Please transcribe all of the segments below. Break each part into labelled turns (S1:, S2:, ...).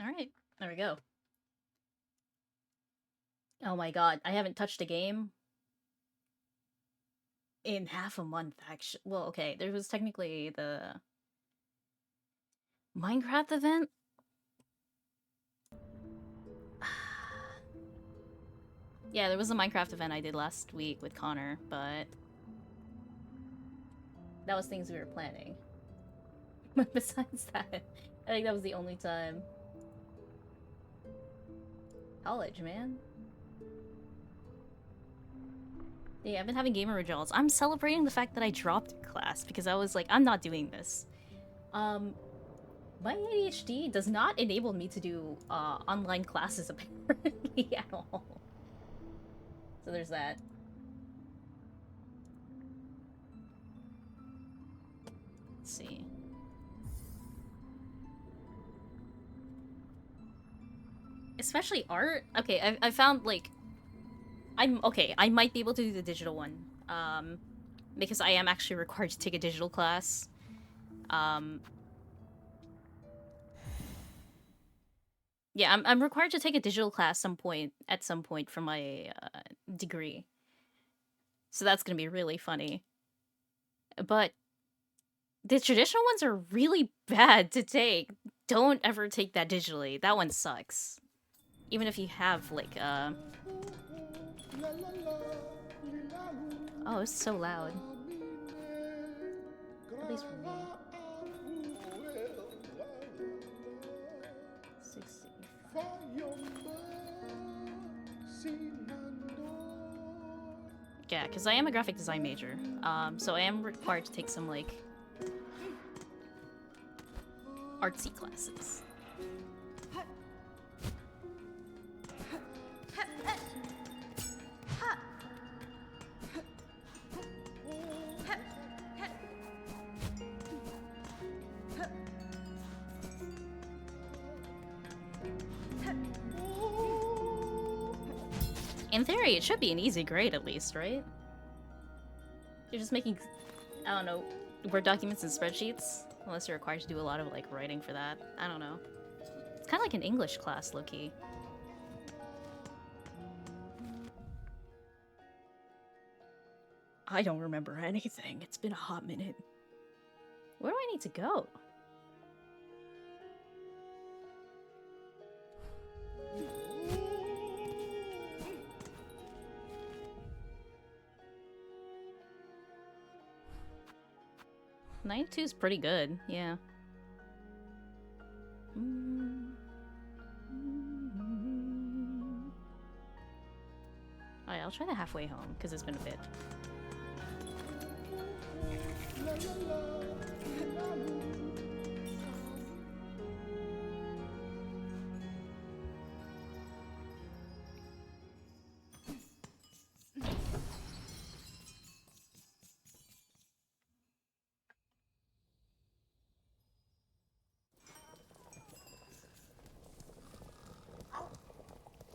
S1: Alright, there we go. Oh my god, I haven't touched a game in half a month, actually. Well, okay, there was technically the Minecraft event. Yeah, there was a Minecraft event I did last week with Connor, but that was things we were planning. But besides that, I think that was the only time. College, man. Yeah, I've been having gamer withdrawals. I'm celebrating the fact that I dropped class because I was like, I'm not doing this. My ADHD does not enable me to do online classes apparently at all. So there's that. Let's see. Especially art. Okay, I found like I'm okay. I might be able to do the digital one, because I am actually required to take a digital class. Yeah, I'm required to take a digital class at some point for my degree. So that's gonna be really funny. But the traditional ones are really bad to take. Don't ever take that digitally. That one sucks. Even if you have like oh, it's so loud. At least for me. 65. Yeah, because I am a graphic design major. So I am required to take some like artsy classes. In theory, it should be an easy grade at least, right? You're just making, I don't know, Word documents and spreadsheets? Unless you're required to do a lot of, like, writing for that. I don't know. It's kind of like an English class, low-key. I don't remember anything. It's been a hot minute. Where do I need to go? Nine two is pretty good, yeah. Alright, I'll try the halfway home, because it's been a bit.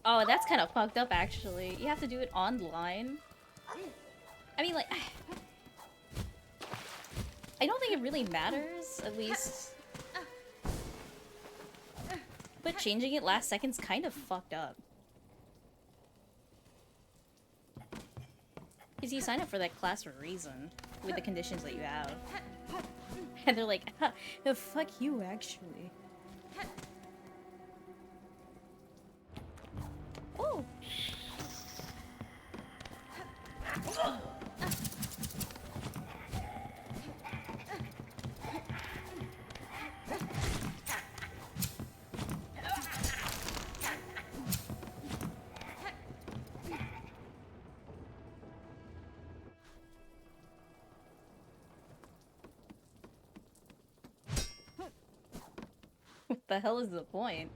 S1: Oh, that's kind of fucked up, actually. You have to do it online. I mean, like... I don't think it really matters, at least. But changing it last second's kind of fucked up. Because you sign up for that class for a reason, with the conditions that you have. And they're like, fuck you, actually. Oh! What the hell is the point?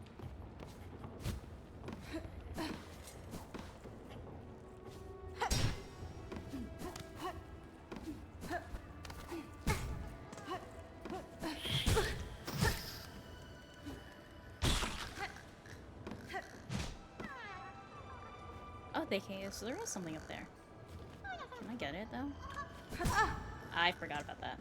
S1: Oh, they can. So there is something up there. Can I get it, though? I forgot about that.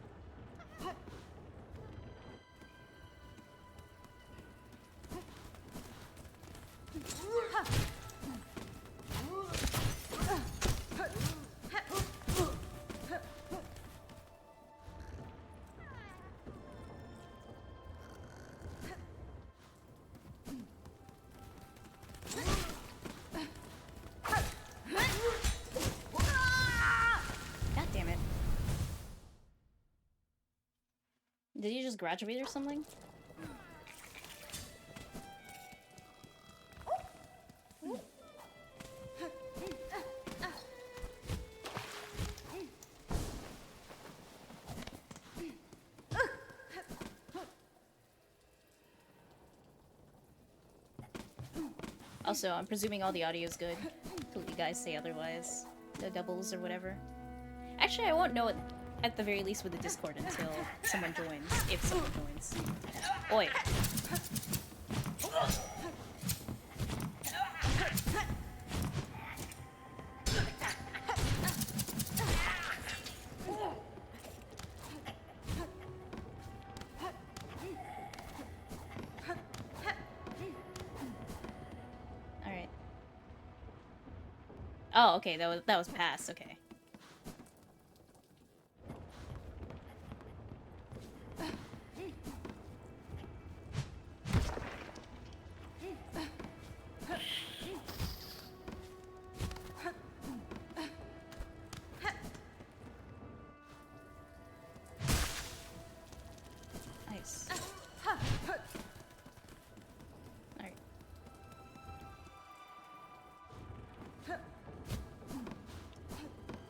S1: Did you just graduate or something? Also, I'm presuming all the audio's good. Till you guys say otherwise. The doubles or whatever. Actually, I won't know it at the very least with the Discord until someone joins. If someone joins. Oi. Alright. Oh, okay, that was pass, okay. Nice. Alright.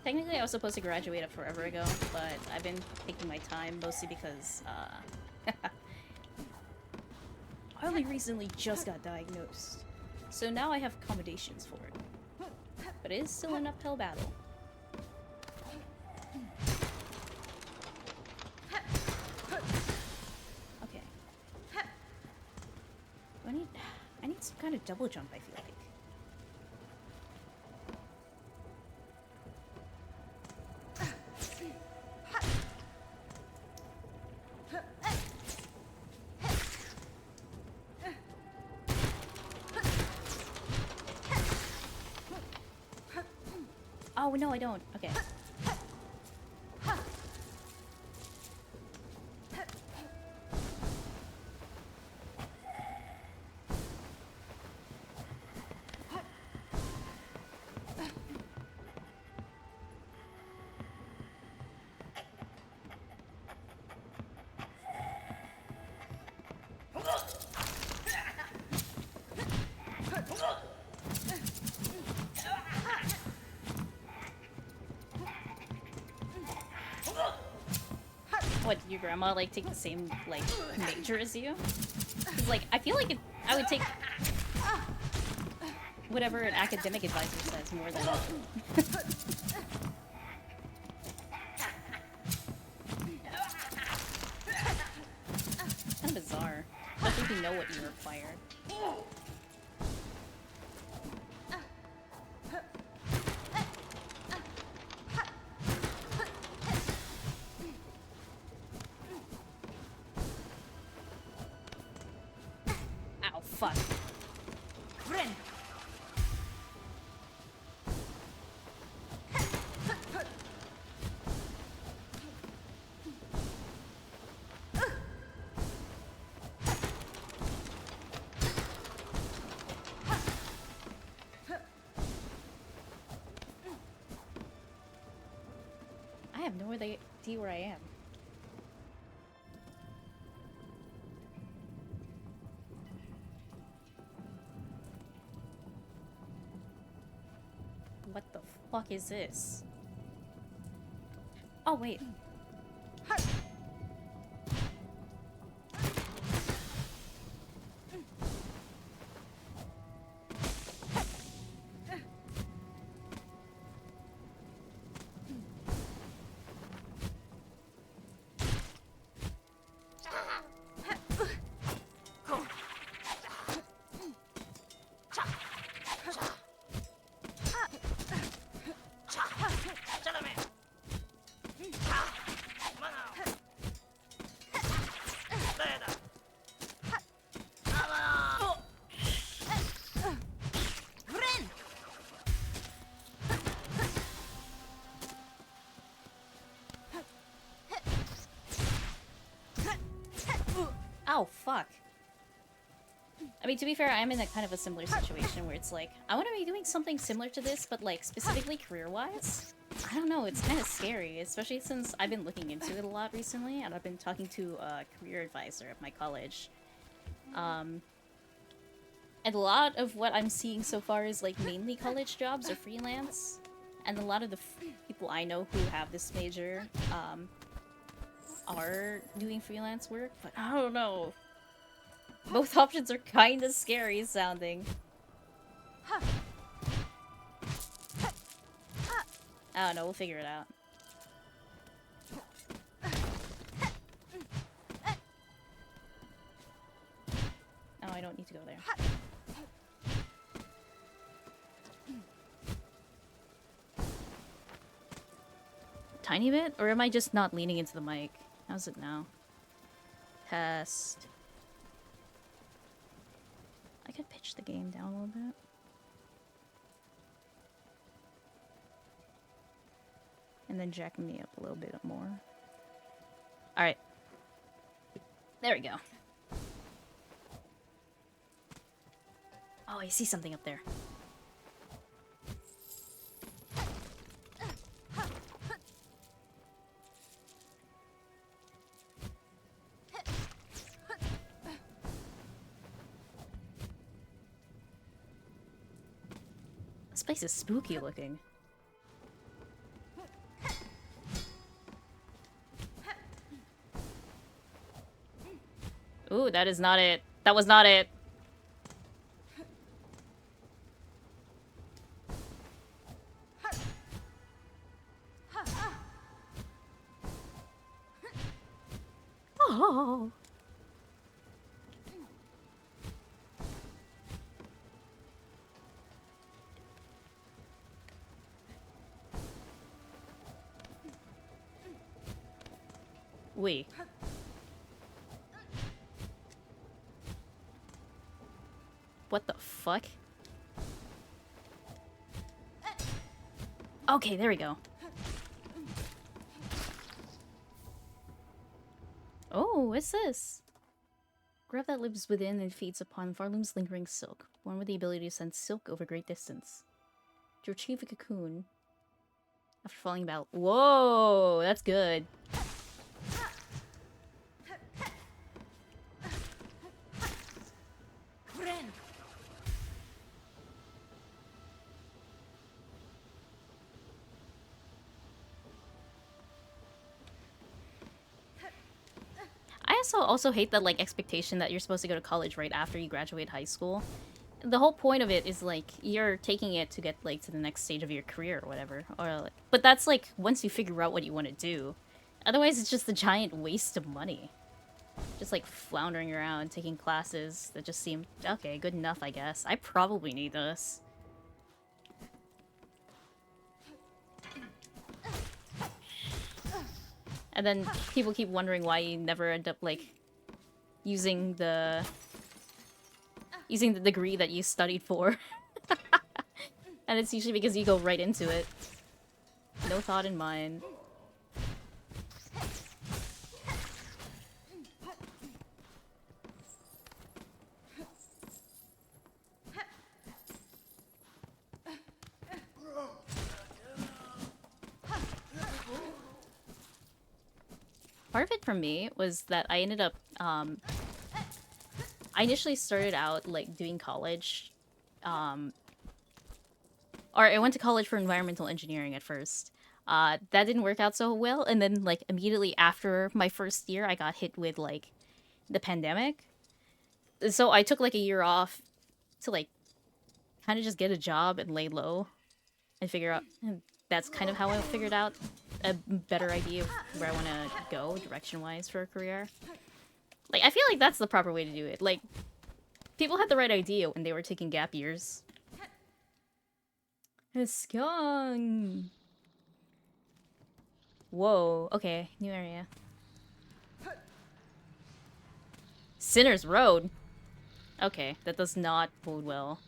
S1: Technically, I was supposed to graduate forever ago, but I've been taking my time, mostly because, I only recently just got diagnosed. So now I have accommodations for it. But it is still an uphill battle. Okay. I need some kind of double jump, I feel like. Oh, no, I don't. Okay. What, did your grandma, like, take the same, like, major as you? 'Cause, like, I feel like I would take whatever an academic advisor says more than... It's kind of bizarre. Especially if you know what you require. Ow, fuck. Friend. I have no idea where I am. What the fuck is this? Oh, wait. Oh, fuck. I mean, to be fair, I'm in a kind of a similar situation where it's like, I want to be doing something similar to this, but like, specifically career-wise. I don't know, it's kind of scary, especially since I've been looking into it a lot recently, and I've been talking to a career advisor at my college. And a lot of what I'm seeing so far is like mainly college jobs or freelance. And a lot of the people I know who have this major are doing freelance work, but I don't know. Both options are kind of scary sounding. I don't know, we'll figure it out. Oh, I don't need to go there. Tiny bit? Or am I just not leaning into the mic? How's it now? Test. I could pitch the game down a little bit. And then jack me up a little bit more. Alright. There we go. Oh, I see something up there. This place is spooky looking. Ooh, that is not it. That was not it. Oh. Wait. What the fuck? Okay, there we go. Oh, what's this? Grab that lives within and feeds upon Farloom's lingering silk, born with the ability to send silk over great distance. To retrieve a cocoon after falling about. Whoa, that's good. I also hate that like expectation that you're supposed to go to college right after you graduate high school. The whole point of it is like you're taking it to get like to the next stage of your career or whatever. Or like, but that's like once you figure out what you want to do. Otherwise, it's just a giant waste of money. Just like floundering around taking classes that just seem okay, good enough, I guess. I probably need this. And then people keep wondering why you never end up like using the degree that you studied for. And it's usually because you go right into it. No thought in mind. Part of it for me was that I ended up, I initially started out, like, doing college, or I went to college for environmental engineering at first. That didn't work out so well, and then, like, immediately after my first year, I got hit with, like, the pandemic. So I took, like, a year off to, like, kind of just get a job and lay low and figure out, and that's kind of how I figured out a better idea of where I want to go direction-wise for a career. Like, I feel like that's the proper way to do it. Like, people had the right idea when they were taking gap years. Silksong. Whoa, okay, new area. Sinner's Road? Okay, that does not bode well.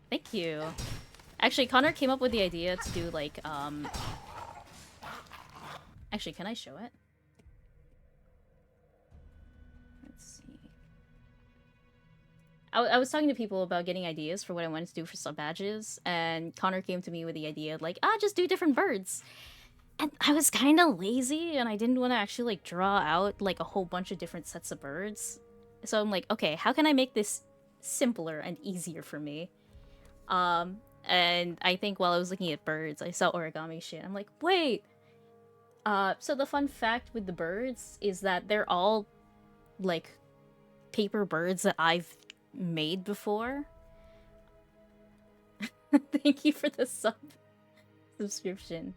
S1: Thank you. Actually, Connor came up with the idea to do, like, Actually, can I show it? Let's see. I was talking to people about getting ideas for what I wanted to do for sub badges, and Connor came to me with the idea of like, just do different birds. And I was kind of lazy, and I didn't want to actually like draw out like a whole bunch of different sets of birds. So I'm like, okay, how can I make this simpler and easier for me? And I think while I was looking at birds, I saw origami shit. I'm like, wait. So the fun fact with the birds is that they're all like paper birds that I've made before. Thank you for the subscription.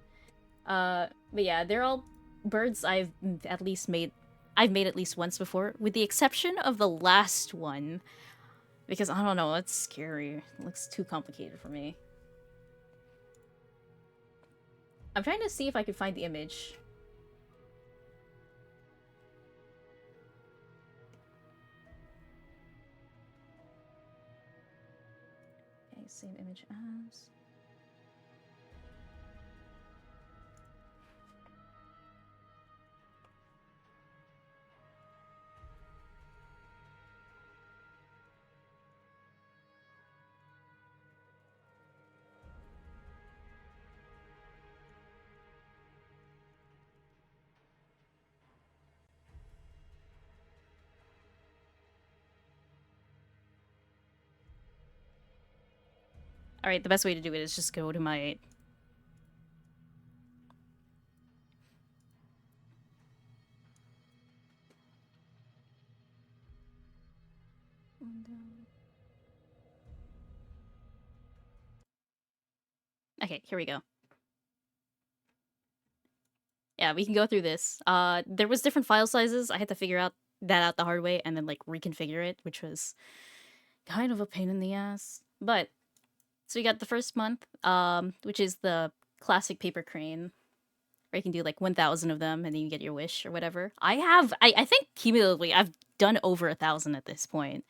S1: But yeah, they're all birds I've made at least once before, with the exception of the last one. Because I don't know, it's scary. It looks too complicated for me. I'm trying to see if I can find the image. Okay, same image as. Alright, the best way to do it is just go to my... Okay, here we go. Yeah, we can go through this. There was different file sizes. I had to figure out the hard way and then like reconfigure it, which was kind of a pain in the ass. But so we got the first month, which is the classic paper crane, where you can do like 1,000 of them and then you get your wish or whatever. I think cumulatively I've done over 1,000 at this point,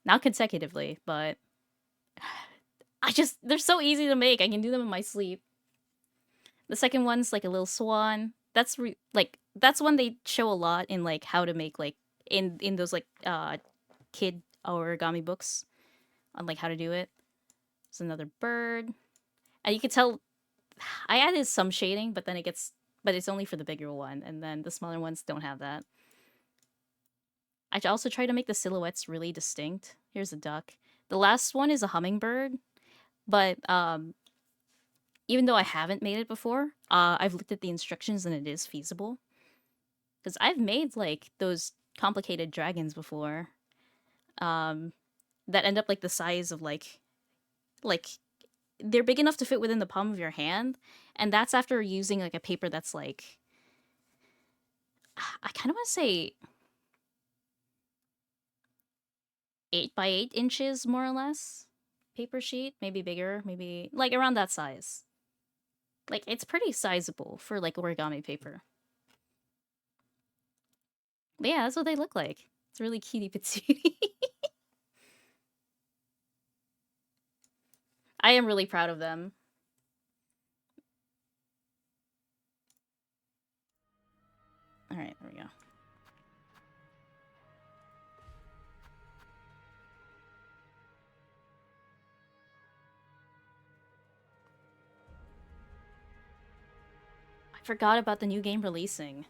S1: not consecutively, but they're so easy to make. I can do them in my sleep. The second one's like a little swan. That's one they show a lot in like how to make like in those like kid origami books on like how to do it. It's another bird. And you can tell I added some shading, but it's only for the bigger one, and then the smaller ones don't have that. I also try to make the silhouettes really distinct. Here's a duck. The last one is a hummingbird, but even though I haven't made it before, I've looked at the instructions and it is feasible. Because I've made like those complicated dragons before, that end up like the size of like they're big enough to fit within the palm of your hand, and that's after using like a paper that's like, I kind of want to say 8 by 8 inches, more or less, paper sheet, maybe bigger, maybe like around that size. Like it's pretty sizable for like origami paper. But yeah, that's what they look like. It's really cutie patootie. I am really proud of them. Alright, there we go. I forgot about the new game releasing.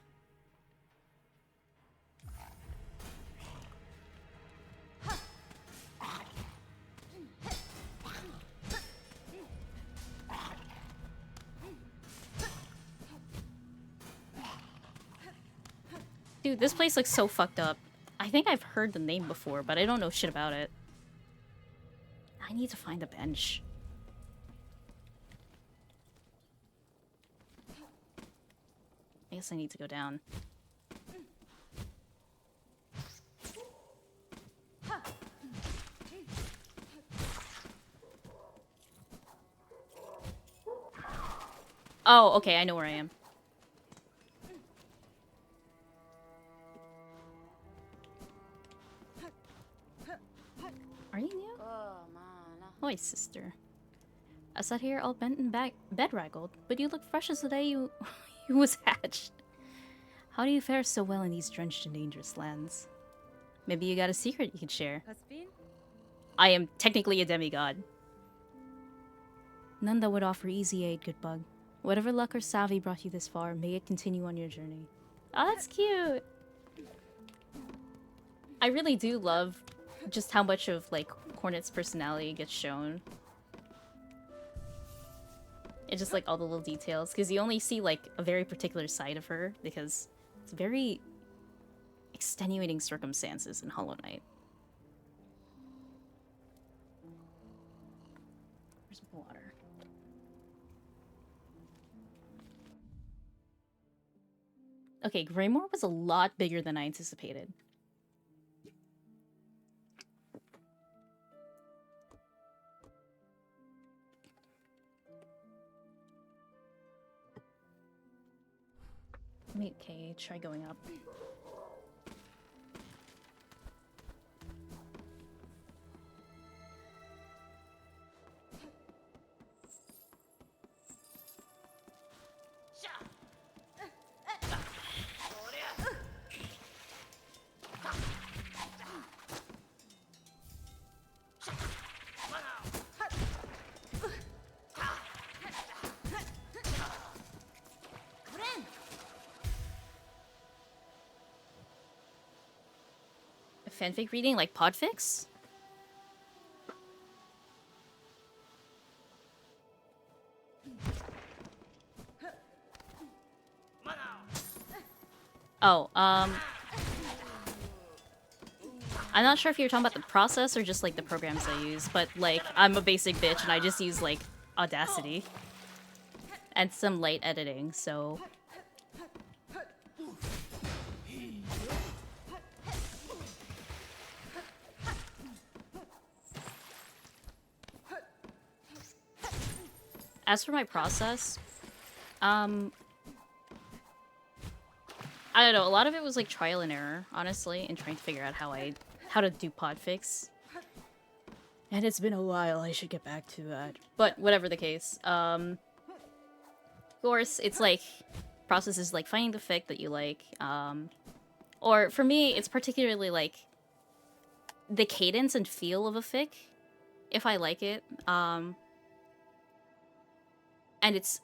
S1: Dude, this place looks so fucked up. I think I've heard the name before, but I don't know shit about it. I need to find a bench. I guess I need to go down. Oh, okay, I know where I am. Are you new? Oi, sister. I sat here all bent and bed-raggled, but you look fresh as the day you was hatched. How do you fare so well in these drenched and dangerous lands? Maybe you got a secret you could share. I am technically a demigod. None that would offer easy aid, good bug. Whatever luck or savvy brought you this far, may it continue on your journey. Oh, that's cute. I really do love just how much of, like, Hornet's personality gets shown. It's just, like, all the little details. Because you only see, like, a very particular side of her. Because it's very extenuating circumstances in Hollow Knight. Where's my water? Okay, Greymore was a lot bigger than I anticipated. Okay, try going up. Fanfic reading, like podfics? Oh, I'm not sure if you're talking about the process or just, like, the programs I use, but, like, I'm a basic bitch and I just use, like, Audacity. And some light editing, so... As for my process, I don't know, a lot of it was like trial and error, honestly, and trying to figure out how to do podfics. And it's been a while, I should get back to that. But whatever the case, of course, it's like, process is like finding the fic that you like, or for me, it's particularly like the cadence and feel of a fic, if I like it, and it's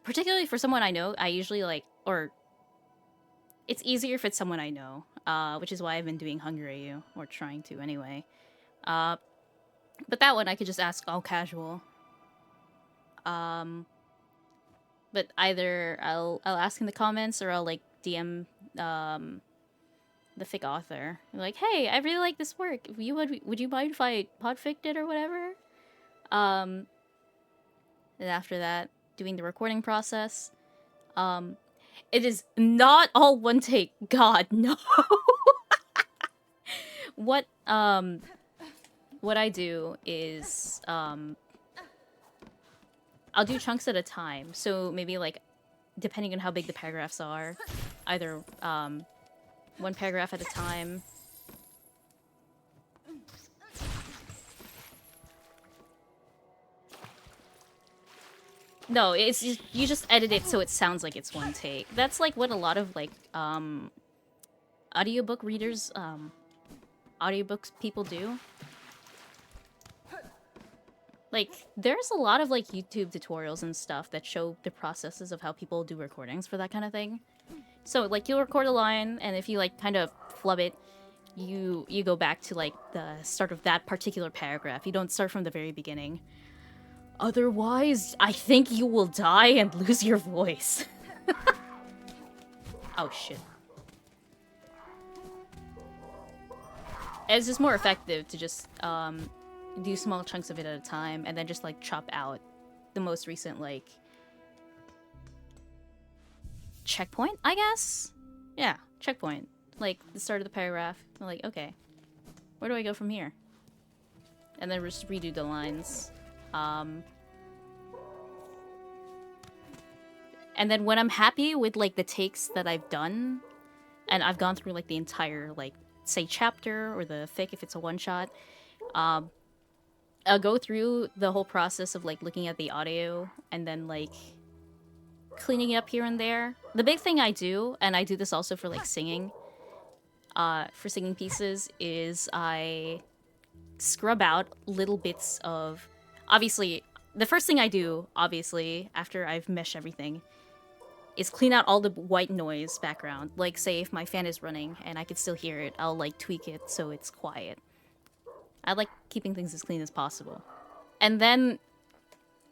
S1: particularly for someone I know, I usually like, or it's easier if it's someone I know, which is why I've been doing Hunger AU, or trying to anyway. But that one I could just ask all casual. But either I'll ask in the comments or I'll like DM the fic author. Like, hey, I really like this work. Would you mind if I podficked it or whatever? And after that, doing the recording process. It is not all one take. God, no. What I do is I'll do chunks at a time. So maybe like depending on how big the paragraphs are, either one paragraph at a time. No, it's you just edit it so it sounds like it's one take. That's like what a lot of like audiobook readers, audiobooks people do. Like, there's a lot of like YouTube tutorials and stuff that show the processes of how people do recordings for that kind of thing. So like you'll record a line, and if you like kind of flub it, you go back to like the start of that particular paragraph. You don't start from the very beginning. Otherwise, I think you will die and lose your voice. Oh shit. It's just more effective to just do small chunks of it at a time and then just like chop out the most recent like checkpoint, I guess? Yeah, checkpoint. Like the start of the paragraph. I'm like, okay, where do I go from here? And then just redo the lines. And then when I'm happy with like the takes that I've done, and I've gone through like the entire like say chapter or the fic if it's a one shot, I'll go through the whole process of like looking at the audio and then like cleaning it up here and there. The big thing I do, and I do this also for like singing, for singing pieces, is I scrub out little bits of... Obviously, the first thing I do, obviously, after I've meshed everything, is clean out all the white noise background. Like, say, if my fan is running and I can still hear it, I'll, like, tweak it so it's quiet. I like keeping things as clean as possible. And then,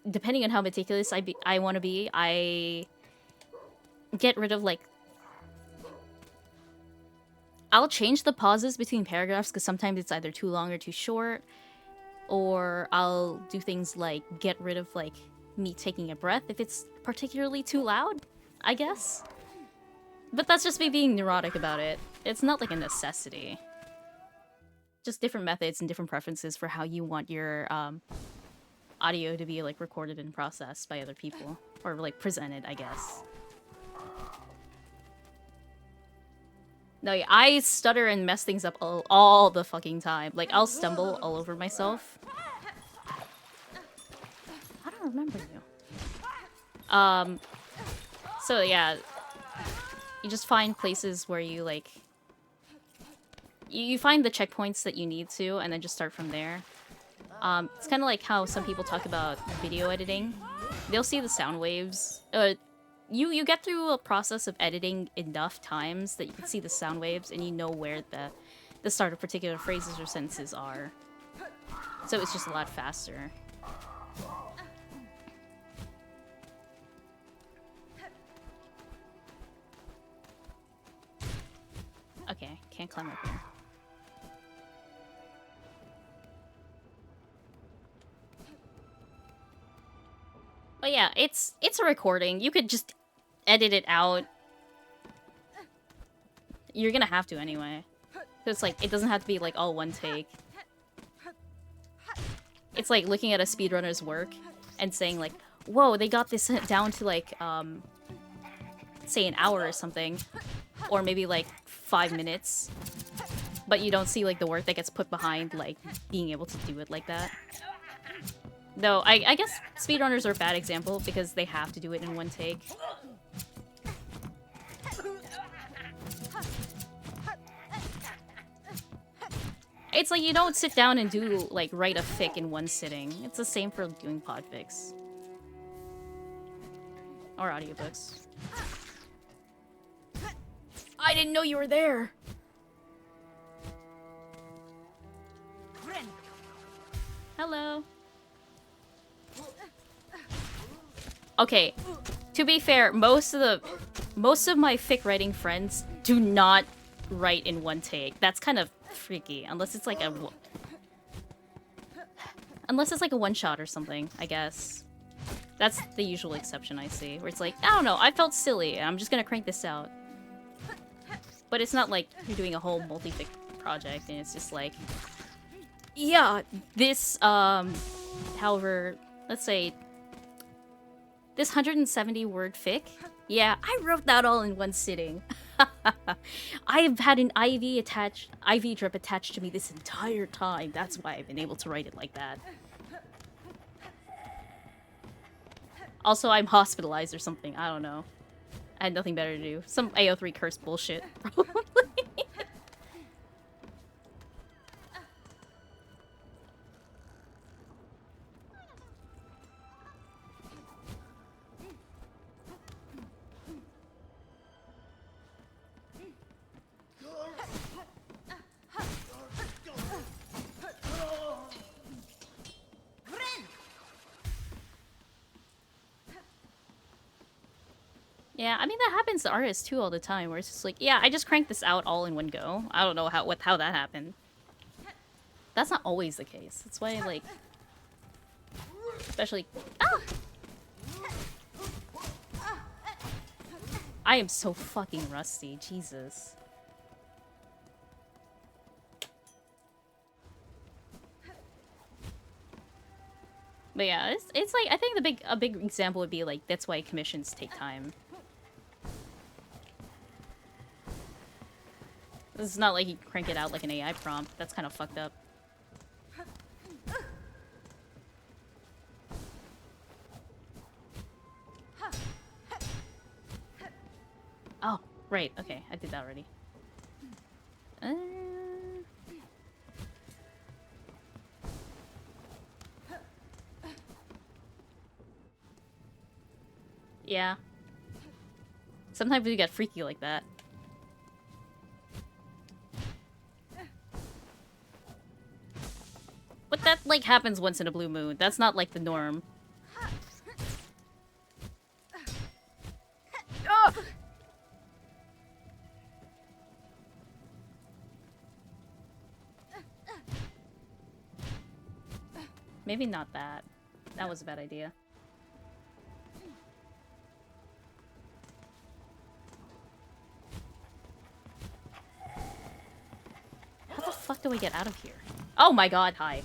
S1: depending on how meticulous I want to be, I get rid of, like... I'll change the pauses between paragraphs because sometimes it's either too long or too short. Or I'll do things like get rid of, like, me taking a breath if it's particularly too loud, I guess. But that's just me being neurotic about it. It's not like a necessity. Just different methods and different preferences for how you want your audio to be, like, recorded and processed by other people. Or, like, presented, I guess. No, yeah, I stutter and mess things up all the fucking time. Like, I'll stumble all over myself. I don't remember you. So yeah, you just find places where you, like... You find the checkpoints that you need to, and then just start from there. It's kind of like how some people talk about video editing. They'll see the sound waves. You get through a process of editing enough times that you can see the sound waves and you know where the start of particular phrases or sentences are. So it's just a lot faster. Okay, can't climb up here. But yeah, it's a recording. You could just edit it out. You're gonna have to anyway. It's like, it doesn't have to be like all one take. It's like looking at a speedrunner's work and saying like, whoa, they got this down to like, say an hour or something. Or maybe like 5 minutes. But you don't see like the work that gets put behind like being able to do it like that. Though, I guess speedrunners are a bad example because they have to do it in one take. It's like you don't sit down and do, like, write a fic in one sitting. It's the same for doing podfics. Or audiobooks. I didn't know you were there! Hello. Okay, to be fair, most of my fic writing friends do not write in one take. That's kind of freaky, unless it's like a one shot or something, I guess. That's the usual exception I see, where it's like, I don't know, I felt silly, I'm just gonna crank this out. But it's not like you're doing a whole multi-fic project, and it's just like, yeah, this, however, let's say, this 170-word fic? Yeah, I wrote that all in one sitting. I've had an IV drip attached to me this entire time. That's why I've been able to write it like that. Also, I'm hospitalized or something. I don't know. I had nothing better to do. Some AO3 curse bullshit, probably. Yeah, I mean, that happens to artists too all the time, where it's just like, yeah, I just cranked this out all in one go. I don't know how that happened. That's not always the case. That's why, like, especially... Ah! I am so fucking rusty, Jesus. But yeah, it's like, I think a big example would be like, that's why commissions take time. This is not like you crank it out like an AI prompt. That's kind of fucked up. Oh, right. Okay, I did that already. Yeah. Sometimes we get freaky like that. But that, like, happens once in a blue moon. That's not, like, the norm. Maybe not that. That was a bad idea. How the fuck do we get out of here? Oh my god, hi.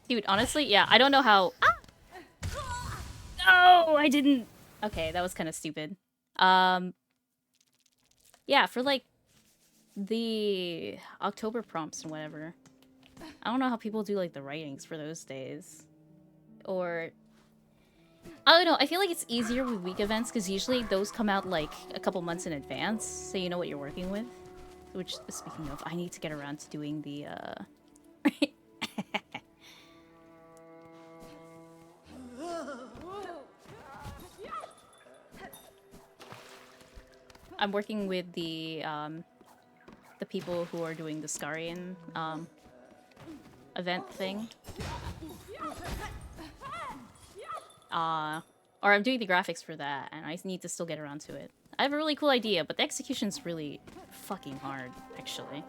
S1: Dude, honestly, yeah, I don't know how... Ah! Oh, I didn't... Okay, that was kind of stupid. Yeah, for, like, the October prompts and whatever. I don't know how people do, like, the writings for those days. Or... I don't know, I feel like it's easier with week events, because usually those come out, like, a couple months in advance, so you know what you're working with. Which, speaking of, I need to get around to doing the, I'm working with the people who are doing the Scarian, event thing. Or I'm doing the graphics for that, and I need to still get around to it. I have a really cool idea, but the execution's really fucking hard, actually.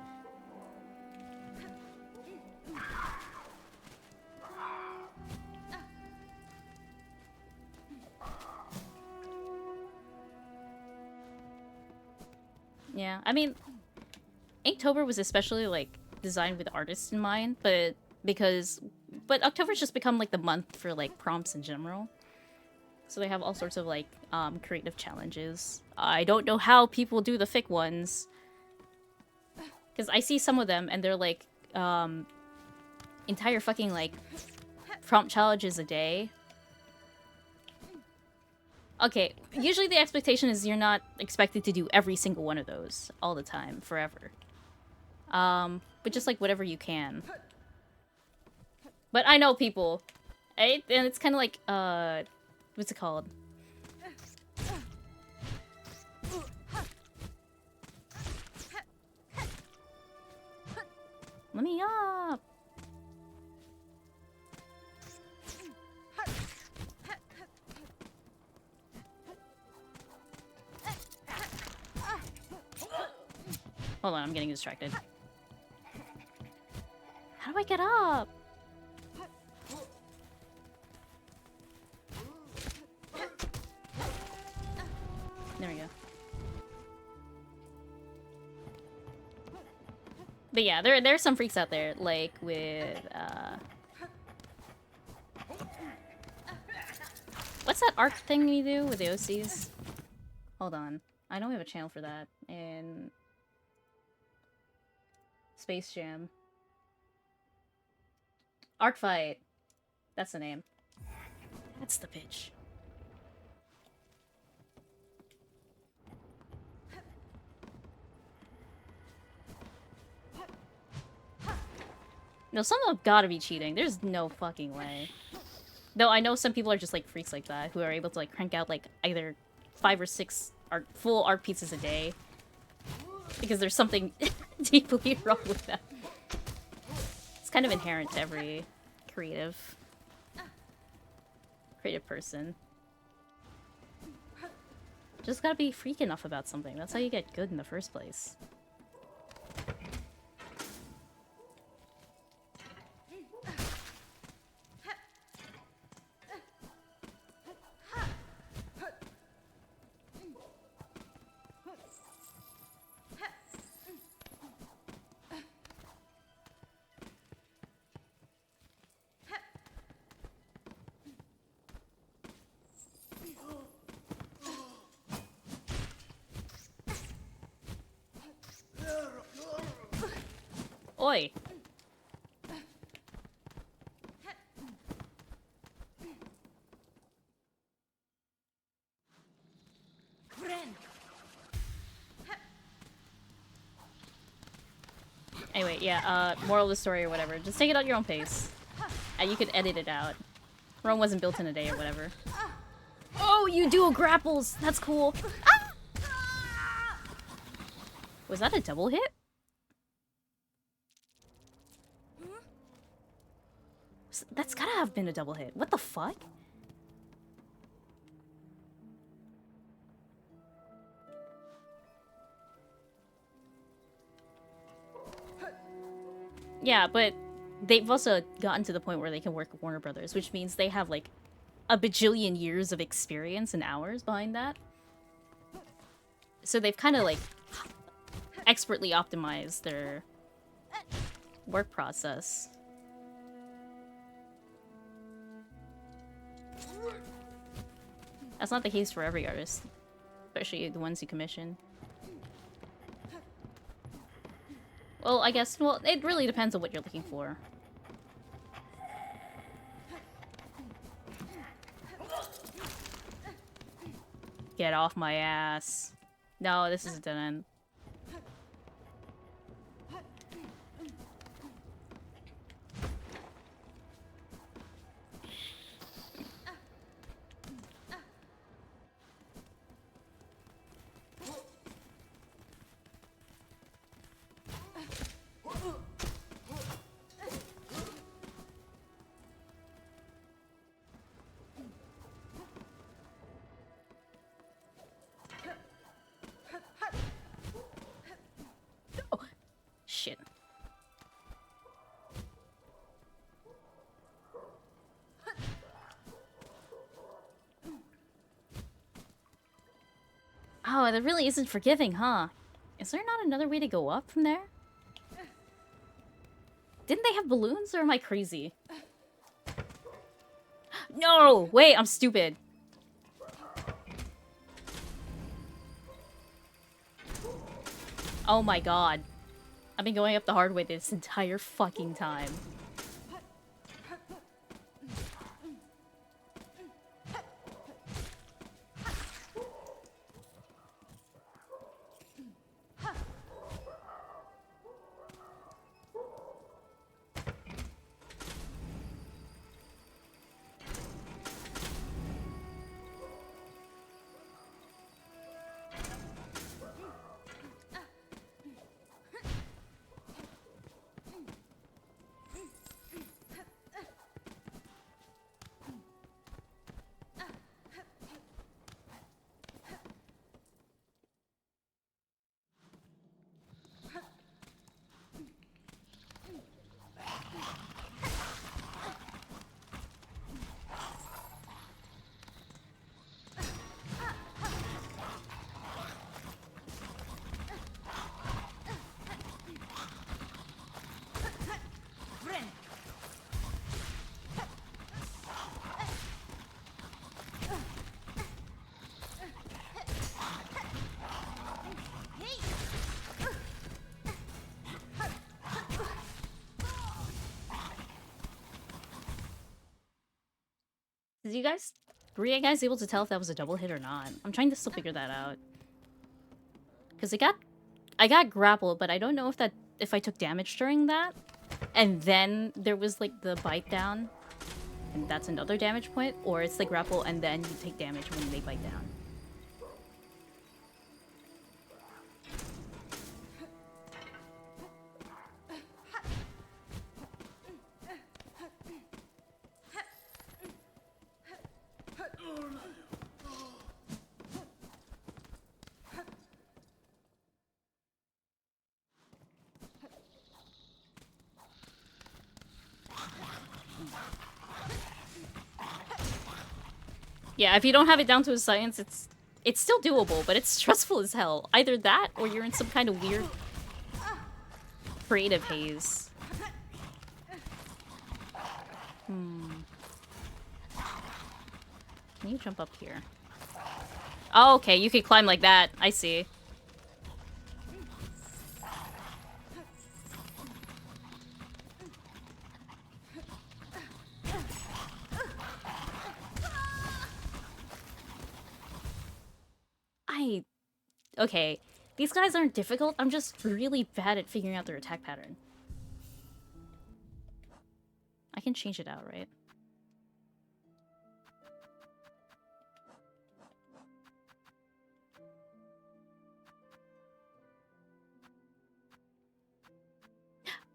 S1: Yeah, I mean, Inktober was especially, like, designed with artists in mind, but October's just become, like, the month for, like, prompts in general. So they have all sorts of, like, creative challenges. I don't know how people do the fic ones. Because I see some of them, and they're, like, entire fucking, like, prompt challenges a day. Okay, usually the expectation is you're not expected to do every single one of those all the time, forever. But just, like, whatever you can. But I know people. And it's kind of like, what's it called? Let me up! Hold on, I'm getting distracted. How do I get up? There we go. But yeah, there's some freaks out there, like with, what's that arc thing we do with the OCs? Hold on. I know we have a channel for that in Space Jam. Arc Fight. That's the name. That's the pitch. No, some of them gotta be cheating. There's no fucking way. Though I know some people are just, like, freaks like that, who are able to, like, crank out, like, either 5 or 6 full art pieces a day. Because there's something deeply wrong with them. It's kind of inherent to every creative person. Just gotta be freak enough about something. That's how you get good in the first place. Oi! Anyway, yeah, moral of the story or whatever. Just take it at your own pace. And you could edit it out. Rome wasn't built in a day or whatever. Oh, you dual grapples! That's cool. Ah! Was that a double hit? That's gotta have been a double hit. What the fuck? Yeah, but they've also gotten to the point where they can work with Warner Brothers, which means they have like a bajillion years of experience and hours behind that. So they've kind of like expertly optimized their work process. That's not the case for every artist, especially the ones you commission. Well, I guess, well, it really depends on what you're looking for. Get off my ass. No, this is a dead end. Shit. Oh, that really isn't forgiving, huh? Is there not another way to go up from there? Didn't they have balloons, or am I crazy? No! Wait, I'm stupid. Oh my god. I've been going up the hard way this entire fucking time. Did you guys... Were you guys able to tell if that was a double hit or not? I'm trying to still figure that out. Because I got grappled, but I don't know if I took damage during that. And then there was like the bite down. And that's another damage point. Or it's the grapple and then you take damage when they bite down. Yeah, if you don't have it down to a science, it's still doable, but it's stressful as hell. Either that, or you're in some kind of weird creative haze. Can you jump up here? Oh, okay, you could climb like that. I see. Okay. These guys aren't difficult, I'm just really bad at figuring out their attack pattern. I can change it out, right?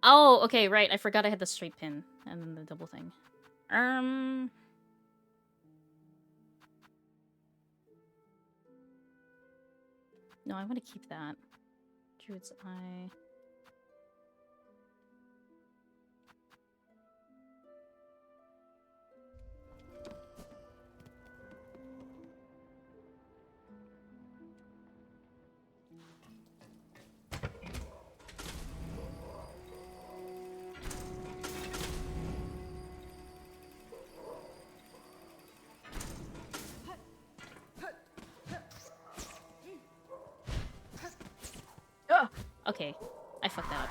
S1: Oh, okay, right. I forgot I had the straight pin and then the double thing. No, I want to keep that. Druid's Eye. Okay, I fucked that up.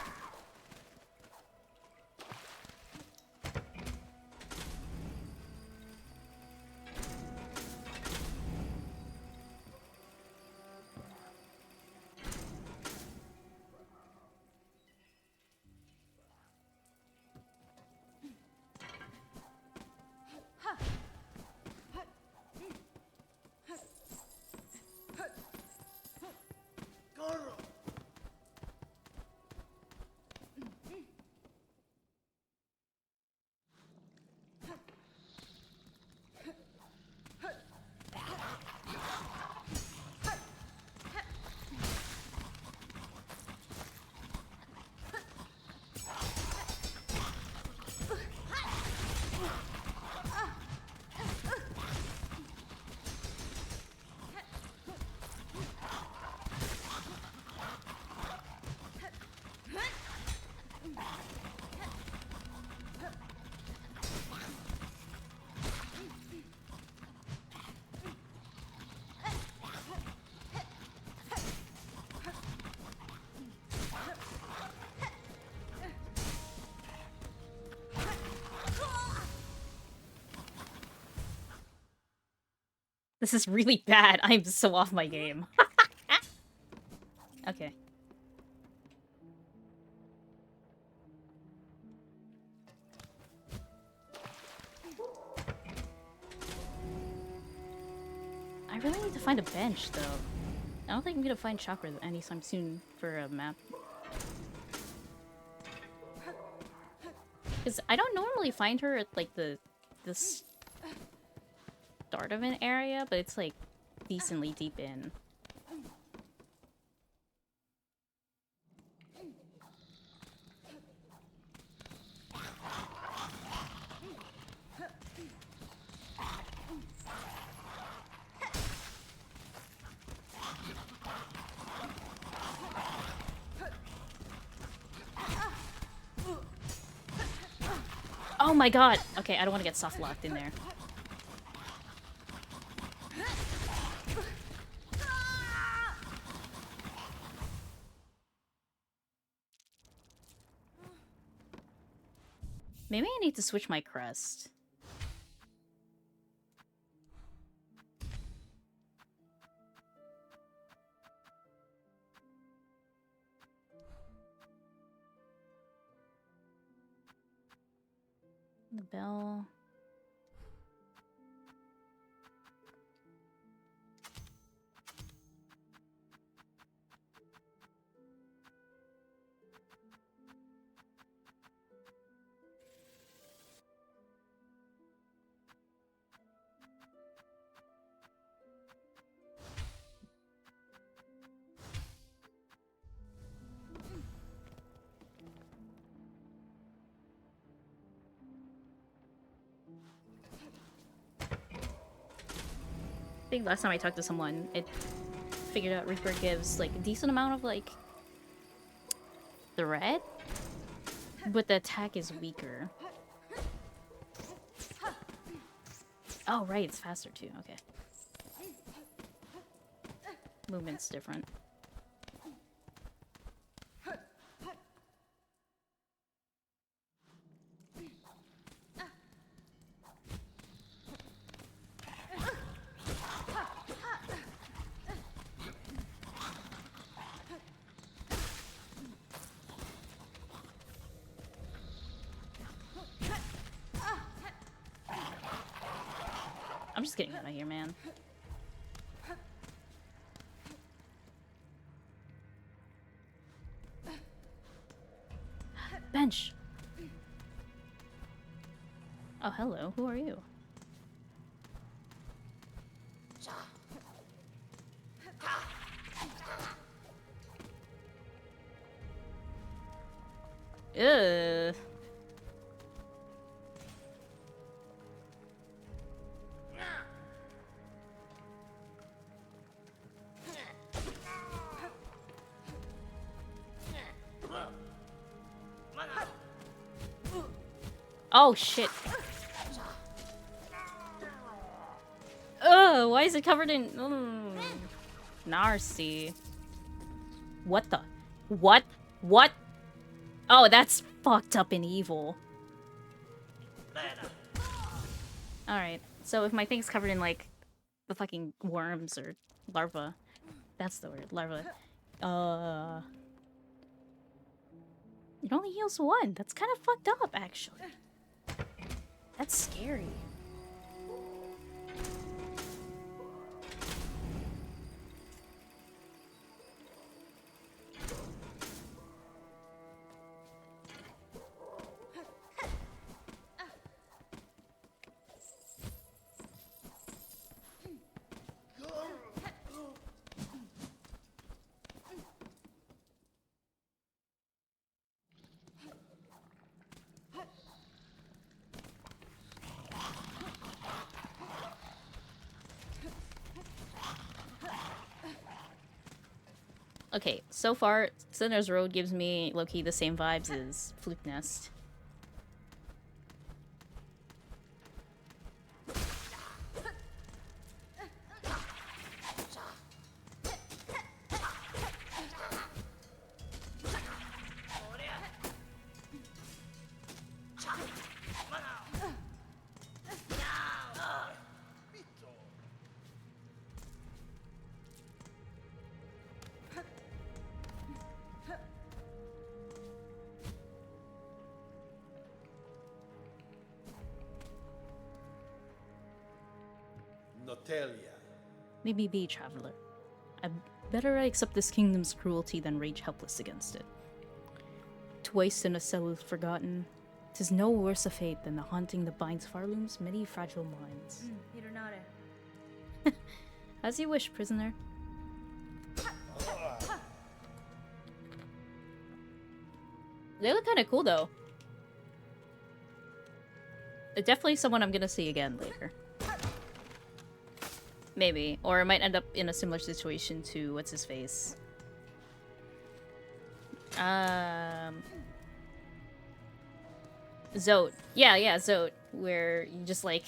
S1: This is really bad. I'm so off my game. Okay. I really need to find a bench, though. I don't think I'm gonna find Chakra anytime soon for a map. Because I don't normally find her at, like, the start of an area, but it's, like, decently deep in. Oh my god! Okay, I don't want to get soft locked in there. Maybe I need to switch my crest. The bell. I think last time I talked to someone, it figured out Reaper gives like a decent amount of like threat, but the attack is weaker. Oh right, it's faster too, okay. Movement's different. I'm just getting out of here, man. Bench! Oh, hello. Who are you? Ugh. Oh, shit. Ugh, why is it covered in... Narcy. What the... What? What? Oh, that's fucked up and evil. Alright, so if my thing's covered in, like, the fucking worms or larva... That's the word, larva. It only heals one. That's kind of fucked up, actually. That's scary. Okay, so far, Sinner's Road gives me, low-key, the same vibes as Fluke Nest. Maybe be, traveler. Better I accept this kingdom's cruelty than rage helpless against it. Twice in a cell forgotten, 'tis no worse a fate than the haunting that binds Farloom's many fragile minds. As you wish, prisoner. They look kind of cool, though. They're definitely someone I'm gonna see again later. Maybe. Or I might end up in a similar situation to what's-his-face. Zote. Yeah, Zote. Where you just, like...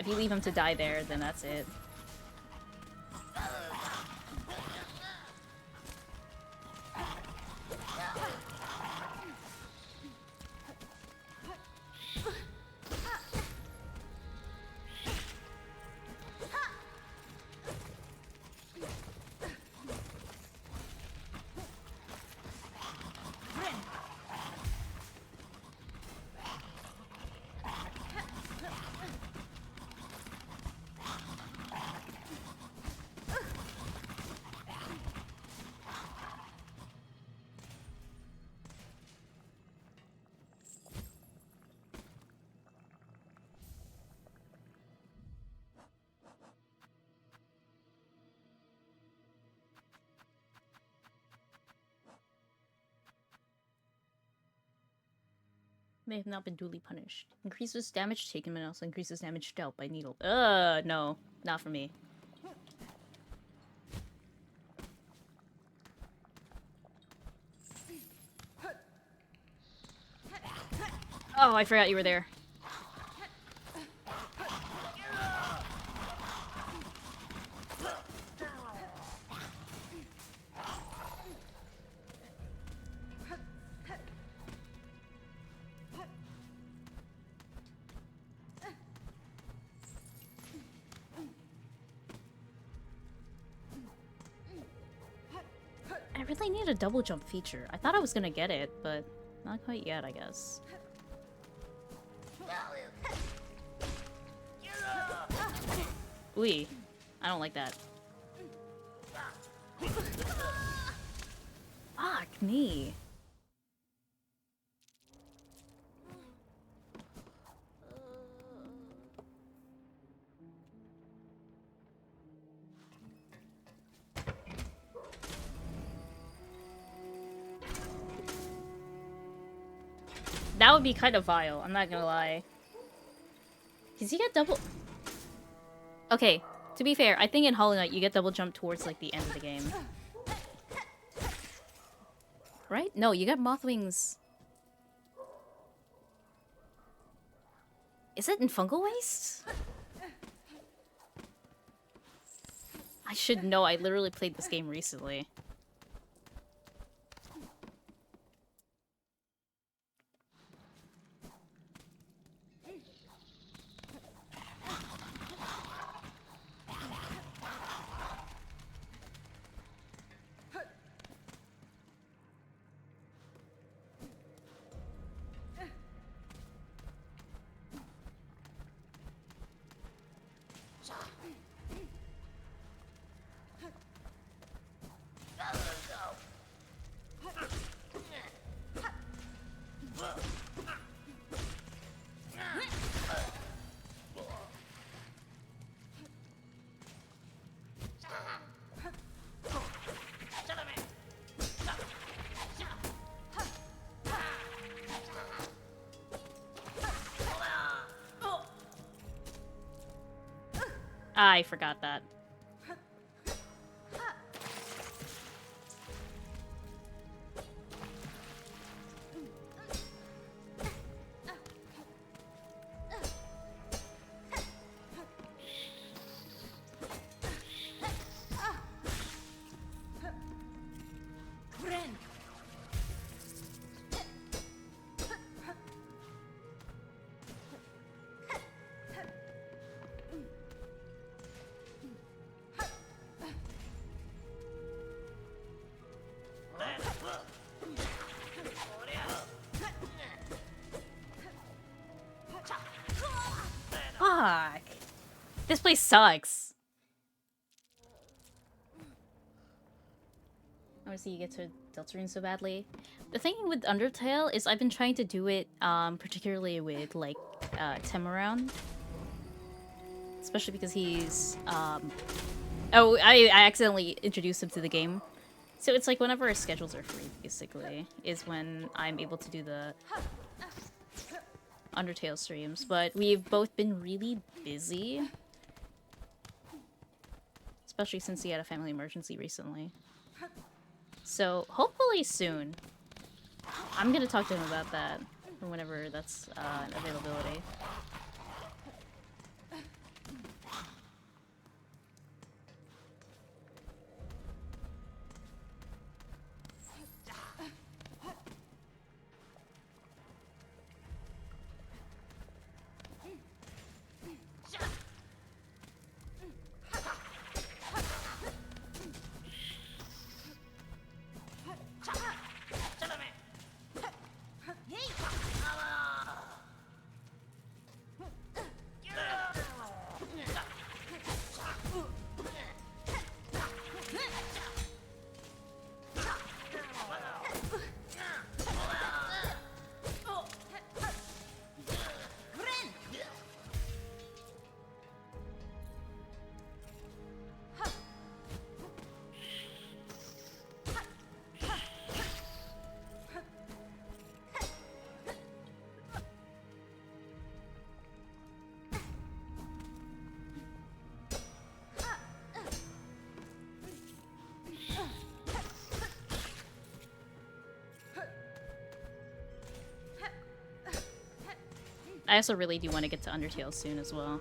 S1: If you leave him to die there, then that's it. May have not been duly punished. Increases damage taken and also increases damage dealt by needle. No. Not for me. Oh, I forgot you were there. I really need a double jump feature. I thought I was gonna get it, but not quite yet, I guess. Ooh, I don't like that. Fuck me. That would be kind of vile, I'm not gonna lie. Does he get double... Okay, to be fair, I think in Hollow Knight you get double jump towards, like, the end of the game. Right? No, you get moth wings... Is it in Fungal Waste? I should know, I literally played this game recently. I forgot that. Fuck. This place sucks. Obviously you get to Deltarune so badly. The thing with Undertale is I've been trying to do it, particularly with, like, Tim around. Especially because he's, Oh, I accidentally introduced him to the game. So it's like whenever our schedules are free, basically, is when I'm able to do the Undertale streams. But we've both been really busy. Especially since he had a family emergency recently. So, hopefully soon. I'm gonna talk to him about that, or whenever that's an availability. I also really do want to get to Undertale soon as well.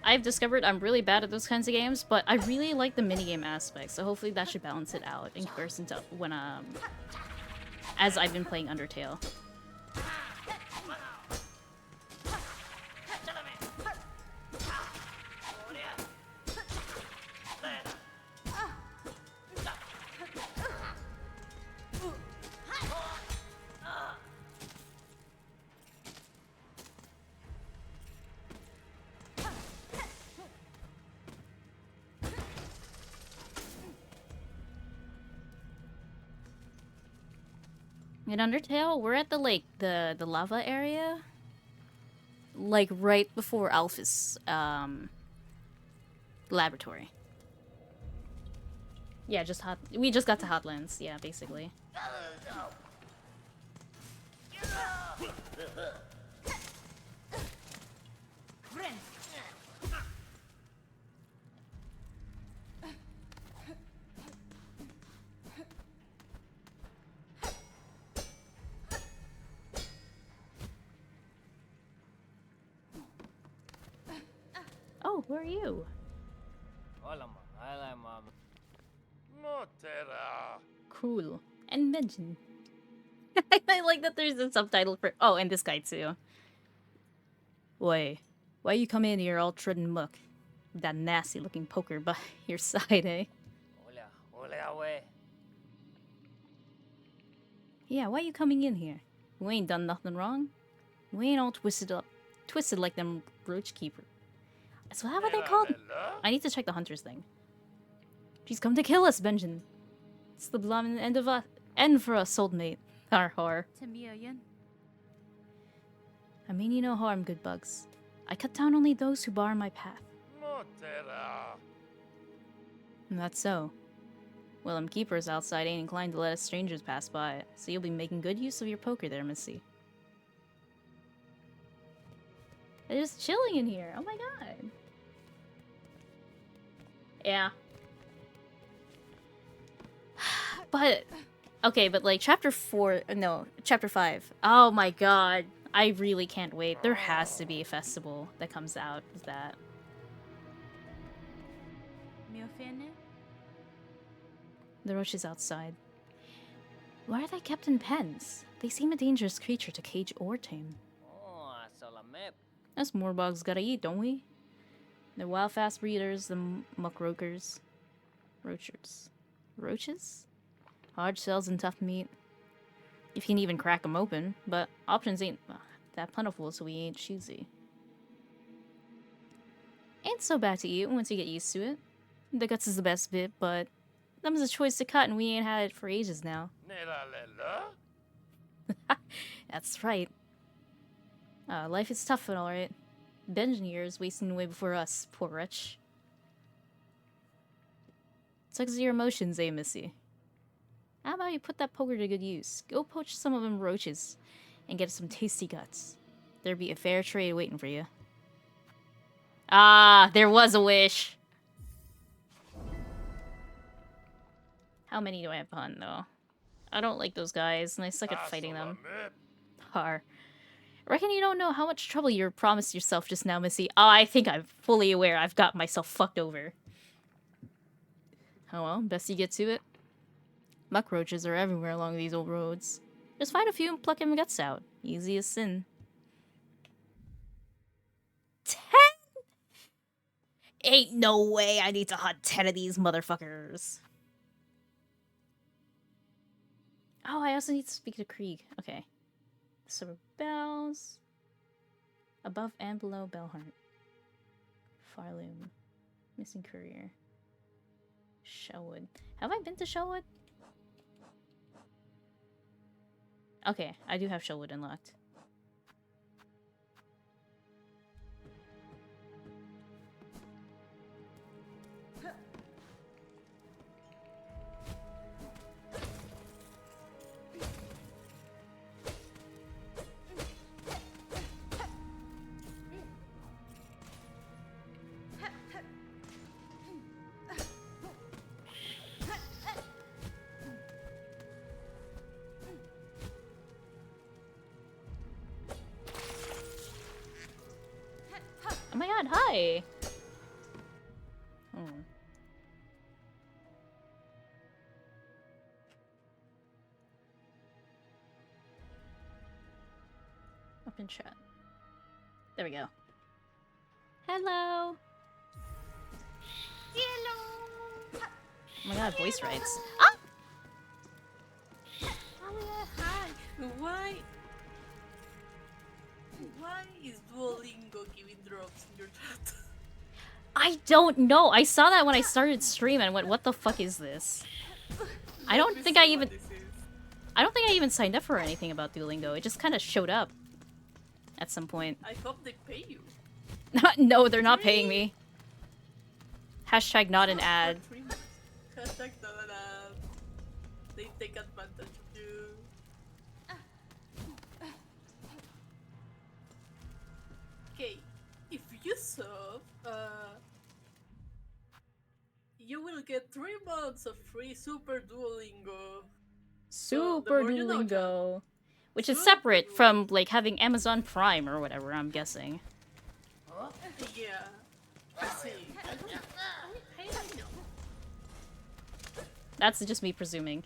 S1: I've discovered I'm really bad at those kinds of games, but I really like the minigame aspect, so hopefully that should balance it out in comparison to when, as I've been playing Undertale. In Undertale, we're at the like the lava area, like right before Alphys laboratory. Yeah, just hot. We just got to Hotlands. Yeah, basically. Oh, who are you? Cool. And mention. I like that there's a subtitle for. Oh, and this guy too. Why you come in here all trodden muck? That nasty looking poker by your side, eh? Yeah, why you coming in here? We ain't done nothing wrong. We ain't all twisted like them roach keeper. So how are they called? I need to check the hunter's thing. She's come to kill us, Benjamin. It's the bloomin' end for us, soulmate. Har. I mean you no harm, good bugs. I cut down only those who bar my path. And that's so. Well, them keepers outside ain't inclined to let us strangers pass by, so you'll be making good use of your poker there, Missy. They're just chilling in here. Oh my god. Yeah. But, okay, but like chapter 5. Oh my god. I really can't wait. There has to be a festival that comes out of that. The roaches outside. Why are they kept in pens? They seem a dangerous creature to cage or tame. Us moorbogs gotta eat, don't we? They're wild fast breeders, the muckrokers. Roaches? Hard shells and tough meat. If you can even crack them open, but options ain't that plentiful, so we ain't choosy. Ain't so bad to eat once you get used to it. The guts is the best bit, but them's a choice to cut and we ain't had it for ages now. That's right. Life is tough and alright. Benjamin years wasting away before us, poor wretch. Sucks your emotions, eh, Missy? How about you put that poker to good use? Go poach some of them roaches and get some tasty guts. There'd be a fair trade waiting for you. Ah, there was a wish. How many do I have on, though? I don't like those guys, and I suck at fighting them. Har. Reckon you don't know how much trouble you promised yourself just now, Missy. Oh, I think I'm fully aware I've got myself fucked over. Oh well, best you get to it. Muck roaches are everywhere along these old roads. Just find a few and pluck them guts out. Easy as sin. 10? Ain't no way I need to hunt 10 of these motherfuckers. Oh, I also need to speak to Krieg. Okay. Silver bells. Above and below Bellheart. Farloom. Missing courier. Shellwood. Have I been to Shellwood? Okay, I do have Shellwood unlocked. Oh my god, hi! Oh. Open chat. There we go. Hello! Hello! Oh my god, voice rights. Ah!
S2: Hi! Why is Duolingo giving drops in your chat?
S1: I don't know. I saw that when I started stream and went, what the fuck is this? I don't think I even... I don't think I even signed up for anything about Duolingo. It just kind of showed up at some point.
S2: I hope they pay you.
S1: No, they're not paying
S2: 3
S1: me. Hashtag not an ad.
S2: for 3 months. Hashtag not an ad. They take advantage of you. Okay, if you sub, you will get 3 months of free Super Duolingo. So the
S1: Super
S2: more you know, John.
S1: Duolingo. Which is
S2: Super
S1: separate from,
S2: Duolingo.
S1: like, having Amazon Prime or whatever, I'm guessing.
S2: Yeah. I see. I don't know.
S1: That's just me presuming.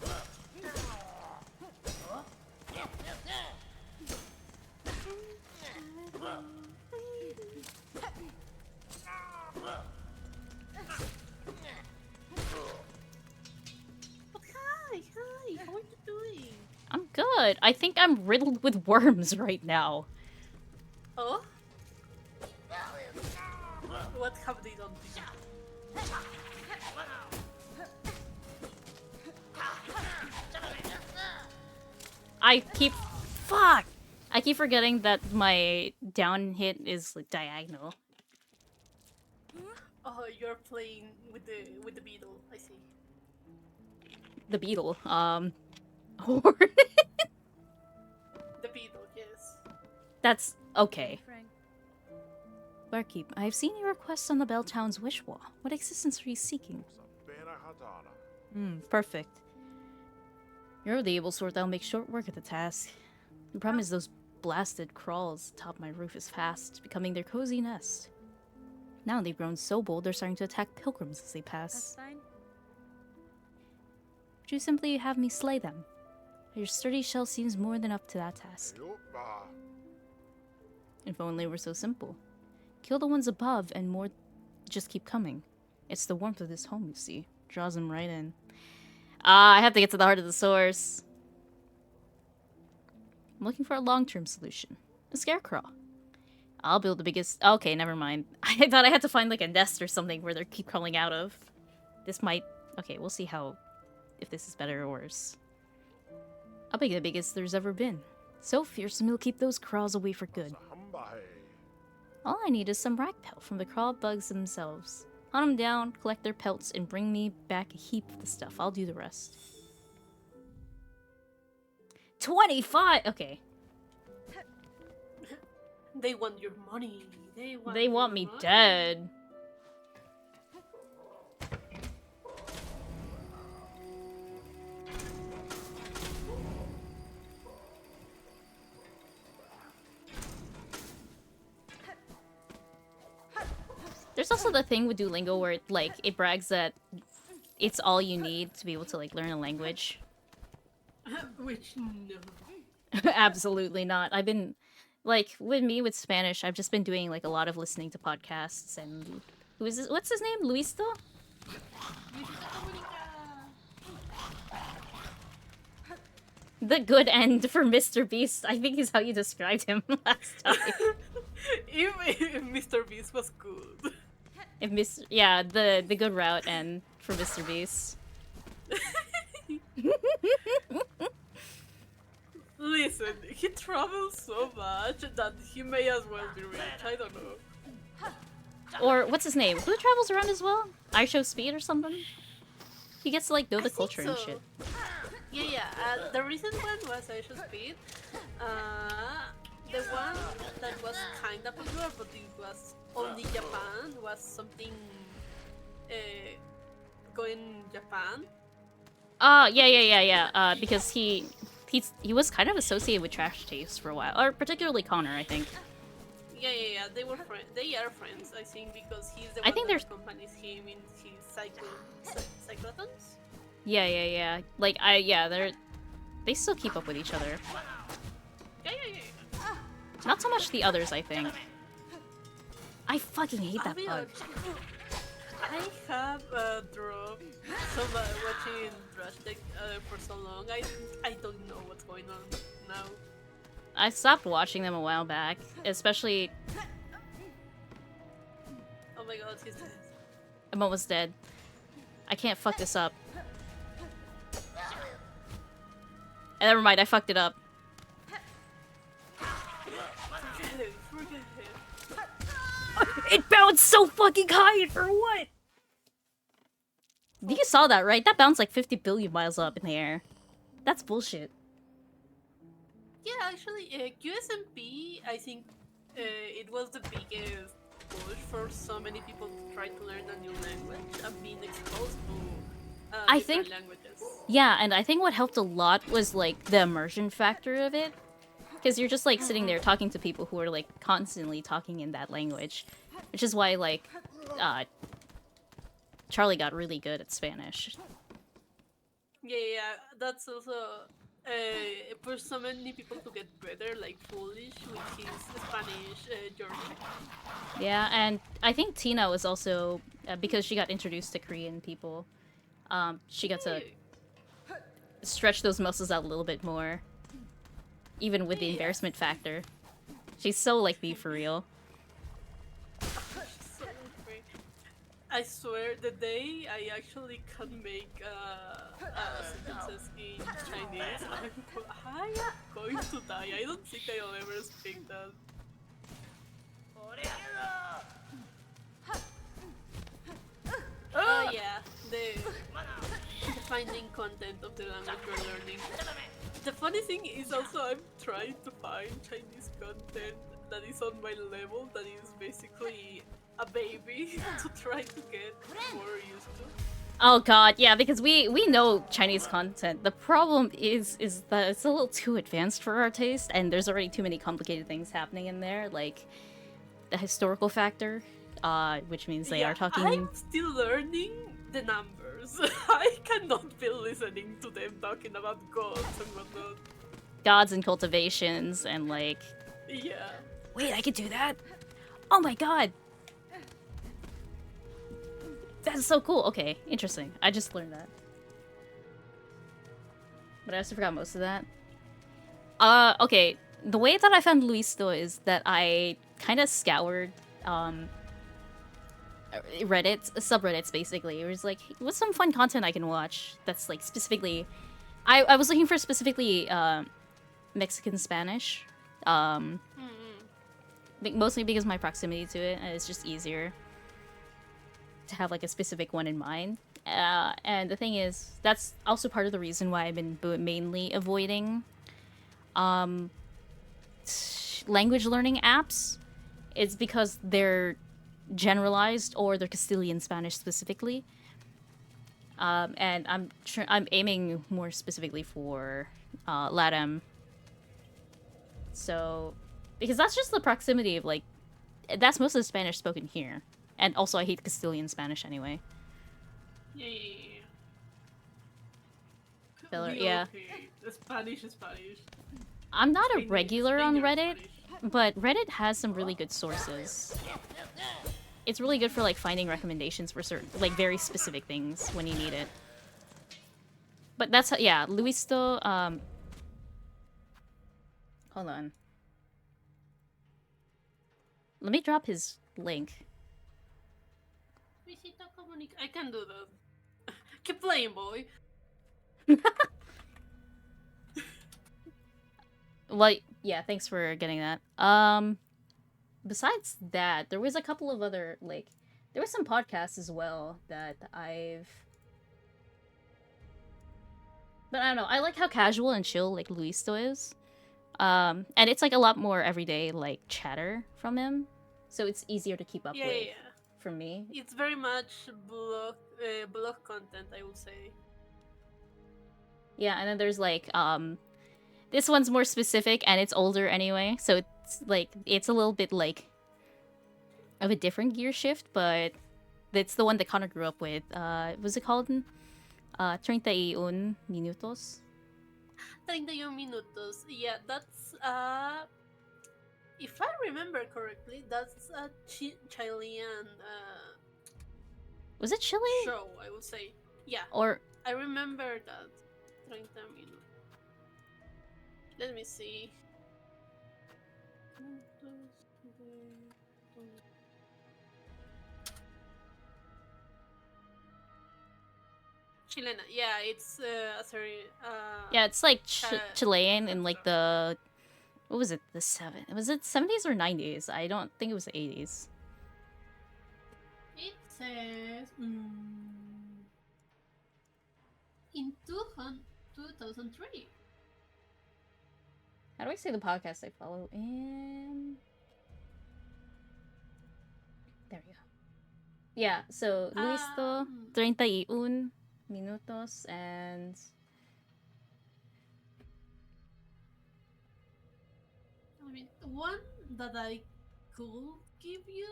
S2: But hi, how are you doing?
S1: I'm good. I think I'm riddled with worms right now.
S2: Oh? What have they done to you?
S1: Fuck! I keep forgetting that my down hit is like, diagonal.
S2: Oh, you're playing with the beetle. I see.
S1: The beetle. Horn.
S2: The beetle, yes.
S1: That's okay. Barkeep, I have seen your request on the Belltown's wish wall. What assistance are you seeking? Perfect. You're the able sort that'll make short work of the task. The problem is those blasted crawls atop my roof is fast becoming their cozy nest. Now they've grown so bold they're starting to attack pilgrims as they pass.
S3: That's fine.
S1: Would you simply have me slay them? Your sturdy shell seems more than up to that task. If only it were so simple. Kill the ones above and more just keep coming. It's the warmth of this home, you see. Draws them right in. I have to get to the heart of the source. I'm looking for a long-term solution. A scarecrow. I'll build the biggest... Okay, never mind. I thought I had to find like a nest or something where they keep crawling out of. This might... Okay, we'll see how... if this is better or worse. I'll make the biggest there's ever been. So fearsome it'll keep those crawls away for good. All I need is some rag pelt from the crawl bugs themselves. Hunt them down, collect their pelts, and bring me back a heap of the stuff. I'll do the rest. 25! Okay.
S2: They want your money.
S1: They want me dead. There's also the thing with Duolingo where like it brags that it's all you need to be able to like learn a language.
S2: Which no.
S1: Absolutely not. I've been like with me with Spanish, I've just been doing like a lot of listening to podcasts and who is this? What's his name? Luisto? The good end for Mr. Beast, I think is how you described him last time.
S2: If Mr. Beast was good.
S1: If Mr. Yeah, the good route end for Mr. Beast.
S2: Listen, he travels so much that he may as well be rich. I don't know.
S1: Or what's his name? Who travels around as well? I Show Speed or something? He gets to like know the culture and shit.
S2: Yeah. The recent one was I Should Speed. The one that was kind of popular, but it was only Japan, was something going Japan.
S1: Yeah. Because he was kind of associated with Trash Taste for a while, or particularly Connor, I think.
S2: Yeah. They were friends. They are friends, I think, because he's the
S1: I
S2: one
S1: think
S2: that
S1: there's
S2: accompanies him in his cyclothons.
S1: Yeah. Like they still keep up with each other.
S2: Yeah.
S1: Not so much the others, I think. I fucking hate that
S2: I'll be
S1: bug.
S2: I have dropped some watching Trash Tech for so long. I don't know what's going on now.
S1: I stopped watching them a while back, especially.
S2: Oh my god, he's dead.
S1: I'm almost dead. I can't fuck this up. Never mind, I fucked it up.
S2: Forget it.
S1: It bounced so fucking high for what? You saw that, right? That bounced like 50 billion miles up in the air. That's bullshit.
S2: Yeah, actually, QSMP, I think it was the biggest push for so many people to try to learn a new language and being exposed to
S1: I
S2: different
S1: think,
S2: languages.
S1: yeah, and I think what helped a lot was like the immersion factor of it. Because you're just like sitting there talking to people who are like constantly talking in that language. Which is why like Charlie got really good at Spanish.
S2: Yeah, that's also for so many people to get better, like Foolish with his Spanish journey.
S1: Yeah, and I think Tina was also because she got introduced to Korean people. She got to stretch those muscles out a little bit more, even with the
S2: Yeah.
S1: embarrassment factor. She's so like me for real.
S2: So great. I swear, the day I actually can make sentences in Chinese, I'm going to die. I don't think I'll ever speak that. Oh yeah, the finding content of the language we're learning. The funny thing is also I'm trying to find Chinese content that is on my level, that is basically a baby to try to get more used to.
S1: Oh god, yeah, because we know Chinese content. The problem is that it's a little too advanced for our taste, and there's already too many complicated things happening in there, like the historical factor, which means they
S2: Yeah,
S1: are talking
S2: I'm still learning the numbers. I cannot be listening to them talking about gods and whatnot.
S1: gods and cultivations and like,
S2: Yeah.
S1: wait, I could do that? Oh my god, that's so cool. Okay, interesting. I just learned that, but I also forgot most of that. Okay. The way that I found Luisto is that I kind of scoured Reddit subreddits basically. It was like, what's some fun content I can watch that's like specifically. I was looking for specifically Mexican Spanish, mostly because of my proximity to it, and it's just easier to have like a specific one in mind. And the thing is, that's also part of the reason why I've been mainly avoiding language learning apps. It's because they're generalized or they're Castilian Spanish specifically. And I'm aiming more specifically for LATAM. So, because that's just the proximity of like, that's most of the Spanish spoken here. And also, I hate Castilian Spanish anyway.
S2: Yeah.
S1: Filler,
S2: We all
S1: yeah.
S2: hate Spanish is Spanish.
S1: I'm not a
S2: Spain,
S1: regular on
S2: Spaniard
S1: Reddit,
S2: Spanish.
S1: but Reddit has some really good sources. It's really good for like finding recommendations for certain, like very specific things when you need it. But that's how, yeah, Luisto, hold on. Let me drop his link.
S2: I can do that. Keep playing, boy.
S1: Well, yeah, thanks for getting that. Besides that, there was a couple of other, like, there was some podcasts as well that I've... But I don't know, I like how casual and chill, like, Luisto is. And it's, like, a lot more everyday, like, chatter from him. So it's easier to keep up with,
S2: Yeah.
S1: for me.
S2: It's very much blog content, I would say.
S1: Yeah, and then there's, like, this one's more specific, and it's older anyway, so it's, like, it's a little bit, like, of a different gear shift, but it's the one that Connor grew up with. What's it called? 31 minutos.
S2: 31 minutos. Yeah, that's if I remember correctly, that's a Chilean
S1: Was it Chile?
S2: show, I would say. Yeah,
S1: Or
S2: I remember that. 30 minutos. Let me see. Chilena. Yeah, it's sorry.
S1: Yeah, it's like Chilean in like
S2: Castro.
S1: the what was it? Was it 70s or 90s? I don't think it was the 80s.
S2: It says in 2003.
S1: How do I say the podcast I follow? And there we go. Yeah, so listo, 31 minutos, and
S2: I mean, one that I could give you,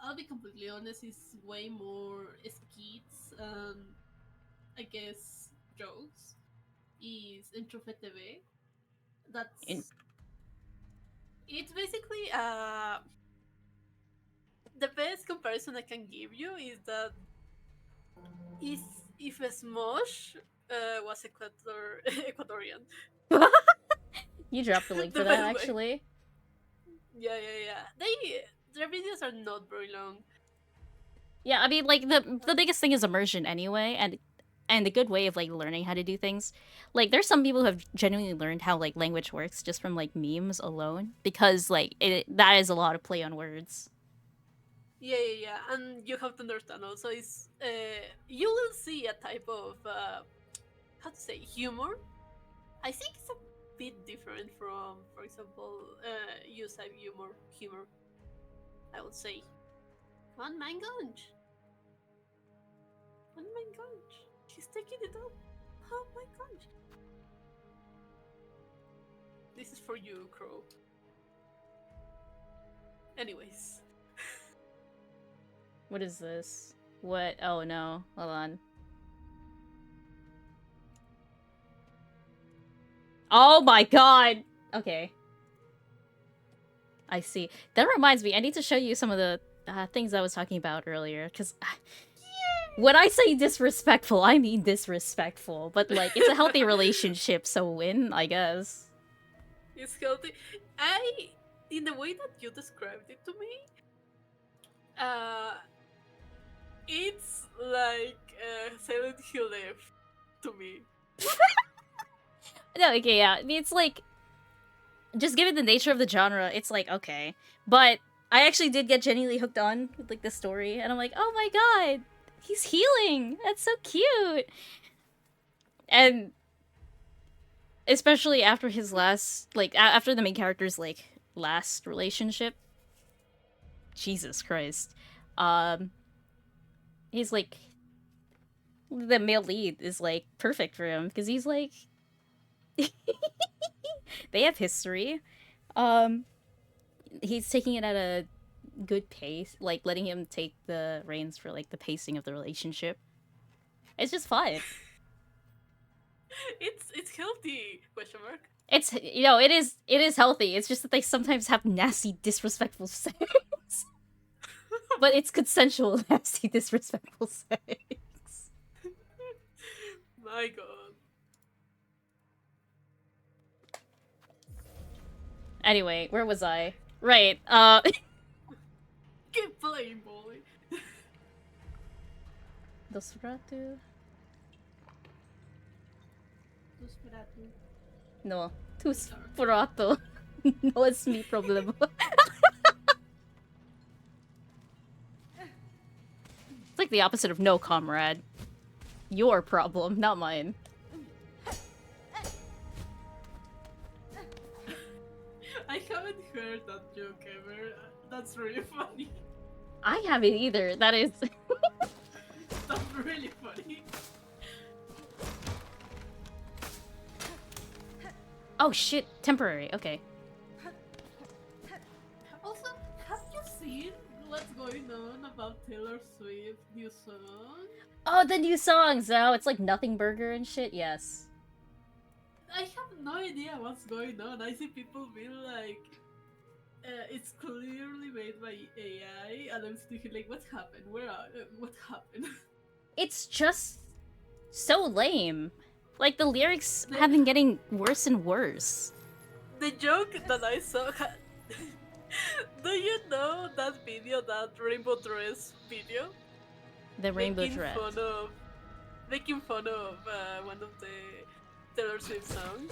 S2: I'll be completely honest, is way more skits and I guess jokes. Is Enchufe TV.
S1: in,
S2: That's it's basically the best comparison I can give you is that is if Smosh was Ecuadorian.
S1: you dropped the link
S2: The
S1: for that
S2: best way.
S1: actually.
S2: Yeah. Their videos are not very long.
S1: Yeah, I mean, like the biggest thing is immersion anyway, and a good way of like learning how to do things. Like, there's some people who have genuinely learned how like language works just from like memes alone because like that is a lot of play on words.
S2: Yeah. And you have to understand also is you will see a type of how to say humor. I think it's a bit different from, for example, Yusai humor. I would say. One man gunge. One man gunge. He's taking it up. Oh my gosh. This is for you, Crow. Anyways.
S1: What is this? What? Oh no, hold on. Oh my god. Okay. I see. That reminds me, I need to show you some of the things I was talking about earlier, because when I say disrespectful, I mean disrespectful, but like, it's a healthy relationship, so win, I guess.
S2: It's healthy. In the way that you described it to me, uh, it's like Silent Hill F to me.
S1: No, okay, yeah. I mean, it's like, just given the nature of the genre, it's like, okay. But I actually did get genuinely hooked on with like the story, and I'm like, oh my god, he's healing! That's so cute! And especially after his last, like, after the main character's, like, last relationship. Jesus Christ. Um, he's like, the male lead is like perfect for him because he's like, they have history. Um, he's taking it at a good pace, like letting him take the reins for like the pacing of the relationship. It's just fun.
S2: It's healthy. Question mark.
S1: It's it is healthy. It's just that they sometimes have nasty, disrespectful sex, but it's consensual, nasty, disrespectful sex.
S2: My god.
S1: Anyway, where was I? Right.
S2: Keep playing, boy.
S1: Dosferatu?
S2: Nosferatu.
S1: No. Tusferato. No es mi problema. It's like the opposite of no, comrade. Your problem, not mine.
S2: I haven't heard that joke ever. That's really funny.
S1: I haven't either. That is.
S2: That's really funny.
S1: Oh shit, temporary. Okay.
S2: Also, have you seen what's going on about Taylor Swift's new song?
S1: Oh, the new songs. Oh, it's like Nothing Burger and shit. Yes.
S2: I have no idea what's going on. I see people being like, it's clearly made by AI, and I'm thinking like, what happened? What happened?
S1: It's just so lame. Like, the lyrics have been getting worse and worse.
S2: The joke that I saw. Do you know that video, that rainbow dress video?
S1: The rainbow
S2: Making
S1: dress.
S2: fun of making fun of one of the Taylor Swift songs.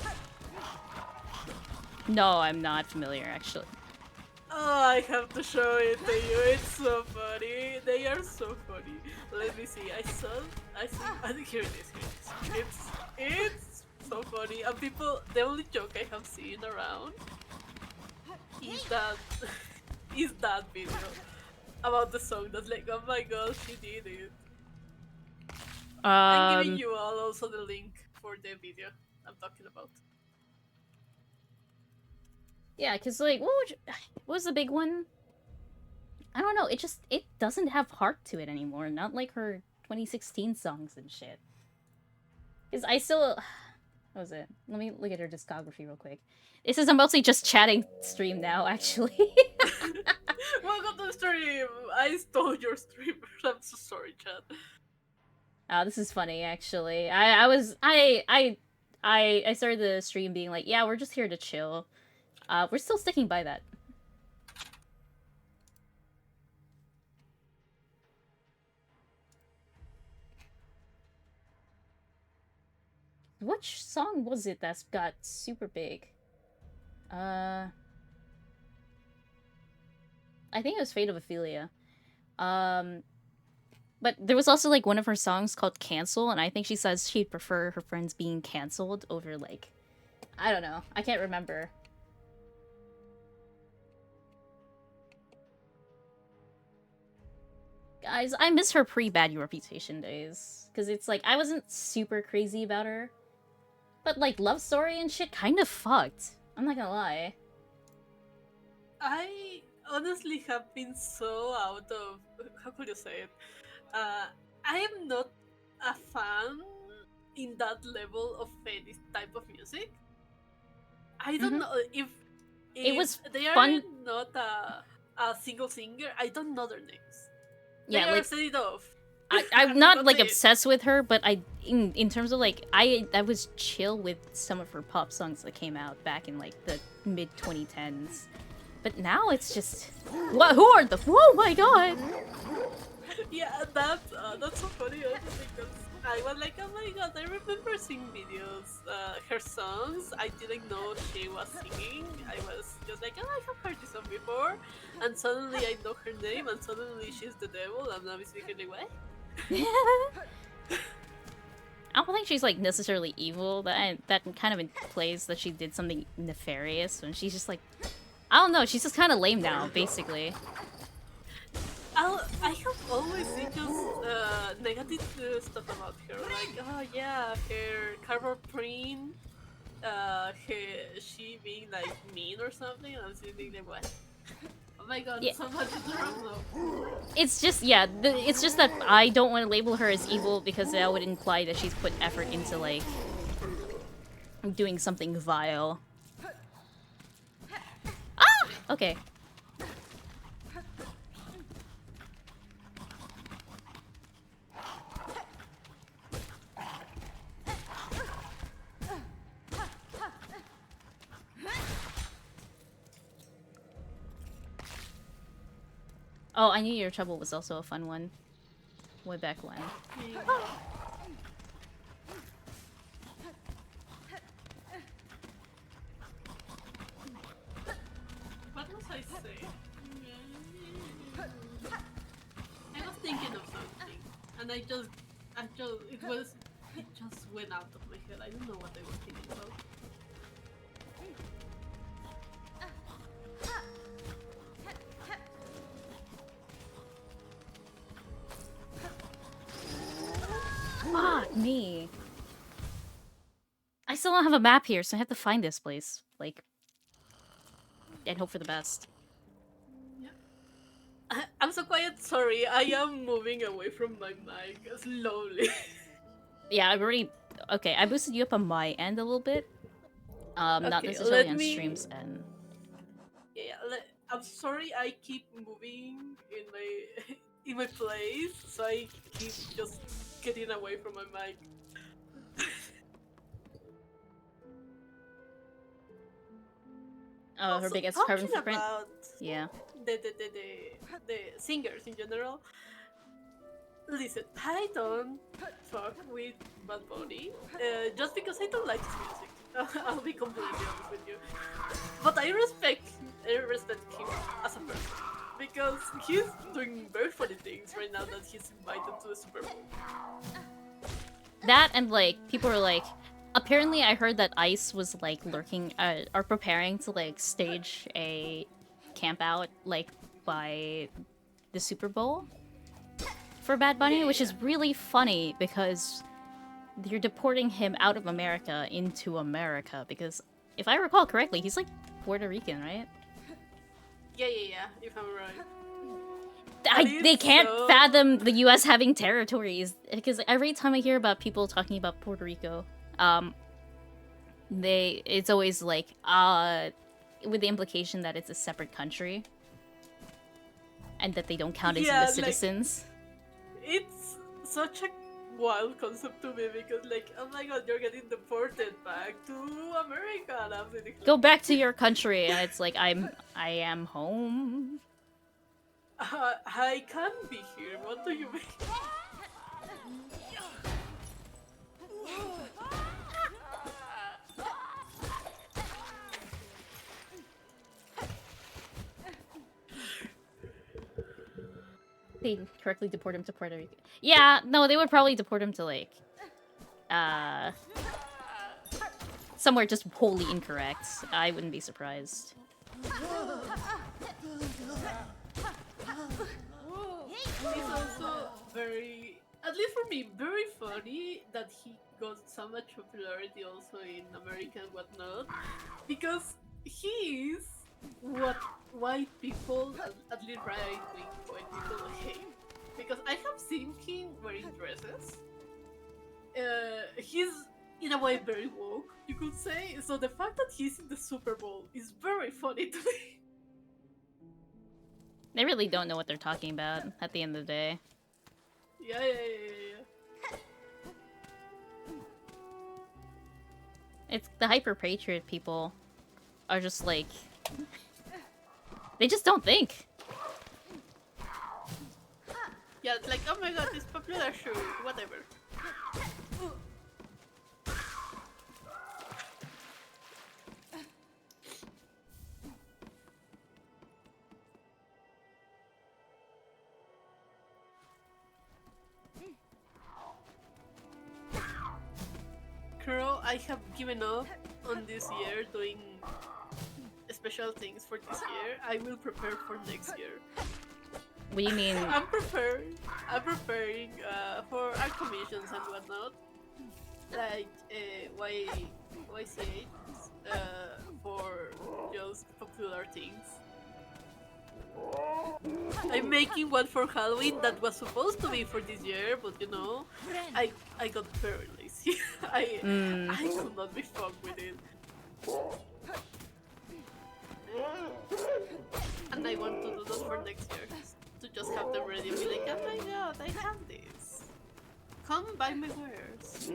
S1: No, I'm not familiar actually.
S2: Oh, I have to show it to you. It's so funny. They are so funny. Let me see. I think here it is. Here it is. It's so funny. And people, the only joke I have seen around is that is that video about the song. That's like, oh my god, she did it. I'm giving
S1: Um,
S2: you all also the link for the video I'm talking about.
S1: yeah, cause like, what was the big one? I don't know. It doesn't have heart to it anymore. Not like her 2016 songs and shit. Cause I still, what was it? Let me look at her discography real quick. This is a mostly just chatting stream now, actually.
S2: Welcome to the stream. I stole your stream. I'm so sorry, Chad.
S1: This is funny actually. I started the stream being like, yeah, we're just here to chill. We're still sticking by that. Which song was it that's got super big? I think it was Fate of Ophelia. But there was also like one of her songs called Cancel, and I think she says she'd prefer her friends being canceled over like, I don't know. I can't remember. Guys, I miss her pre-Bad Your Reputation days. Because it's like, I wasn't super crazy about her. But like, Love Story and shit kind of fucked. I'm not gonna lie.
S2: I honestly have been so out of, how could you say it? I am not a fan in that level of any type of music. I don't
S1: Mm-hmm.
S2: know
S1: It
S2: if
S1: was
S2: they are
S1: fun.
S2: not a single singer. I don't know their names. They
S1: Yeah,
S2: are
S1: like,
S2: set it off,
S1: I'm
S2: and
S1: not
S2: that's
S1: like
S2: it.
S1: obsessed with her, but in terms of like I was chill with some of her pop songs that came out back in like the mid 2010s. But now it's just what? Who are the? Oh my god!
S2: Yeah, that's so funny also because I was like, oh my god, I remember seeing videos, her songs. I didn't know she was singing. I was just like, oh, I have heard this song before, and suddenly I know her name, and suddenly she's the devil, and I'm thinking like, what?
S1: I don't think she's like necessarily evil. That kind of implies that she did something nefarious, and she's just like, I don't know. She's just kind of lame now, basically.
S2: I have always seen just negative stuff about her, like, oh yeah, her cardboard print, she being like mean or something. And I'm thinking like, what? Oh my god,
S1: Yeah,
S2: so much is wrong now.
S1: it's just it's just that I don't want to label her as evil because that would imply that she's put effort into like doing something vile. Ah, okay. Oh, I knew Your Trouble was also a fun one. Way back when.
S2: What was I saying? I was thinking of something, and it just went out of my head. I don't know what I was thinking about.
S1: Fuck me. I still don't have a map here, so I have to find this place. Like, and hope for the best.
S2: Yeah. I'm so quiet. Sorry, I am moving away from my mic slowly.
S1: Yeah, I've already... Okay, I boosted you up on my end a little bit. Not
S2: Okay,
S1: necessarily
S2: let
S1: on
S2: me.
S1: streams end.
S2: Yeah, I'm sorry. I keep moving in my in my place, so I keep just getting away from my mic.
S1: Oh, her
S2: Also,
S1: biggest carbon
S2: talking
S1: footprint?
S2: about
S1: Yeah.
S2: the singers in general, Listen, I don't fuck with Bad Bunny just because I don't like his music. I'll be completely honest with you. But I respect him as a person because he's doing very funny things right now that he's invited to the Super Bowl.
S1: That and like people were like, apparently I heard that ICE was like lurking or preparing to like stage a camp out like by the Super Bowl for Bad
S2: Yeah,
S1: Bunny,
S2: yeah,
S1: which
S2: yeah.
S1: is really funny because you're deporting him out of America into America because if I recall correctly, he's like Puerto Rican, right?
S2: Yeah, yeah, yeah, if I'm right. But
S1: They
S2: it's
S1: can't
S2: so.
S1: fathom the US having territories because every time I hear about people talking about Puerto Rico, um it's always like with the implication that it's a separate country and that they don't count as US
S2: Yeah, like,
S1: citizens.
S2: it's such a wild concept to me because, like, oh my god, you're getting deported back to America. And I'm thinking,
S1: Go
S2: like,
S1: back to your country and it's like I am home.
S2: I can be here. What do you mean?
S1: They correctly deport him to Puerto Rico. Yeah, no, they would probably deport him to like uh somewhere just wholly incorrect. I wouldn't be surprised.
S2: It's also very, at least for me, very funny that he got so much popularity also in America and whatnot, because he is what white people, at least right wing white people, hate. Because I have seen him wearing dresses. He's in a way very woke, you could say. So the fact that he's in the Super Bowl is very funny to me.
S1: They really don't know what they're talking about at the end of the day.
S2: Yeah, yeah, yeah, yeah.
S1: It's the hyper patriot people are just like they just don't think.
S2: Yeah, it's like, oh my god, this popular shoe, whatever. Girl, I have given up on this year doing special things for this year. I will prepare for next year.
S1: What do you mean?
S2: I'm preparing. I'm preparing for our commissions and whatnot, like YCH for just popular things. I'm making one for Halloween that was supposed to be for this year, but you know, I got very lazy. I
S1: Mm.
S2: I could not be fucked with it. And I want to do that for next year. To just have them ready and be like, oh my god, I have this. Come buy my wares.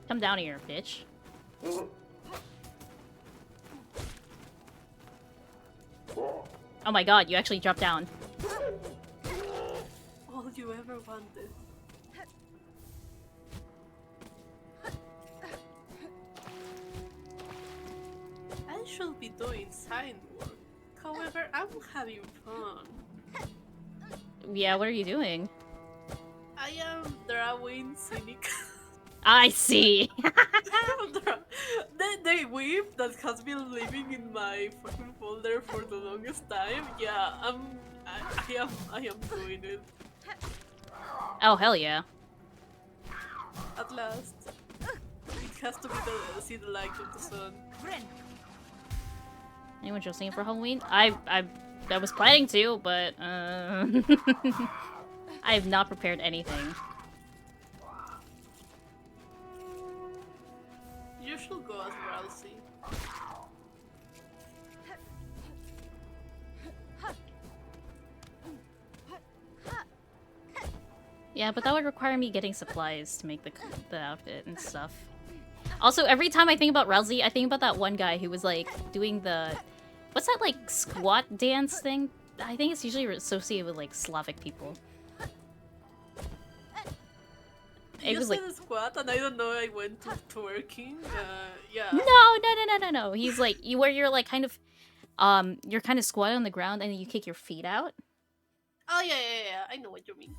S1: Come down here, bitch. Oh my god, you actually dropped down.
S2: All you ever wanted. I should be doing sign work. However, I'm having fun.
S1: Yeah, what are you doing?
S2: I am drawing cynic.
S1: I see.
S2: the whip that has been living in my fucking folder for the longest time. Yeah, I am doing it
S1: Oh, hell yeah.
S2: at last. It has to be see the light of the sun.
S1: Anyone dressing up for Halloween? I was planning to, but I have not prepared anything.
S2: You should go as Rousey.
S1: Yeah, but that would require me getting supplies to make the outfit and stuff. Also, every time I think about Rousey, I think about that one guy who was like doing the, what's that like squat dance thing? I think it's usually associated with like Slavic people. It
S2: You
S1: was
S2: said
S1: like
S2: a squat, and I don't know. I went to twerking. Yeah.
S1: no. He's like you where you're like kind of you're kind of squatted on the ground and then you kick your feet out.
S2: Oh yeah. I know what you mean.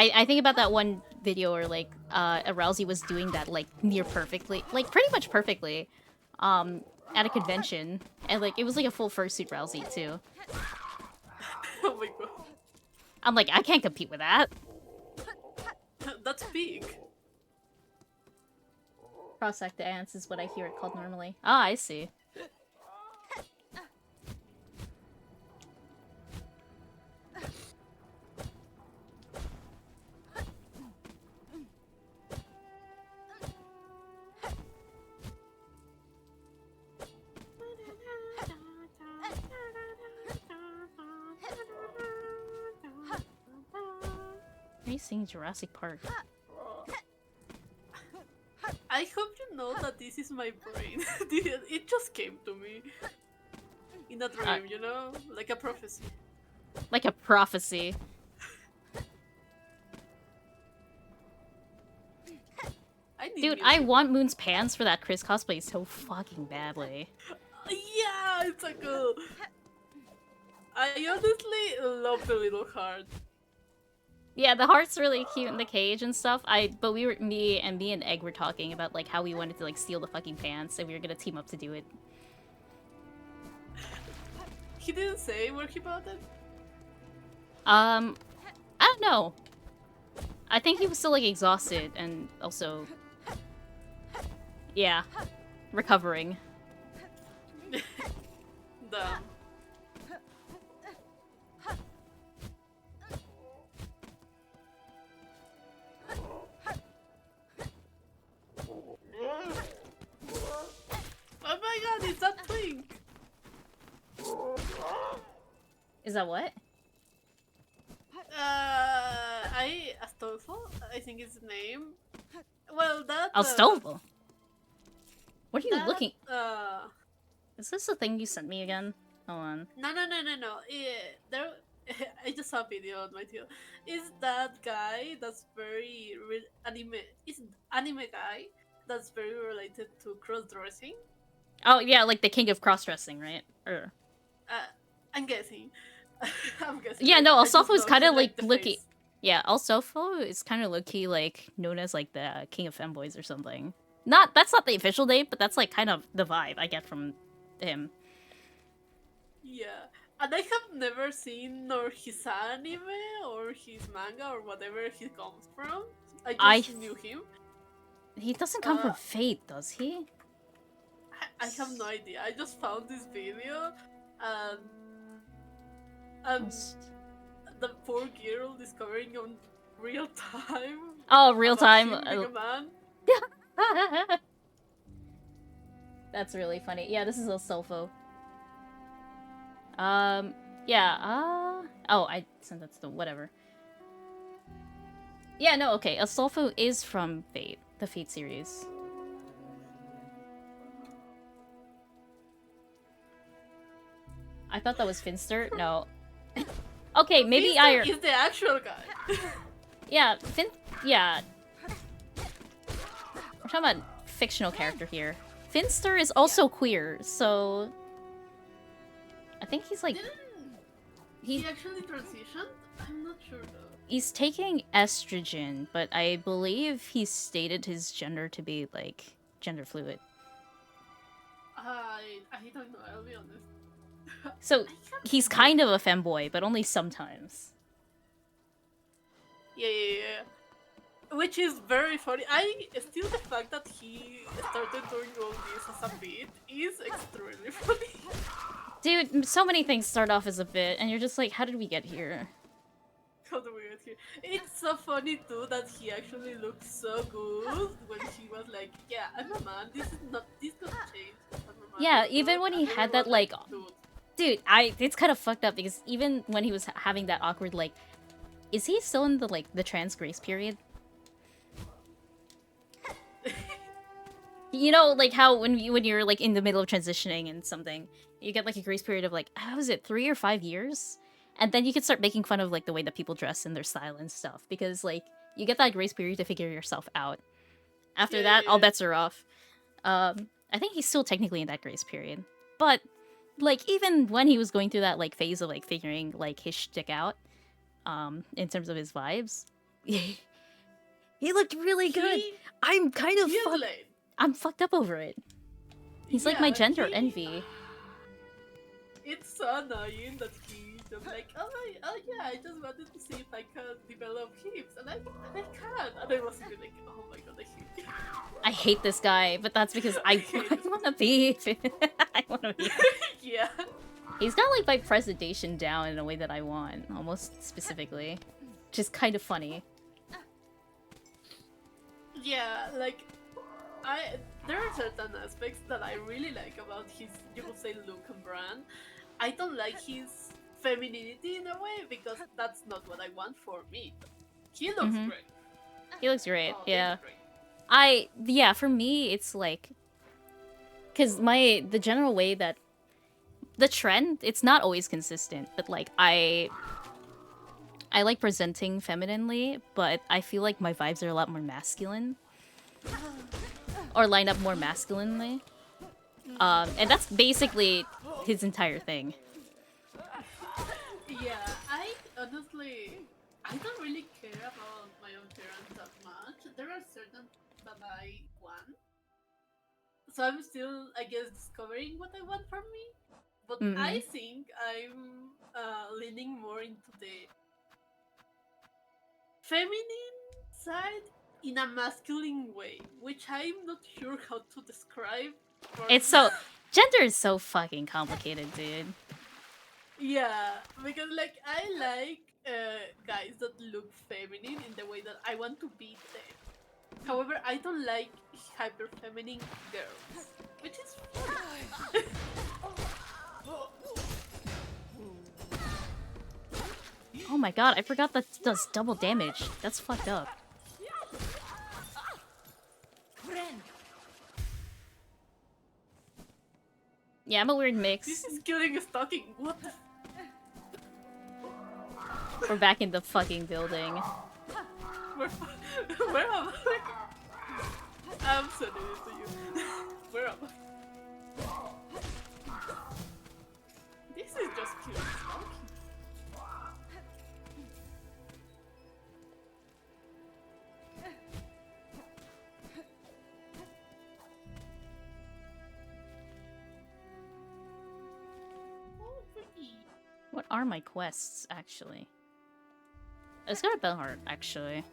S1: I think about that one video where like a Rousey was doing that like near perfectly, like pretty much perfectly, at a convention, and like it was like a full fursuit Rousey too.
S2: Oh my god,
S1: I'm like I can't compete with that.
S2: that's big.
S1: Cross-sector ants is what I hear it called normally. Ah, I see. Are you singing Jurassic Park?
S2: I hope you know that this is my brain. It just came to me in a dream, you know, like a prophecy.
S1: Like a prophecy. Dude, I want Moon's pants for that Chris cosplay so fucking badly.
S2: Yeah, it's a cool. I honestly love the little heart.
S1: Yeah, the heart's really cute in the cage and stuff. But me and Egg were talking about like how we wanted to like steal the fucking pants and we were gonna team up to do it.
S2: He didn't say where he bought it?
S1: I don't know. I think he was still like exhausted and also yeah, recovering.
S2: Damn. Oh my god, it's that twink!
S1: Is that what?
S2: Astolfo, I think is the name. Well, that.
S1: Astolfo? What are you
S2: that,
S1: looking? Is this the thing you sent me again? Hold on.
S2: No. There, I just saw a video on my tail. Is that guy that's very anime? Is anime guy that's very related to cross dressing?
S1: Oh yeah, like the king of cross dressing, right? Or
S2: I'm guessing. I'm guessing.
S1: yeah, no, Astolfo is kind of like
S2: looking.
S1: Yeah, Astolfo is kind of low-key like known as like the king of femboys or something. That's not the official name, but that's like kind of the vibe I get from him.
S2: Yeah, and I have never seen nor his anime or his manga or whatever he comes from. I just knew him.
S1: He doesn't come from Fate, does he?
S2: I have no idea. I just found this video, and the poor girl discovering on real time.
S1: Oh, real time.
S2: Being a man.
S1: That's really funny. Yeah, this is Astolfo. Yeah, oh, I sent that to the whatever. Yeah, no, okay. Astolfo is from Fate, the Fate series. I thought that was Finster. No. Okay, maybe
S2: Finster is the actual guy.
S1: Yeah, yeah. We're talking about fictional character here. Finster is also queer, so I think he's like
S2: he actually transitioned? I'm not sure though.
S1: He's taking estrogen, but I believe he stated his gender to be like gender fluid.
S2: I don't know, I'll be honest.
S1: So he's kind of a femboy, but only sometimes.
S2: Yeah. Which is very funny. Still the fact that he started doing all this as a bit is extremely funny.
S1: Dude, so many things start off as a bit, and you're just like, how did we get here?
S2: How did we get here? It's so funny too that he actually looked so good when he was like, yeah, I'm a man, this doesn't change.
S1: Yeah, even when he had that like... Dude, it's kind of fucked up because even when he was having that awkward like... Is he still in the like the trans grace period? You know, like how when you're like in the middle of transitioning and something, you get like a grace period of like how is it 3 or 5 years, and then you can start making fun of like the way that people dress and their style and stuff because like you get that grace period to figure yourself out. After
S2: Yeah,
S1: that, all
S2: yeah,
S1: bets are off. I think he's still technically in that grace period, but like even when he was going through that like phase of like figuring like his shtick out, in terms of his vibes, he looked really good.
S2: he
S1: I'm kind of
S2: he is
S1: fucked.
S2: late.
S1: I'm fucked up over it. He's like my
S2: Yeah,
S1: gender envy.
S2: it's so annoying that he just like, oh yeah, I just wanted to see if I could develop hips, and I can, and I was even like, oh my god, I hate you.
S1: I hate this guy, but that's because
S2: I
S1: I
S2: hate
S1: I
S2: this.
S1: want to be. I want to be.
S2: Yeah,
S1: He's got like my presentation down in a way that I want, almost specifically, which is kind of funny.
S2: yeah, like there are certain aspects that I really like about his, you could say, look and brand. I don't like his femininity in a way because that's not what I want for me. But he looks
S1: Hmm.
S2: great.
S1: He looks great.
S2: Oh, they
S1: Yeah.
S2: look great.
S1: Yeah, for me it's like cuz the general way that the trend, it's not always consistent, but like I like presenting femininely, but I feel like my vibes are a lot more masculine or line up more masculinely. And that's basically his entire thing.
S2: Yeah, I honestly, I don't really care about my own appearance that much. There are certain that I want, so I'm still, I guess, discovering what I want from me. But
S1: Hmm.
S2: I think I'm leaning more into the feminine side in a masculine way, which I'm not sure how to describe. For
S1: It's so gender is so fucking complicated, dude.
S2: yeah, because like I like guys that look feminine in the way that I want to be them. However, I don't like hyper feminine girls, which is funny.
S1: Oh my god, I forgot that does double damage. That's fucked up. Yeah, I'm a weird
S2: This
S1: mix.
S2: is killing a stocking. What the?
S1: We're back in the fucking building.
S2: Where, where am I? I'm sending it to you. Where am I? This is just killing stocking. Oh, pretty.
S1: What are my quests, actually? It's got a bell heart, actually.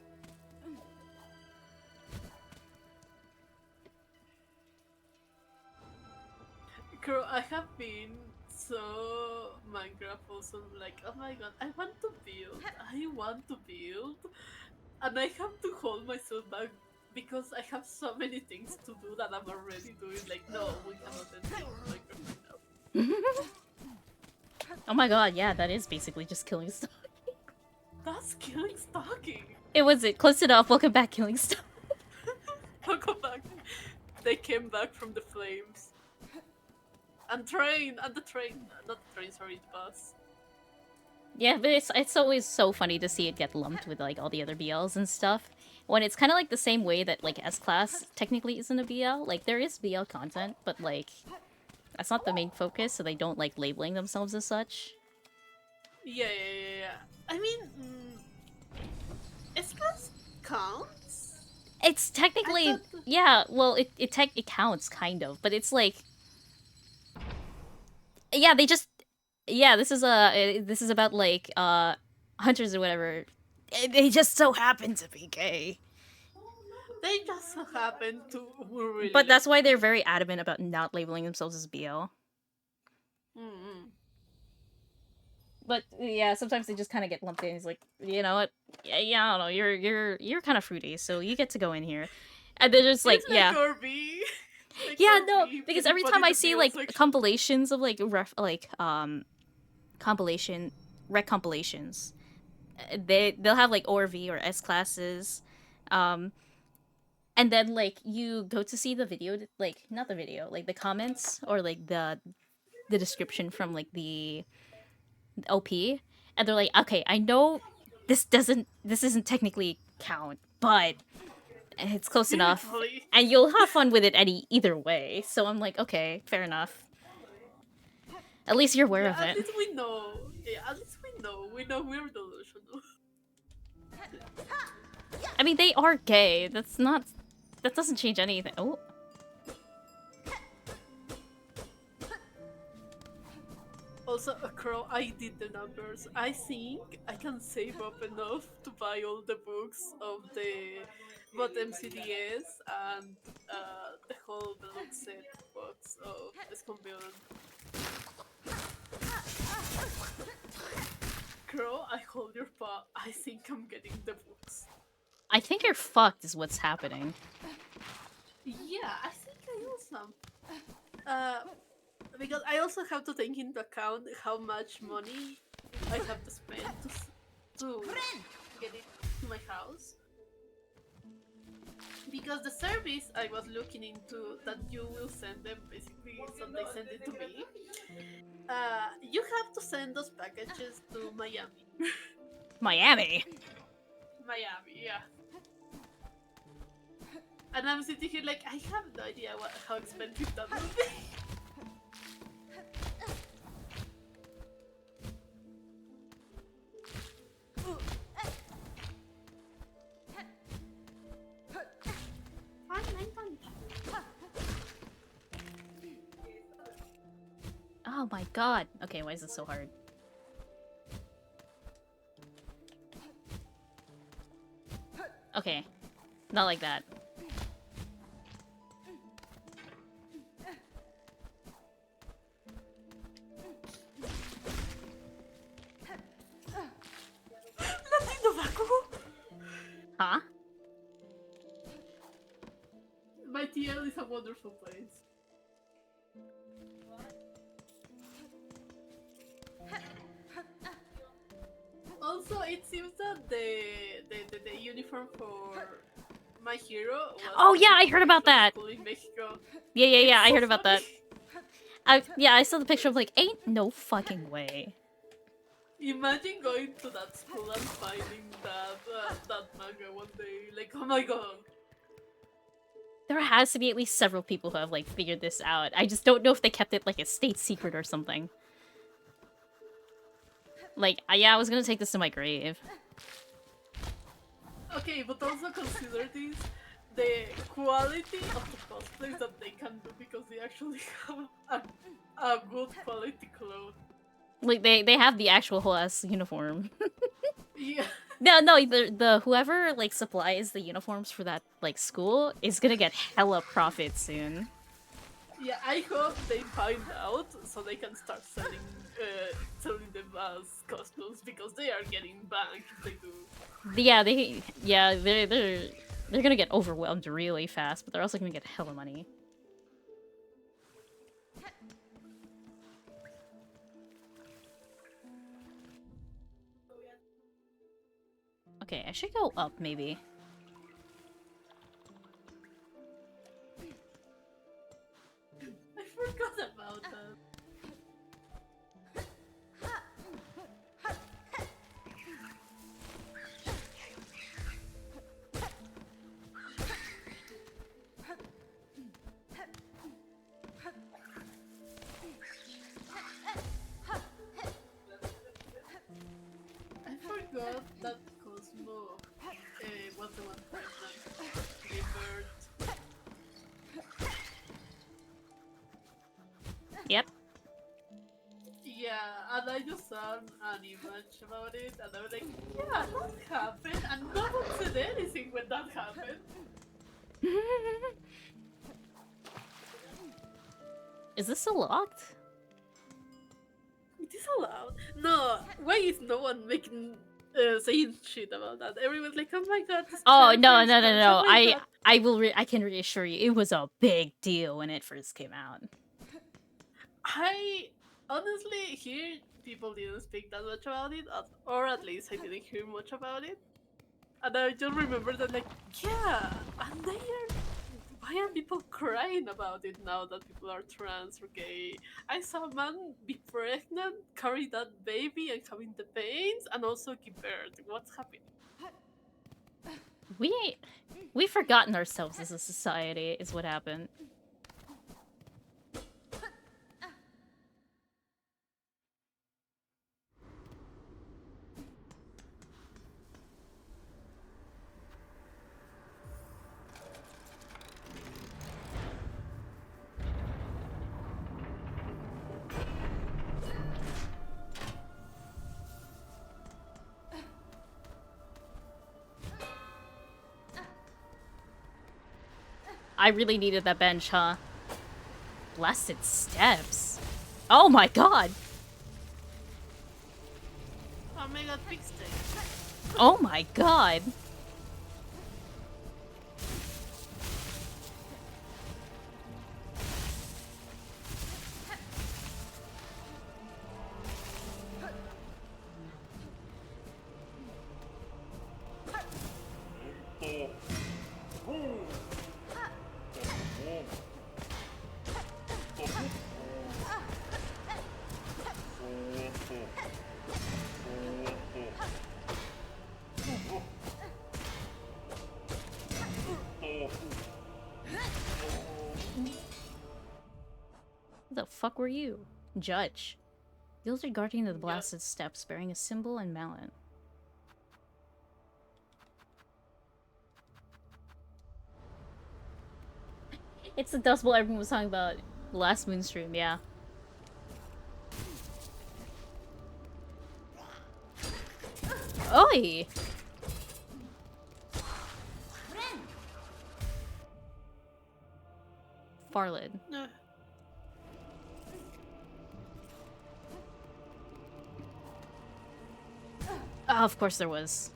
S2: Girl, I have been so Minecraft also like, oh my god, I want to build, and I have to hold myself back because I have so many things to do that I'm already doing. Like, no, we cannot end Minecraft right now.
S1: Oh my god, yeah, that is basically just killing stuff.
S2: That's killing stalking.
S1: It was it. Close enough. Welcome back, killing stuff.
S2: Welcome back. They came back from the flames. And the train, not the train, sorry, the bus.
S1: Yeah, but it's always so funny to see it get lumped with like all the other BLs and stuff. When it's kind of like the same way that like S class technically isn't a BL. Like there is BL content, but like that's not the main focus, so they don't like labeling themselves as such.
S2: Yeah. I mean, S-Class counts?
S1: It's
S2: I
S1: technically
S2: thought.
S1: yeah. Well, it counts kind of, but it's like yeah. They just yeah. This is about like hunters or whatever. They just so happen to be gay.
S2: They just so happen to really
S1: But
S2: like
S1: that's why they're
S2: gay.
S1: very adamant about not labeling themselves as BL.
S2: Mm-hmm.
S1: But yeah, sometimes they just kind of get lumped in. It's like, you know what? Yeah, I don't know. You're kind of fruity, so you get to go in here. And they're just like,
S2: It's like
S1: yeah,
S2: RB. Like
S1: yeah, no,
S2: RB,
S1: because
S2: getting
S1: every
S2: put
S1: time
S2: in
S1: I
S2: the
S1: see
S2: BL
S1: like
S2: section.
S1: compilations of like compilation rec compilations, they'll have like ORV or S classes. Um, and then like you go to see the video, like not the video, like the comments or like the description from like the OP, and they're like, okay, I know this isn't technically count, but it's close enough,
S2: Spiritually.
S1: and you'll have fun with it either way. So I'm like, okay, fair enough. At least you're aware
S2: Yeah,
S1: of
S2: at
S1: it.
S2: least we know. Yeah, at least we know. We know we're delusional.
S1: I mean, they are gay. That's not. That doesn't change anything. Oh,
S2: Also, Crow, I did the numbers. I think I can save up enough to buy all the books of the bottom CDS and the whole deluxe set box of Escombion. Crow, I hold your paw. I think I'm getting the books.
S1: I think you're fucked. Is what's happening.
S2: Yeah, I think I will some. Uh, because I also have to take into account how much money I have to spend to get it to my house. Because the service I was looking into that you will send them basically, so they send it to me. You have to send those packages to Miami.
S1: Miami.
S2: Miami, yeah. And I'm sitting here like I have no idea how expensive that will be.
S1: Oh my god. Okay, why is this so hard? Okay, not like that.
S2: Latino Baku!
S1: Huh?
S2: My TL is a wonderful place. Also, it seems that the uniform for my hero was
S1: Oh yeah, I heard about that.
S2: school in Mexico.
S1: Yeah,
S2: It's
S1: I
S2: so
S1: heard about
S2: funny.
S1: that. I saw the picture of like, ain't no fucking way.
S2: Imagine going to that school and finding that manga one day. Like, oh my god.
S1: There has to be at least several people who have like figured this out. I just don't know if they kept it like a state secret or something. Like, yeah, I was gonna take this to my grave.
S2: Okay, but also consider this the quality of the cosplays that they can do because they actually have a good quality clothes.
S1: Like, they have the actual whole ass uniform.
S2: Yeah.
S1: No, the whoever like supplies the uniforms for that like school is gonna get hella profit soon.
S2: Yeah, I hope they find out so they can start selling them as costumes because they are getting banked if they do.
S1: They're gonna get overwhelmed really fast, but they're also gonna get hella money. Okay, I should go up maybe.
S2: I forgot about that. I forgot that Cosmo was the one pregnant. Gave birth.
S1: Yep.
S2: Yeah, and I just saw an image about it, and I was like, yeah, that happened, and no one said anything when that happened.
S1: Is this still locked?
S2: It is allowed. No, why is no one making saying shit about that? Everyone's like, oh my god, this
S1: Oh
S2: character
S1: no
S2: is
S1: no no
S2: trans,
S1: no!
S2: oh my god.
S1: I can reassure you, it was a big deal when it first came out.
S2: I honestly hear people didn't speak that much about it, or at least I didn't hear much about it. And I just remember that, like, yeah, and they are why are people crying about it now that people are trans or gay? I saw a man be pregnant, carry that baby, and having the pains, and also give birth. What's happening?
S1: We've forgotten ourselves as a society, is what happened. I really needed that bench, huh? Blasted steps. Oh my god!
S2: Oh my god, big steak.
S1: Oh my god! Who the fuck were you? Judge. Gilded guardian of the
S2: Yeah.
S1: blasted steps, bearing a symbol and mallet. It's the Dust Bowl everyone was talking about the last Moonstream, yeah. Oi! Farlid. Oh, of course there was.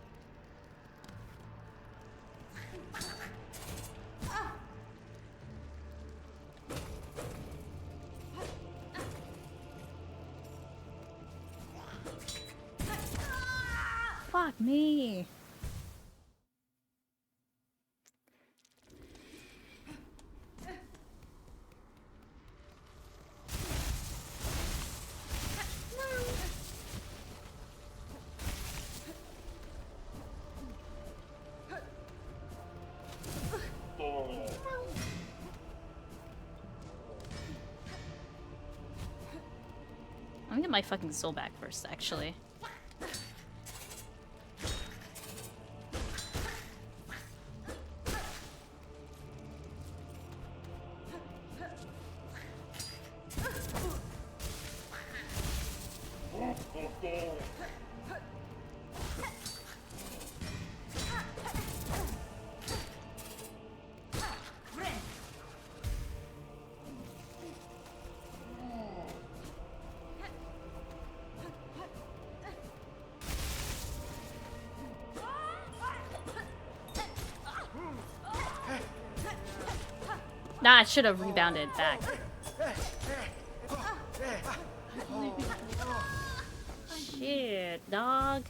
S1: Fuck me. I'm gonna get my fucking soul back first, actually. Nah, it should have rebounded back. Shit, dog.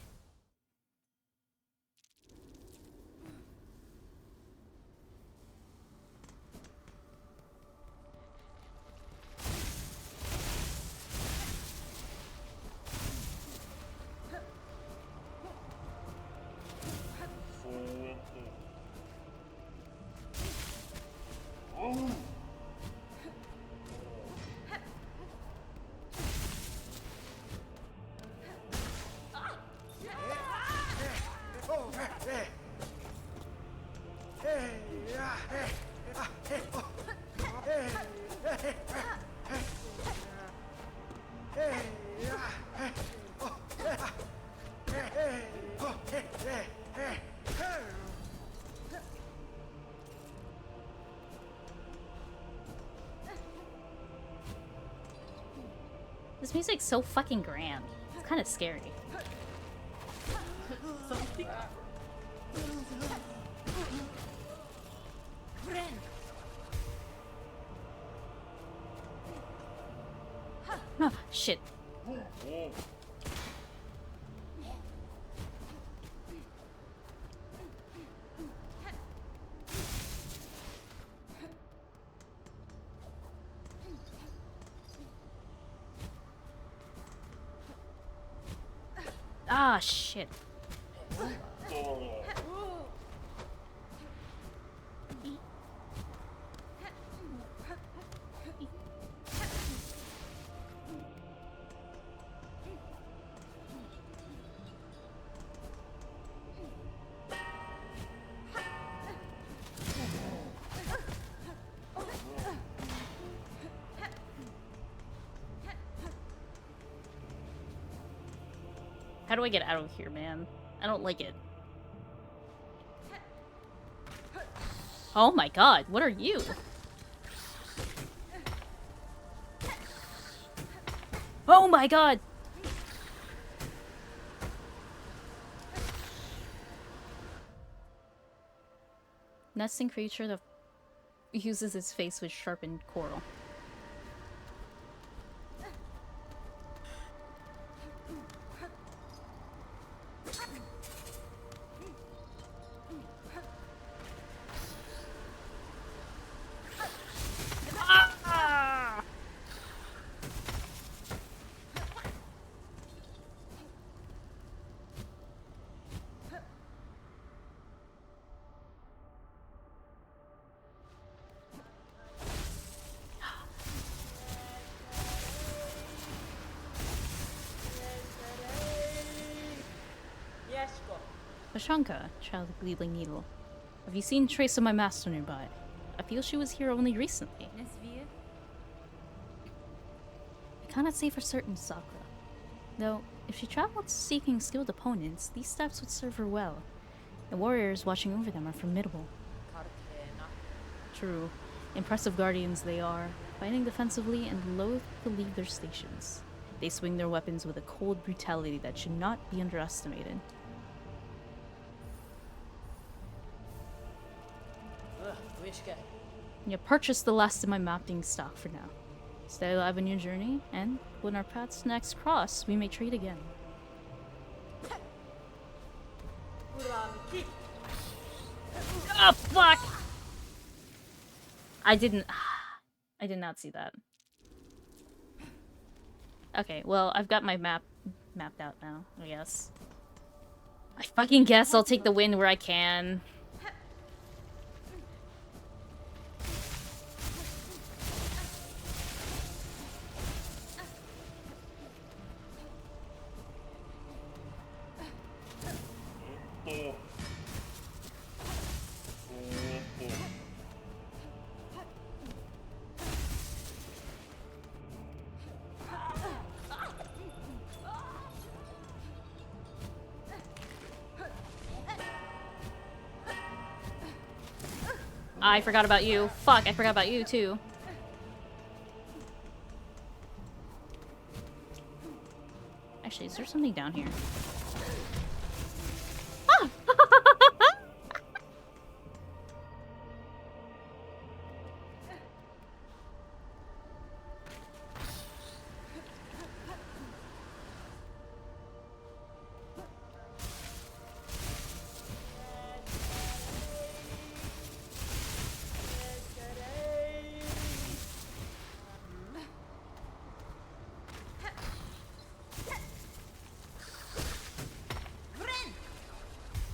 S1: This music's so fucking grand. It's kind of scary.
S2: Something.
S1: Oh, shit. Ah, shit. How do I get out of here, man? I don't like it. Oh my god, what are you? Oh my god! Nesting creature that uses its face with sharpened coral. Ah! Vashanka, child of Gleedling Needle. Have you seen trace of my master nearby? I feel she was here only recently. I cannot say for certain, Sakura. Though, if she traveled seeking skilled opponents, these steps would serve her well. The warriors watching over them are formidable. True. Impressive guardians they are, fighting defensively and loath to leave their stations. They swing their weapons with a cold brutality that should not be underestimated. You purchased the last of my mapping stock for now. Stay alive on your journey, and when our paths next cross, we may trade again. Oh, fuck! I did not see that. Okay, well, I've got my map mapped out now, I guess. I fucking guess I'll take the win where I can. I forgot about you. Fuck, I forgot about you too. Actually, is there something down here? Ah!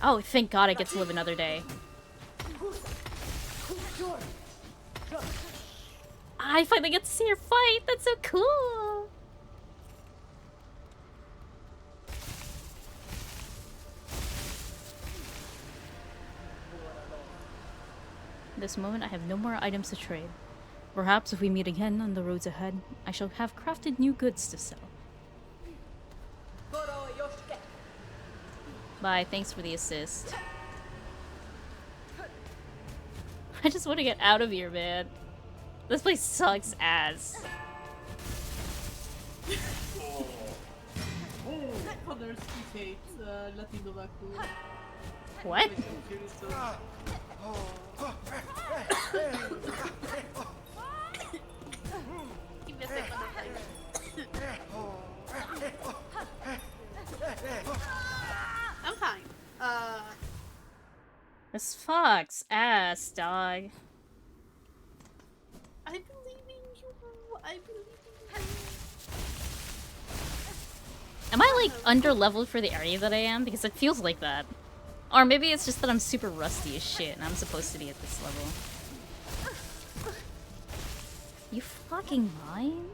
S1: Oh, thank God I get to live another day. I finally get to see her fight! That's so cool! At this moment, I have no more items to trade. Perhaps if we meet again on the roads ahead, I shall have crafted new goods to sell. Bye, thanks for the assist. I just want to get out of here, man. This place sucks ass.
S2: Others hate Latino Baku.
S1: What?
S2: I'm fine.
S1: This fucks ass, dog.
S2: I believe in you. I believe in you.
S1: Am I, like, under-leveled for the area that I am? Because it feels like that. Or maybe it's just that I'm super rusty as shit and I'm supposed to be at this level. You fucking mind?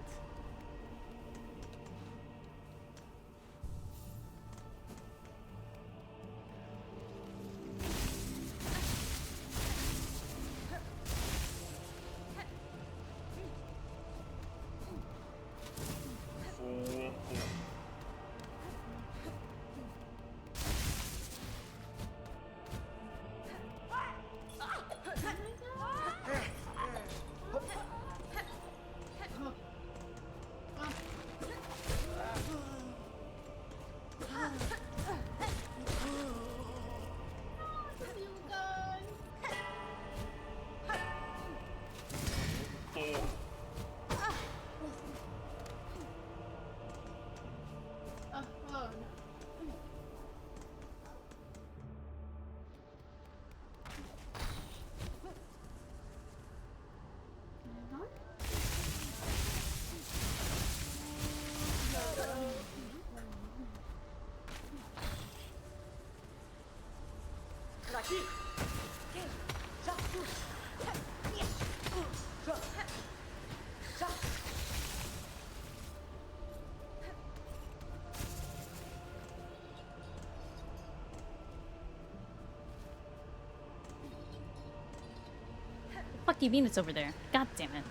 S1: What do you mean it's over there? God damn it.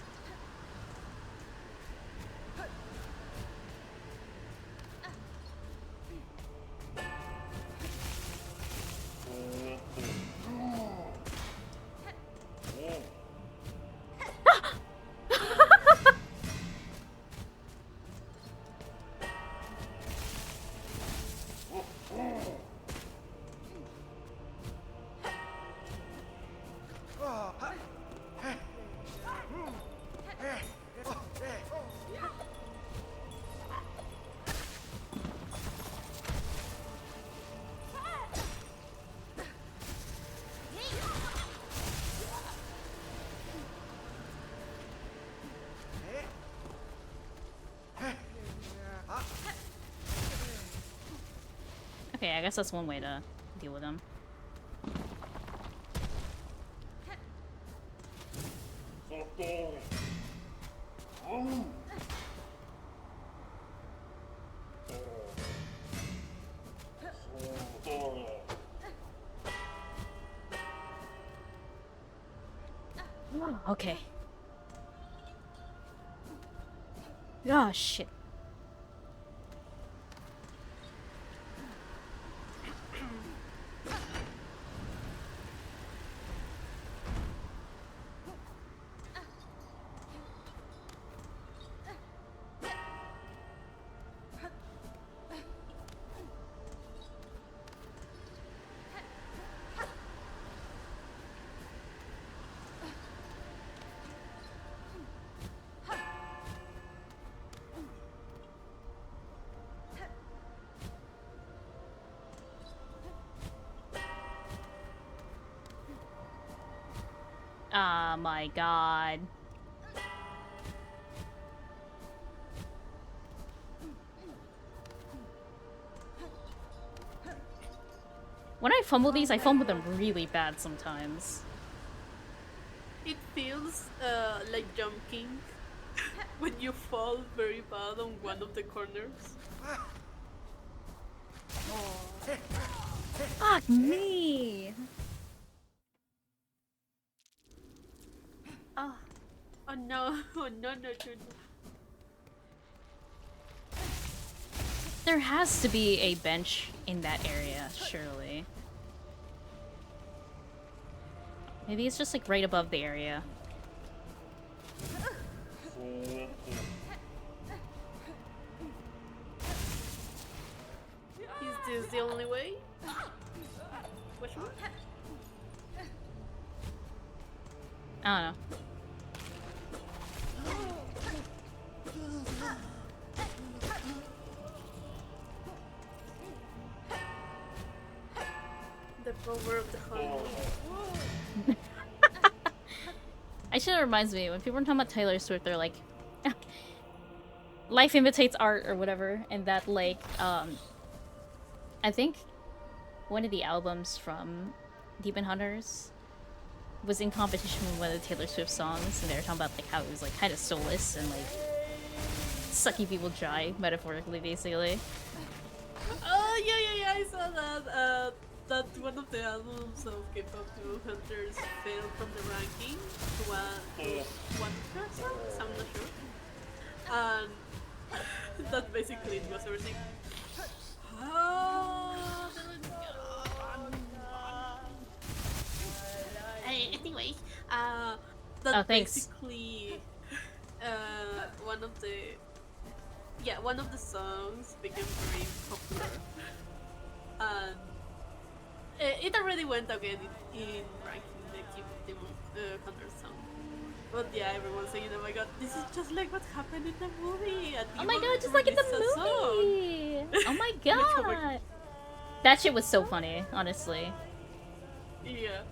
S1: Okay, I guess that's one way to deal with them. Okay. Oh, shit. Oh my god. When I fumble these, I fumble them really bad sometimes.
S2: It feels like jumping when you fall very bad on one of the corners.
S1: Fuck me!
S2: Oh, oh no, oh no, no, no, no.
S1: There has to be a bench in that area, surely. Maybe it's just like right above the area.
S2: Is this the only way? Which one?
S1: I don't know.
S2: The power of the honey.
S1: Actually, it reminds me, when people are talking about Taylor Swift, they're like... life imitates art or whatever, and that like I think one of the albums from Demon Hunters was in competition with one of the Taylor Swift songs, and they were talking about like how it was like kind of soulless and like sucky people dry, metaphorically, basically.
S2: Oh yeah, I saw that. That one of the albums of K-pop Demon Hunters fell from the ranking to one person. I'm not sure. And that basically it was everything. Oh, anyway,
S1: Oh,
S2: that
S1: thanks.
S2: basically one of the songs became very popular, and it already went again in ranking the K-pop Demon Hunter song. But yeah, everyone's saying, "Oh my god, this is just like what happened in the movie." A
S1: Oh my
S2: demon
S1: god, just like in
S2: released a
S1: the
S2: song.
S1: movie! Oh my
S2: Like, oh my god,
S1: god! That shit was so funny, honestly.
S2: yeah.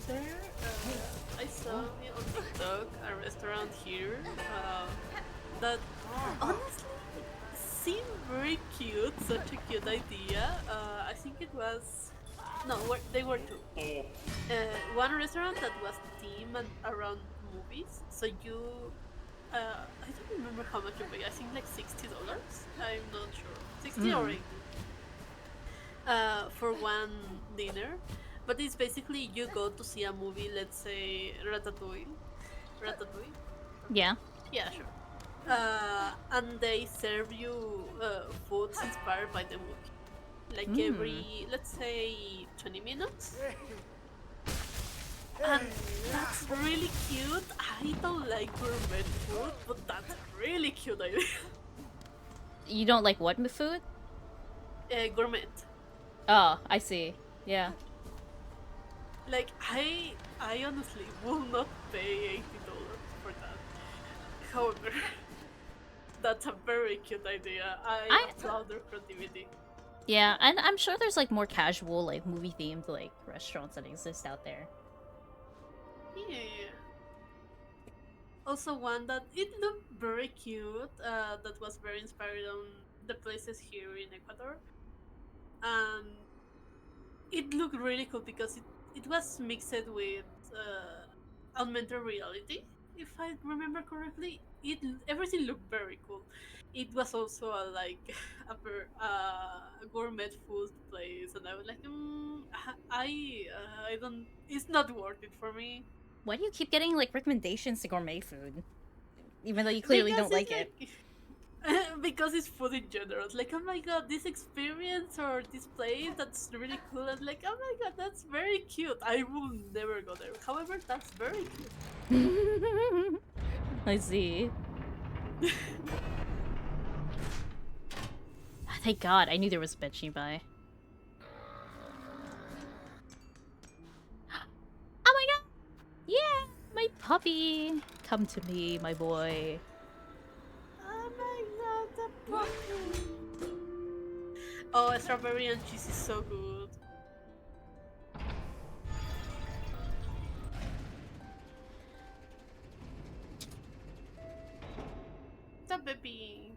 S2: There, I saw on TikTok a restaurant here that honestly seemed very cute. Such a cute idea. I think it was no, they were two. One restaurant that was themed around movies. So you, I don't remember how much you pay. I think like $60. I'm not sure, 60 or
S1: Mm.
S2: 80. For one dinner. But it's basically you go to see a movie, let's say Ratatouille. Ratatouille?
S1: Yeah.
S2: Yeah, sure. And they serve you foods inspired by the movie. Like
S1: Mm.
S2: every, let's say, 20 minutes. And that's really cute. I don't like gourmet food, but that's really cute idea.
S1: You don't like what food?
S2: Gourmet.
S1: Oh, I see. Yeah.
S2: Like I honestly will not pay $80 for that. However, that's a very cute idea. I
S1: I
S2: applaud their creativity.
S1: Yeah, and I'm sure there's like more casual, like movie themed like restaurants that exist out there.
S2: Yeah. Also, one that it looked very cute. That was very inspired on the places here in Ecuador, and it looked really cool because it was mixed with augmented reality. If I remember correctly, it everything looked very cool. It was also a like a gourmet food place, and I was like, I don't. It's not worth it for me
S1: Why do you keep getting like recommendations to gourmet food, even though you clearly
S2: because
S1: don't
S2: it's
S1: like it?
S2: like because it's food in general. It's like, oh my god, this experience or this place that's really cool. And like, oh my god, that's very cute. I will never go there. However, that's very
S1: I see.
S2: cute.
S1: Thank God, I knew there was a bitch nearby. Oh my god! Yeah, my puppy! Come to me, my boy.
S2: Oh my god, the puppy. Oh, strawberry and cheese is so good. The baby.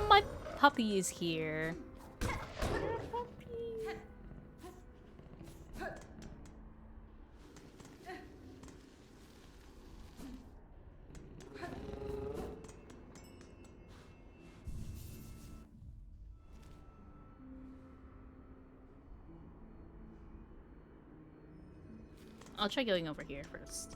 S1: My puppy is here.
S2: The puppy.
S1: I'll try going over here first.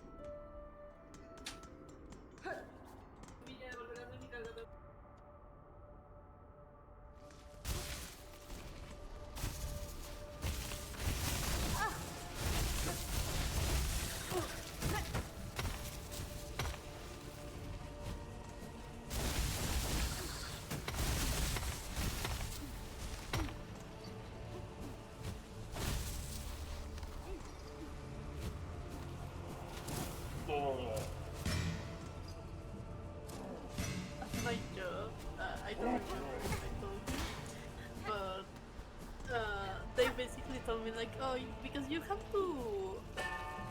S2: told me like, oh, because you have to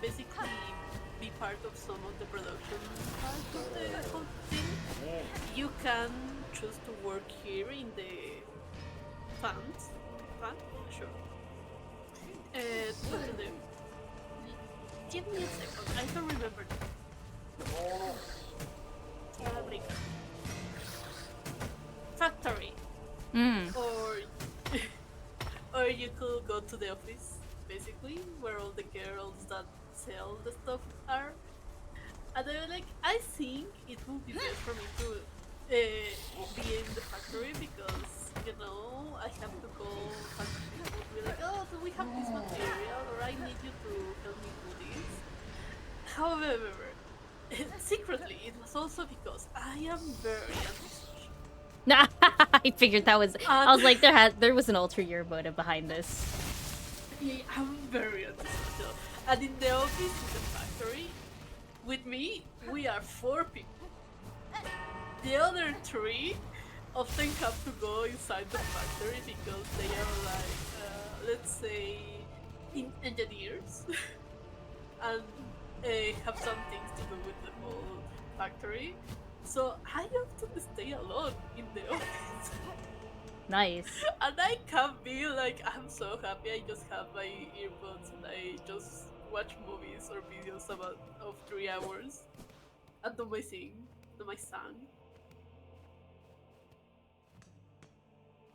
S2: basically be part of some of the production part of the whole thing. You can choose to work here in the plant. Plant? Sure. Go to the. Give me a second. I don't remember. Fábrica. Factory.
S1: Mm.
S2: Or or you could go to the office, basically, where all the girls that sell the stuff are. And they were like, I think it would be best for me to be in the factory because, I have to call and people will be like, oh, do we have this material? Or I need you to help me do this. However, secretly, it was also because I am very antisocial.
S1: I figured that was. I
S2: And
S1: was like, there was an ulterior motive behind this.
S2: yeah, I'm very antisocial. And in the office, in the factory, with me, we are four people. The other three often have to go inside the factory because they are like, let's say, engineers and have some things to do with the whole factory. So I often stay alone in the office.
S1: Nice.
S2: And I can be like, I'm so happy. I just have my earbuds and I just watch movies or videos about of 3 hours and do my thing, do my song.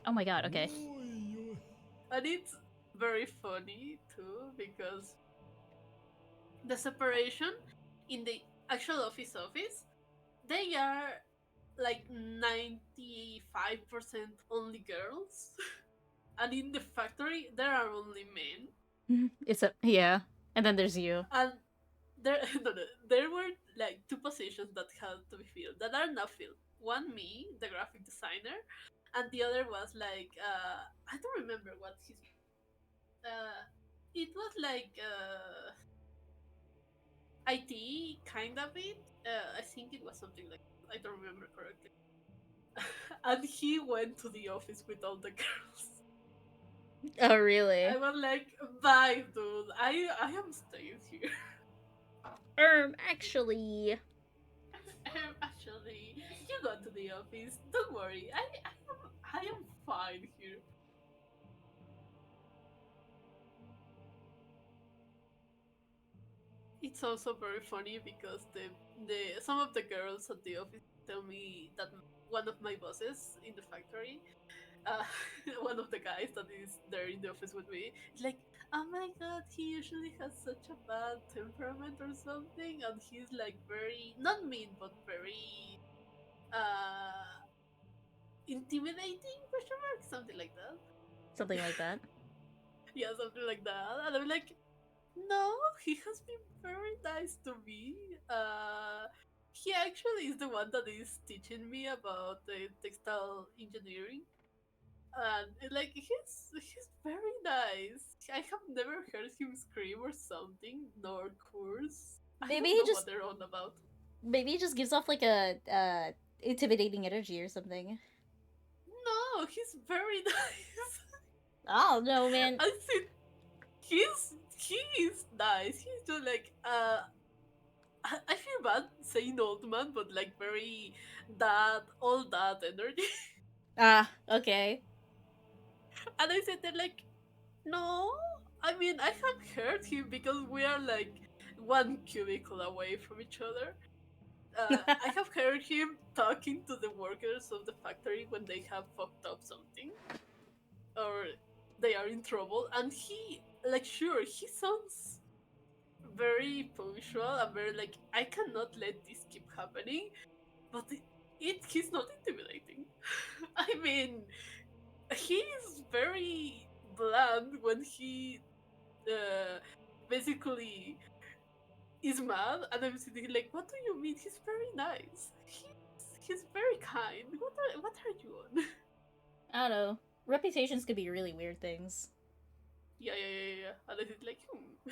S1: Oh my god. Okay.
S2: And it's very funny too because the separation in the actual office, they are like 95% only girls. And in the factory, there are only men.
S1: It's a yeah. And then there's you.
S2: And there no, no, there were like two positions that had to be filled that are not filled. One me, the graphic designer, and the other was like I don't remember what his uh it was like IT kind of it. I think it was something like I don't remember correctly. And he went to the office with all the girls.
S1: Oh
S2: I
S1: really?
S2: was like, bye, dude. I am staying here.
S1: Actually.
S2: Actually, you go to the office. Don't worry. I am fine here. It's also very funny because the some of the girls at the office tell me that one of my bosses in the factory, uh, one of the guys that is there in the office with me, is like, oh my god, he usually has such a bad temperament or something, and he's like very not mean but very uh intimidating question mark something like that.
S1: Something like that.
S2: Yeah, something like that. And I'm like, no, he has been very nice to me. He actually is the one that is teaching me about the textile engineering. And like he's very nice. I have never heard him scream or something, nor curse. I
S1: Maybe
S2: don't
S1: he
S2: know what
S1: just
S2: they're on about.
S1: maybe he just gives off like a intimidating energy or something.
S2: No, he's very nice.
S1: Oh no, man.
S2: I think he is nice. He's just like I feel bad saying old man, but like very all that energy.
S1: Ah, okay.
S2: And I said they're like, no. I mean, I have heard him because we are like one cubicle away from each other. I have heard him talking to the workers of the factory when they have fucked up something or they are in trouble, and he like sure he sounds very punctual and very like I cannot let this keep happening, but he's not intimidating. I mean, he's very bland when he uh, basically is mad, and I'm sitting like, what do you mean? He's very nice. He's very kind. What are you on?
S1: I don't know. Reputations could be really weird things.
S2: Yeah, yeah, yeah, yeah. And I was like, hmm.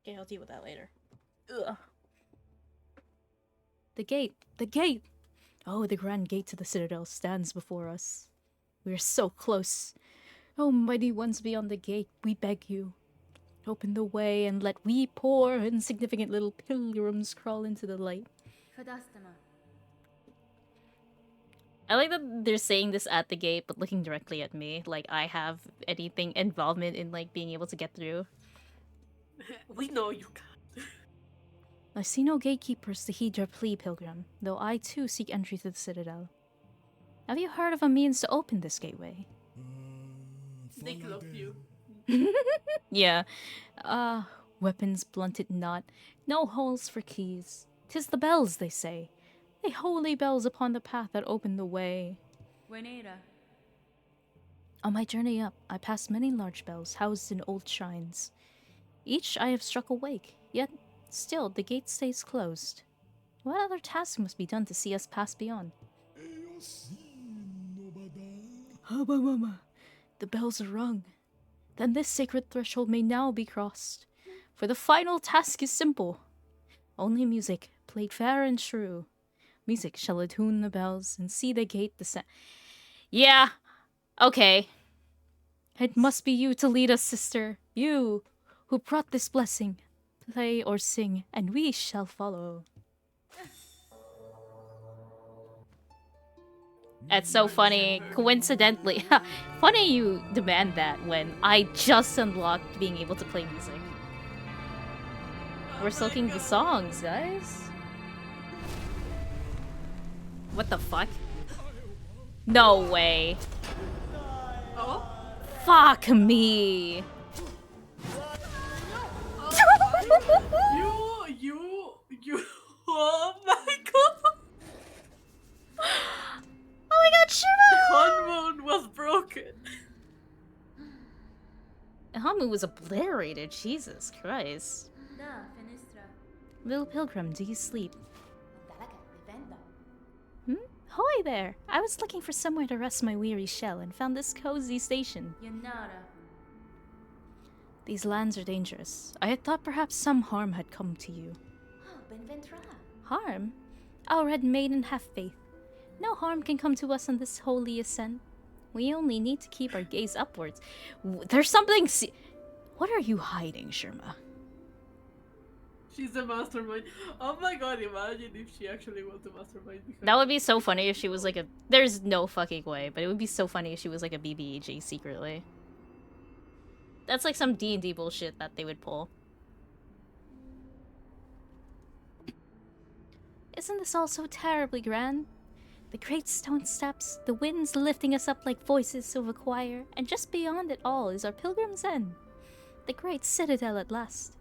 S1: Okay, I'll deal with that later. Ugh. The gate! The gate! Oh, the grand gate to the citadel stands before us. We are so close. Oh, mighty ones beyond the gate, we beg you. Open the way and let we poor, insignificant little pilgrims crawl into the light. I like that they're saying this at the gate, but looking directly at me, like I have anything involvement in like being able to get through.
S2: We know you can.
S1: I see no gatekeepers to heed your plea, pilgrim, though I too seek entry to the citadel. Have you heard of a means to open this gateway?
S2: They love you.
S1: Yeah. Weapons blunted not, no holes for keys. 'Tis the bells, they say. They holy bells upon the path that open the way. On my journey up, I passed many large bells housed in old shrines. Each I have struck awake, yet still the gate stays closed. What other task must be done to see us pass beyond? Haba mama, the bells are rung. Then this sacred threshold may now be crossed. For the final task is simple. Only music, played fair and true. Music shall attune the bells and see the gate descend. Yeah, okay. It must be you to lead us, sister. You, who brought this blessing. Play or sing, and we shall follow. That's so funny. Coincidentally, funny you demand that when I just unlocked being able to play music. We're soaking the songs, guys. What the fuck? No way.
S2: Oh?
S1: Fuck me.
S2: You. Oh my god.
S1: Oh my god, Shiva!
S2: The hormone was broken.
S1: Hamu was obliterated, Jesus Christ. Little pilgrim, do you sleep? Hoy there! I was looking for somewhere to rest my weary shell and found this cozy station. These lands are dangerous. I had thought perhaps some harm had come to you. Harm? Our red maiden have faith. No harm can come to us on this holy ascent. We only need to keep our gaze upwards. There's something What are you hiding, Sherma?
S2: She's the mastermind. Oh my god, imagine if she actually was the mastermind.
S1: That would be so funny if she was like a... There's no fucking way, but it would be so funny if she was like a BBAG secretly. That's like some D&D bullshit that they would pull. Isn't this all so terribly grand? The great stone steps, the winds lifting us up like voices of a choir, and just beyond it all is our pilgrim's end. The great citadel at last.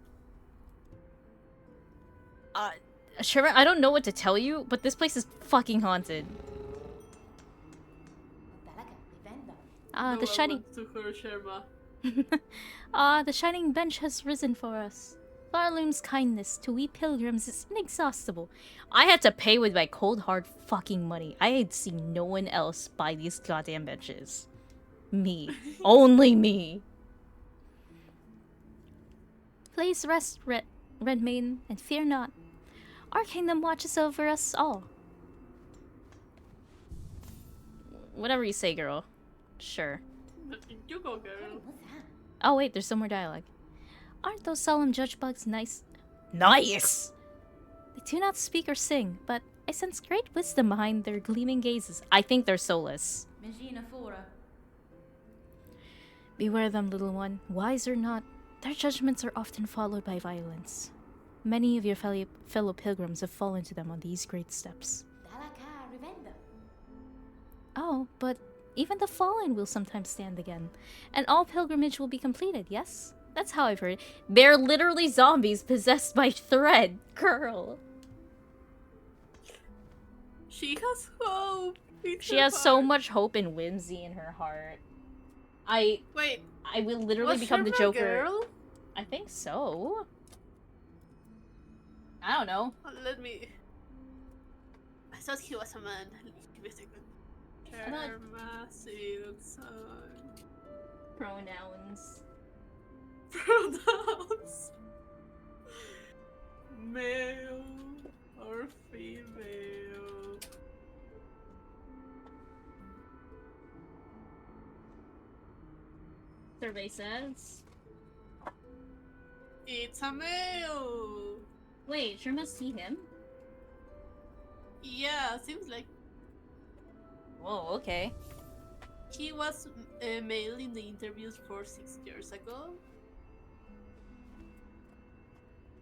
S1: Sherman, I don't know what to tell you, but this place is fucking haunted. The shining...
S2: To her, Sherma.
S1: The shining bench has risen for us. Farloom's kindness to we pilgrims is inexhaustible. I had to pay with my cold hard fucking money. I had seen no one else buy these goddamn benches. Me. Only me. Please rest, Red Maiden, and fear not. Our kingdom watches over us all. Whatever you say, girl. Sure.
S2: You go, girl.
S1: Oh wait, there's some more dialogue. Aren't those solemn judge bugs nice? Nice! They do not speak or sing, but I sense great wisdom behind their gleaming gazes. I think they're soulless. Beware them, little one. Wise or not, their judgments are often followed by violence. Many of your fellow pilgrims have fallen to them on these great steps. Oh, but even the fallen will sometimes stand again, and all pilgrimage will be completed, yes? That's how I've heard it. They're literally zombies possessed by thread, girl.
S2: She has hope.
S1: She has so much hope and whimsy in her heart. I will literally become the Joker.
S2: Girl?
S1: I think so. I don't know.
S2: Let me... I thought he was a man. Give me a second. Sherma, Silksong.
S1: Pronouns.
S2: Pronouns. Male. or female?
S1: Survey says.
S2: It's a male!
S1: Wait, sure must see him?
S2: Yeah, seems like
S1: Whoa, okay.
S2: he was male in the interviews 6 years ago.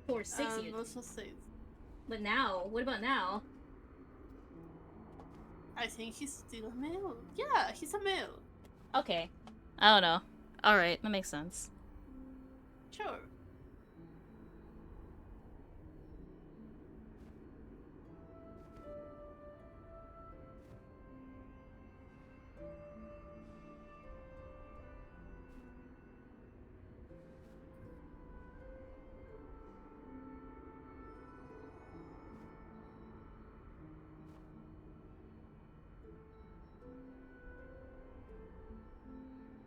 S1: For 6 years.
S2: And also says,
S1: But now, what about now?
S2: I think he's still a male. Yeah, he's a male.
S1: Okay. I don't know. Alright, that makes sense.
S2: Sure.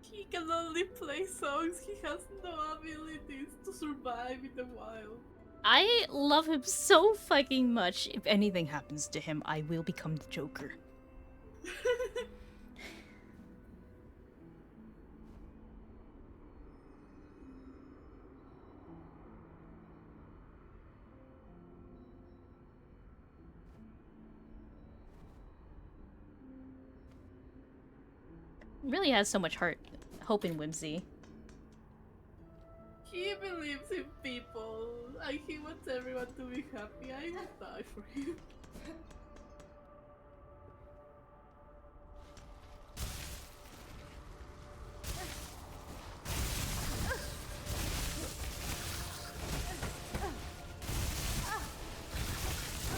S2: He can only play songs. He has no abilities to survive in the wild.
S1: I love him so fucking much. If anything happens to him, I will become the Joker. Really has so much heart, hope, and whimsy.
S2: He believes in people, and he wants everyone to be happy. I would die for him.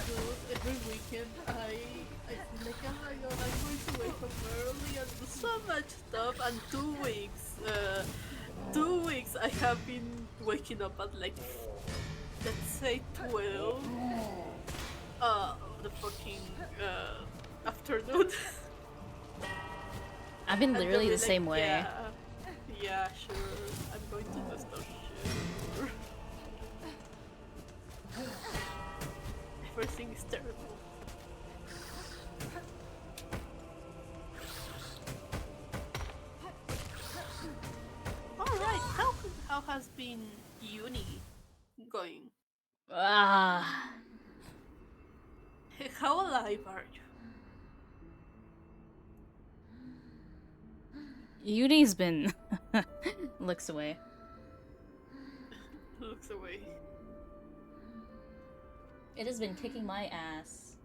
S2: Dude, every weekend I feel like, oh my god, I'm going to wake up early and do so much stuff. And 2 weeks, 2 weeks I have been waking up at like, let's say 12 the fucking afternoon.
S1: I've been
S2: And
S1: literally
S2: they'll
S1: the
S2: be
S1: same
S2: like,
S1: way.
S2: yeah, sure, I'm going to do stuff, sure. Everything is terrible. Alright, how has been uni going?
S1: Ah,
S2: How alive are
S1: Uni's been looks away.
S2: you? Looks away.
S1: It has been kicking my ass.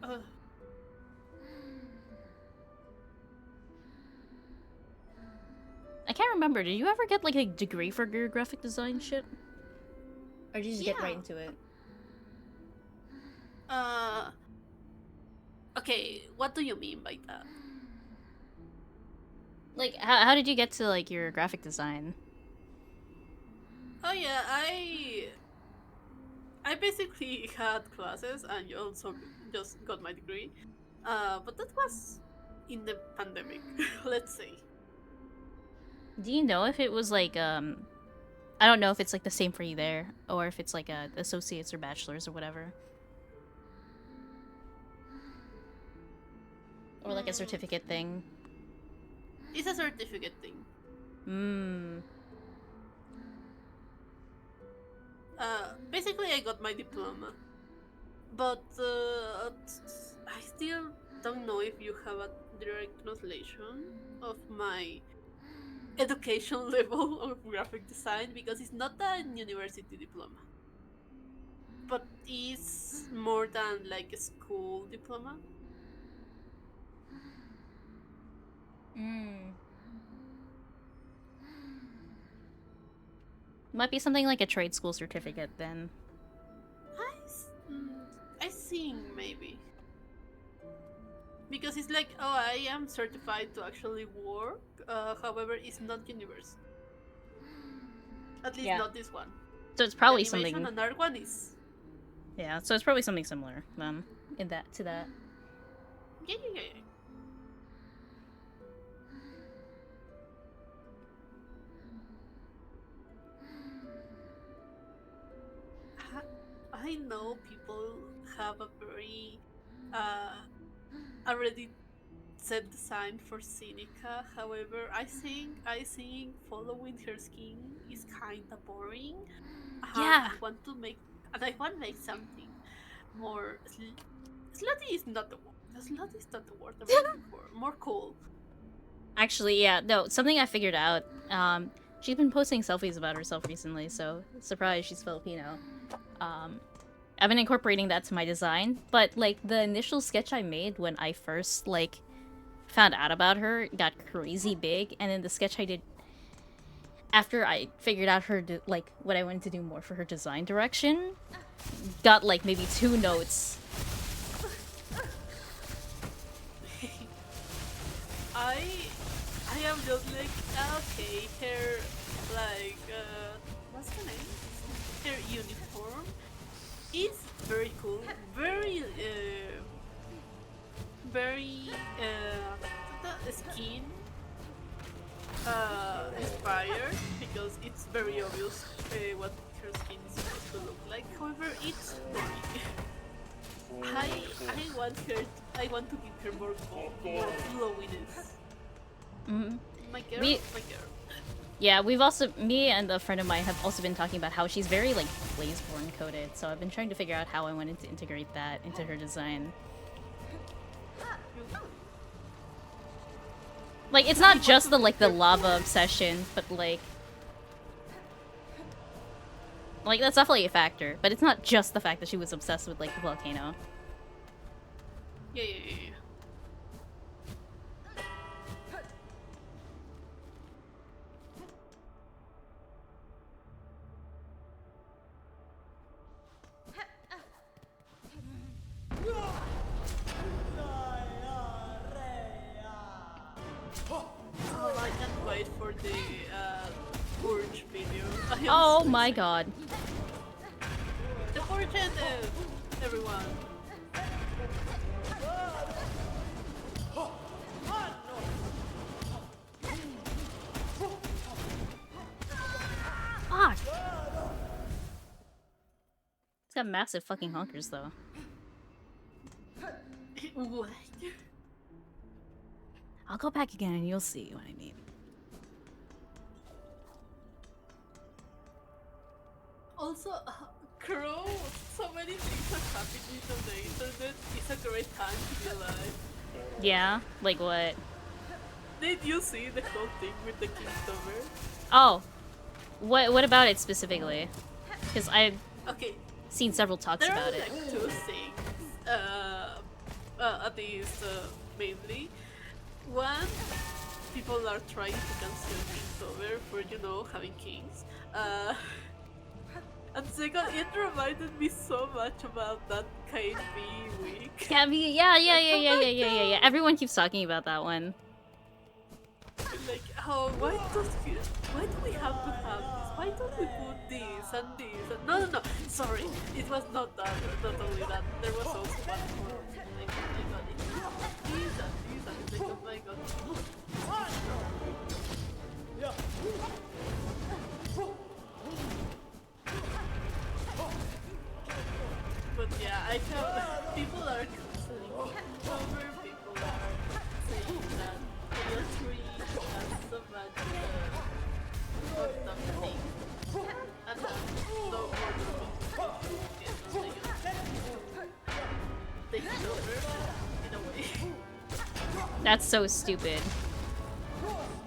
S2: Uh,
S1: I can't remember. Did you ever get like a degree for your graphic design shit? Or did you just get right
S2: Yeah.
S1: into it?
S2: uh, okay, what do you mean by that?
S1: Like, how did you get to like your graphic design?
S2: Oh yeah, I basically had classes and you also just got my degree. But that was in the pandemic, let's say.
S1: Do you know if it was like I don't know if it's like the same for you there, or if it's like a associates or bachelors or whatever, or like a
S2: Mm,
S1: certificate thing.
S2: it's a certificate thing.
S1: Hmm.
S2: Basically, I got my diploma, but I still don't know if you have a direct translation of my education level of graphic design because it's not a university diploma, but it's more than like a school diploma.
S1: Hmm. Might be something like a trade school certificate then.
S2: I think maybe because it's like, oh, I am certified to actually work. However, it's not university. At least
S1: Yeah.
S2: not this one.
S1: So it's
S2: The
S1: probably
S2: animation
S1: something.
S2: and art one is.
S1: Yeah. So it's probably something similar in that to that.
S2: Yeah, yeah, yeah. I know people have a very uh, already set design for Seneca. However, I think following her skin is kind of boring, and
S1: Yeah.
S2: I want to make something more. Slutty is not the word. Slutty is not the word I'm looking for. More cool.
S1: Actually, yeah, no, something I figured out. She's been posting selfies about herself recently, so surprise, she's Filipino. Um, I've been incorporating that to my design, but like the initial sketch I made when I first like found out about her got crazy big, and then the sketch I did after I figured out like what I wanted to do more for her design direction got like maybe 2 notes.
S2: I I am just like okay, her like what's her name? Her uniform is very cool, very the skin inspired because it's very obvious what her skin is supposed to look like. However, it's boring. I want to give her more glowiness.
S1: Mm-hmm.
S2: My girl,
S1: We
S2: my girl.
S1: Yeah, we've also me and a friend of mine have also been talking about how she's very like Blazeborn coded, so I've been trying to figure out how I wanted to integrate that into her design. Like it's
S2: I
S1: not
S2: want
S1: just
S2: to
S1: the
S2: give
S1: like the
S2: her
S1: lava obsession, but like that's definitely a factor, but it's not just the fact that she was obsessed with like the volcano.
S2: yeah, yeah, yeah, yeah. Oh, I can't wait for the Purge video. I am
S1: Oh
S2: so
S1: my
S2: excited.
S1: god.
S2: The Purge ended, everyone.
S1: Fuck. It's got massive fucking honkers though.
S2: What?
S1: I'll go back again and you'll see what I mean.
S2: Also, Crow, so many things are happening on the internet. It's a great time to be alive.
S1: Yeah? Like what?
S2: Did you see the whole thing with the Kingstoner?
S1: Oh. What about it specifically? Because I've
S2: Okay,
S1: seen several talks
S2: there are
S1: about it.
S2: like two things. At least mainly. One, people are trying to cancel Kingstoner for having kings. And second, it reminded me so much about that KB week.
S1: Yeah,
S2: Like, oh my
S1: yeah.
S2: god!
S1: Everyone keeps talking about that one.
S2: Like, oh, why do we have to have this? Why don't we put this and this? And no, no, no. Sorry, it was not that. Not only that, there was also one more. Like, oh my god, it's this and this and it's like, oh my god. But yeah, I have people are canceling over. People are saying that Halo 3 has so much fucked up things, and that no more people get on the take it over in a way.
S1: That's so stupid.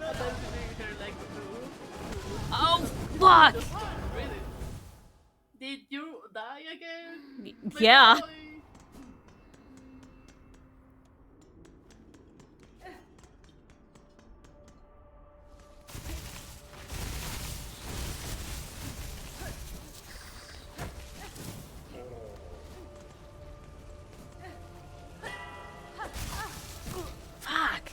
S2: And I'm sitting here like,
S1: Oh, fuck!
S2: just really. Did you die again, my
S1: Yeah.
S2: boy?
S1: Fuck.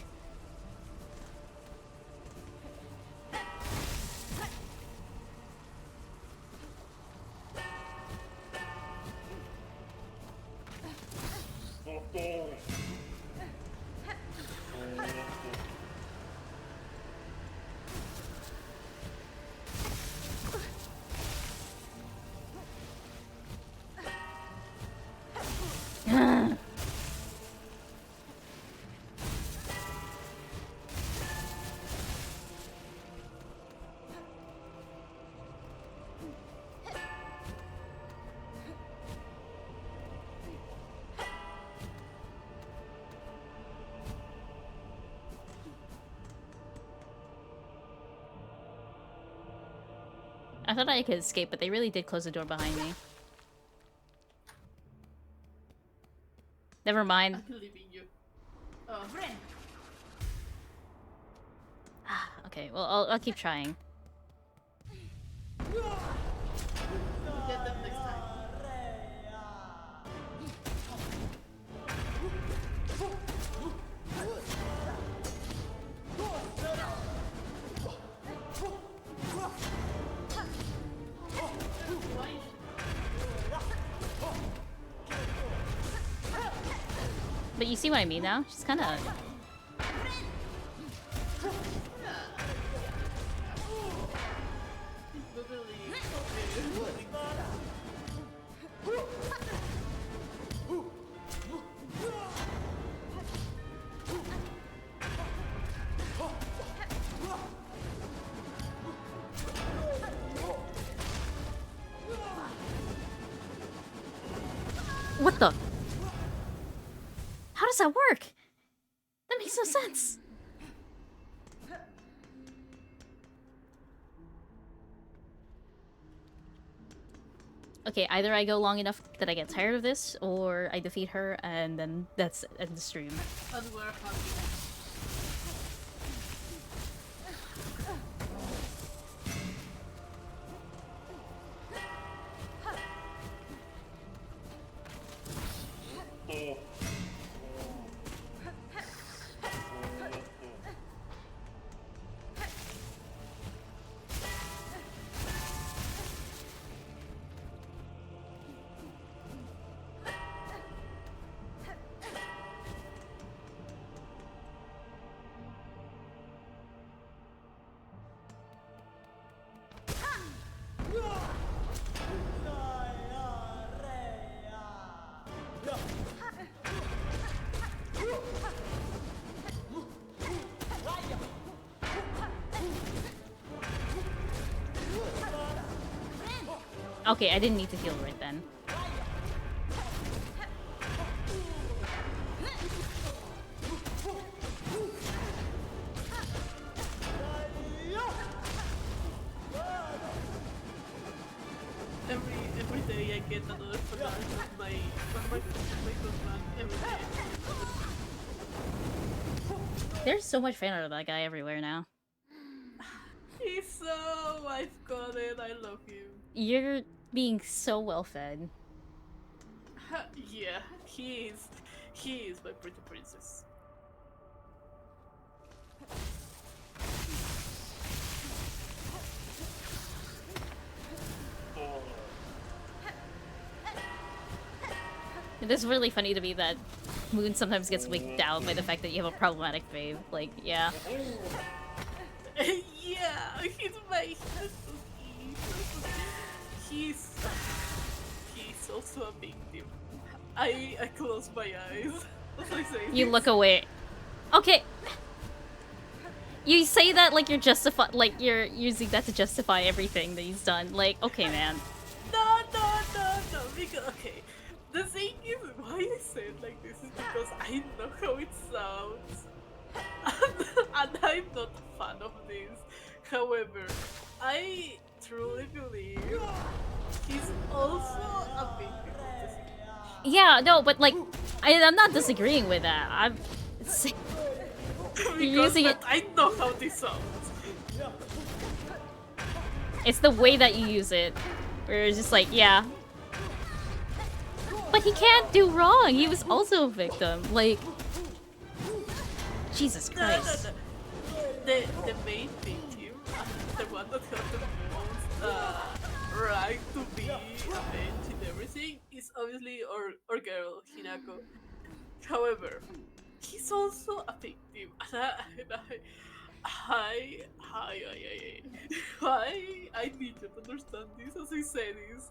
S1: I thought I could escape, but they really did close the door behind me. Never mind.
S2: I'm leaving you.
S1: Okay, well, I'll keep trying.
S2: We'll get them next time.
S1: But you see what I mean now? She's kind of... What the? How does that work? That makes no sense. Okay, either I go long enough that I get tired of this, or I defeat her, and then that's end the stream.
S2: And we're happy.
S1: Okay, I didn't need to heal right then.
S2: Every day I get another fanart of my husband. Every day.
S1: There's so much fan art of that guy everywhere now.
S2: He's so... I've got it. I love him.
S1: You're being so well fed.
S2: Yeah, he is my pretty princess.
S1: It is really funny to me that Moon sometimes gets wigged out by the fact that you have a problematic babe. Like, yeah.
S2: Yeah, he's my... He's also a victim. I close my eyes. As I say
S1: You
S2: this.
S1: look away. Okay. You say that like you're using that to justify everything that he's done. Like, okay, man.
S2: No, because, okay. The thing is, why I say it like this is because I know how it sounds. And I'm not a fan of this. However, I truly believe he's also a victim of the situation.
S1: Yeah, no, but like, I'm not disagreeing with that. I'm
S2: Because
S1: using it.
S2: I know how this sounds.
S1: It's the way that you use it, where it's just like, yeah. But he can't do wrong. He was also a victim. Like, Jesus Christ.
S2: No. The main victim, the one that has the most right to be avenged and everything, is obviously our girl, Hinako. However, he's also a victim, and I need you to understand this as I say this.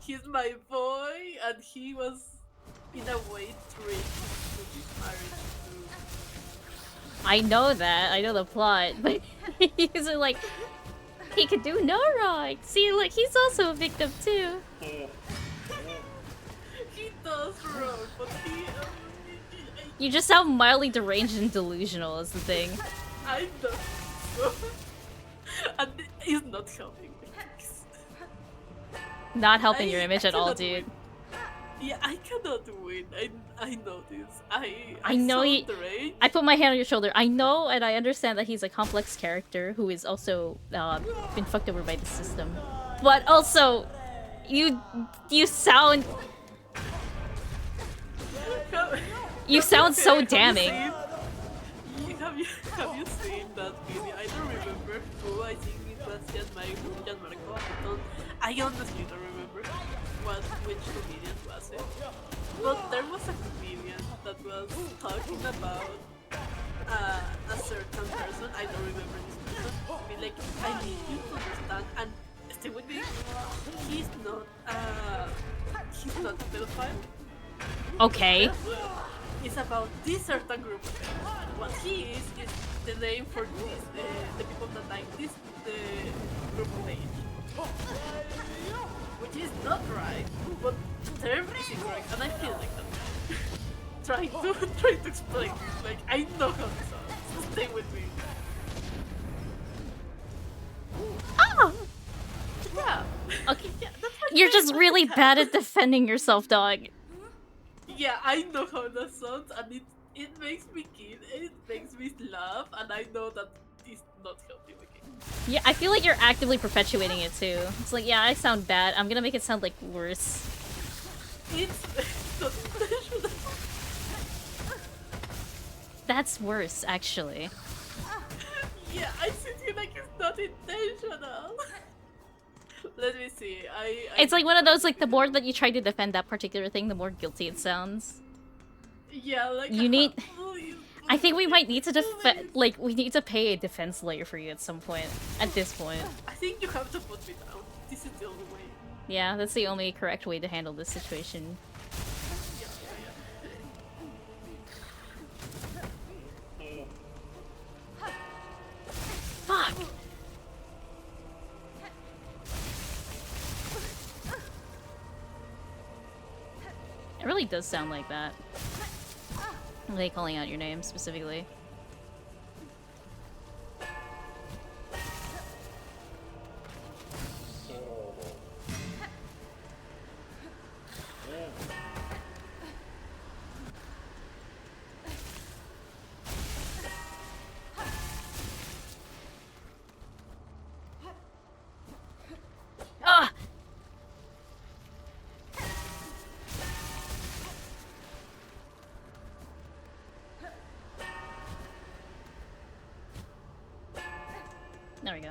S2: He's my boy, and he was, in a way, tricked to this marriage too.
S1: I know that. I know the plot, but he's like, he could do no wrong. See, like, he's also a victim too.
S2: He does wrong, but he...
S1: You just sound mildly deranged and delusional is the thing.
S2: I know. So. is not helping me.
S1: Not helping your image
S2: I
S1: at all,
S2: cannot
S1: dude.
S2: win. Yeah, I cannot win. I know this.
S1: I
S2: I
S1: know
S2: saw
S1: he.
S2: the rage.
S1: I put my hand on your shoulder. I know and I understand that he's a complex character who is also been fucked over by the system. But also, you sound
S2: Have,
S1: you sound so
S2: have you
S1: damning.
S2: seen? Have you seen that video? I don't remember who. I think it was Gianmarco. I honestly don't remember which comedian was it. But there was a comedian that was talking about a certain person. I don't remember this person. Be like, I need you to understand and stay with me. He's not a pedophile.
S1: Okay.
S2: It's about this certain group of people. What he is the name for this the people that like this group of age, which is not right, but the term is incorrect, and I feel like that. trying to explain this, like I know how this sounds. So stay with me.
S1: Ah!
S2: Yeah.
S1: Okay.
S2: Yeah, that's my
S1: You're just
S2: favorite
S1: really
S2: type.
S1: bad at defending yourself, dog.
S2: Yeah, I know how that sounds, and it makes me kid, and it makes me laugh, and I know that it's not helping the game.
S1: Yeah, I feel like you're actively perpetuating it too. It's like, yeah, I sound bad. I'm gonna make it sound like worse.
S2: It's not intentional.
S1: That's worse, actually.
S2: Yeah, I see you like it's not intentional. Let me see.
S1: It's like one of those, like, the more that you try to defend that particular thing, the more guilty it sounds.
S2: Yeah, like
S1: You need...
S2: please,
S1: I think we might need to
S2: please.
S1: like, we need to pay a defense lawyer for you at some point. At this point.
S2: I think you have to put me down. This is the only way.
S1: Yeah, that's the only correct way to handle this situation.
S2: Yeah,
S1: Fuck! It really does sound like that. Are they calling out your name specifically? Ah! There we go.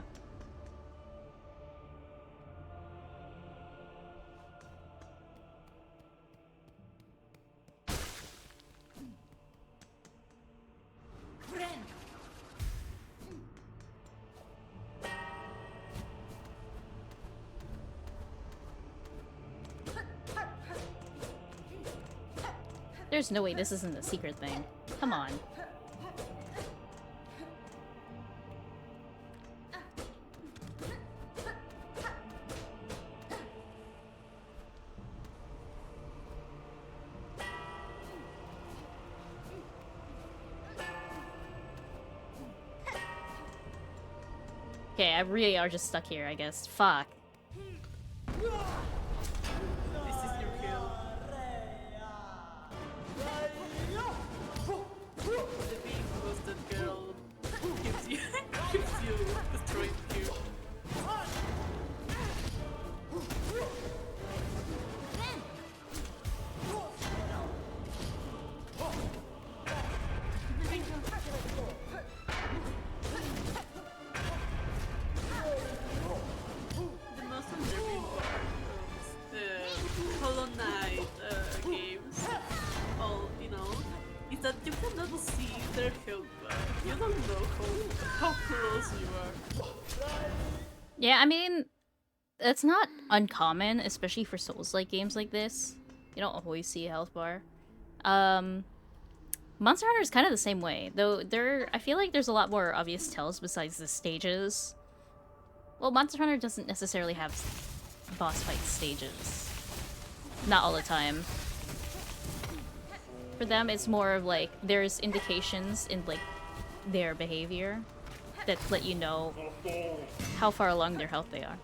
S1: There's no way this isn't a secret thing. Come on. Okay, I really are just stuck here, I guess. Fuck.
S2: This is your kill. The big ghosted girl keeps you keeps you destroying you. The most unnerving part of the Hollow Knight games, all is that you cannot see their health bar. You don't know how close you are.
S1: Yeah, I mean, it's not uncommon, especially for Souls-like games like this. You don't always see a health bar. Monster Hunter is kind of the same way, though I feel like there's a lot more obvious tells besides the stages. Well, Monster Hunter doesn't necessarily have boss fight stages. Not all the time. For them, it's more of like, there's indications in like their behavior. that let you know how far along their health they are.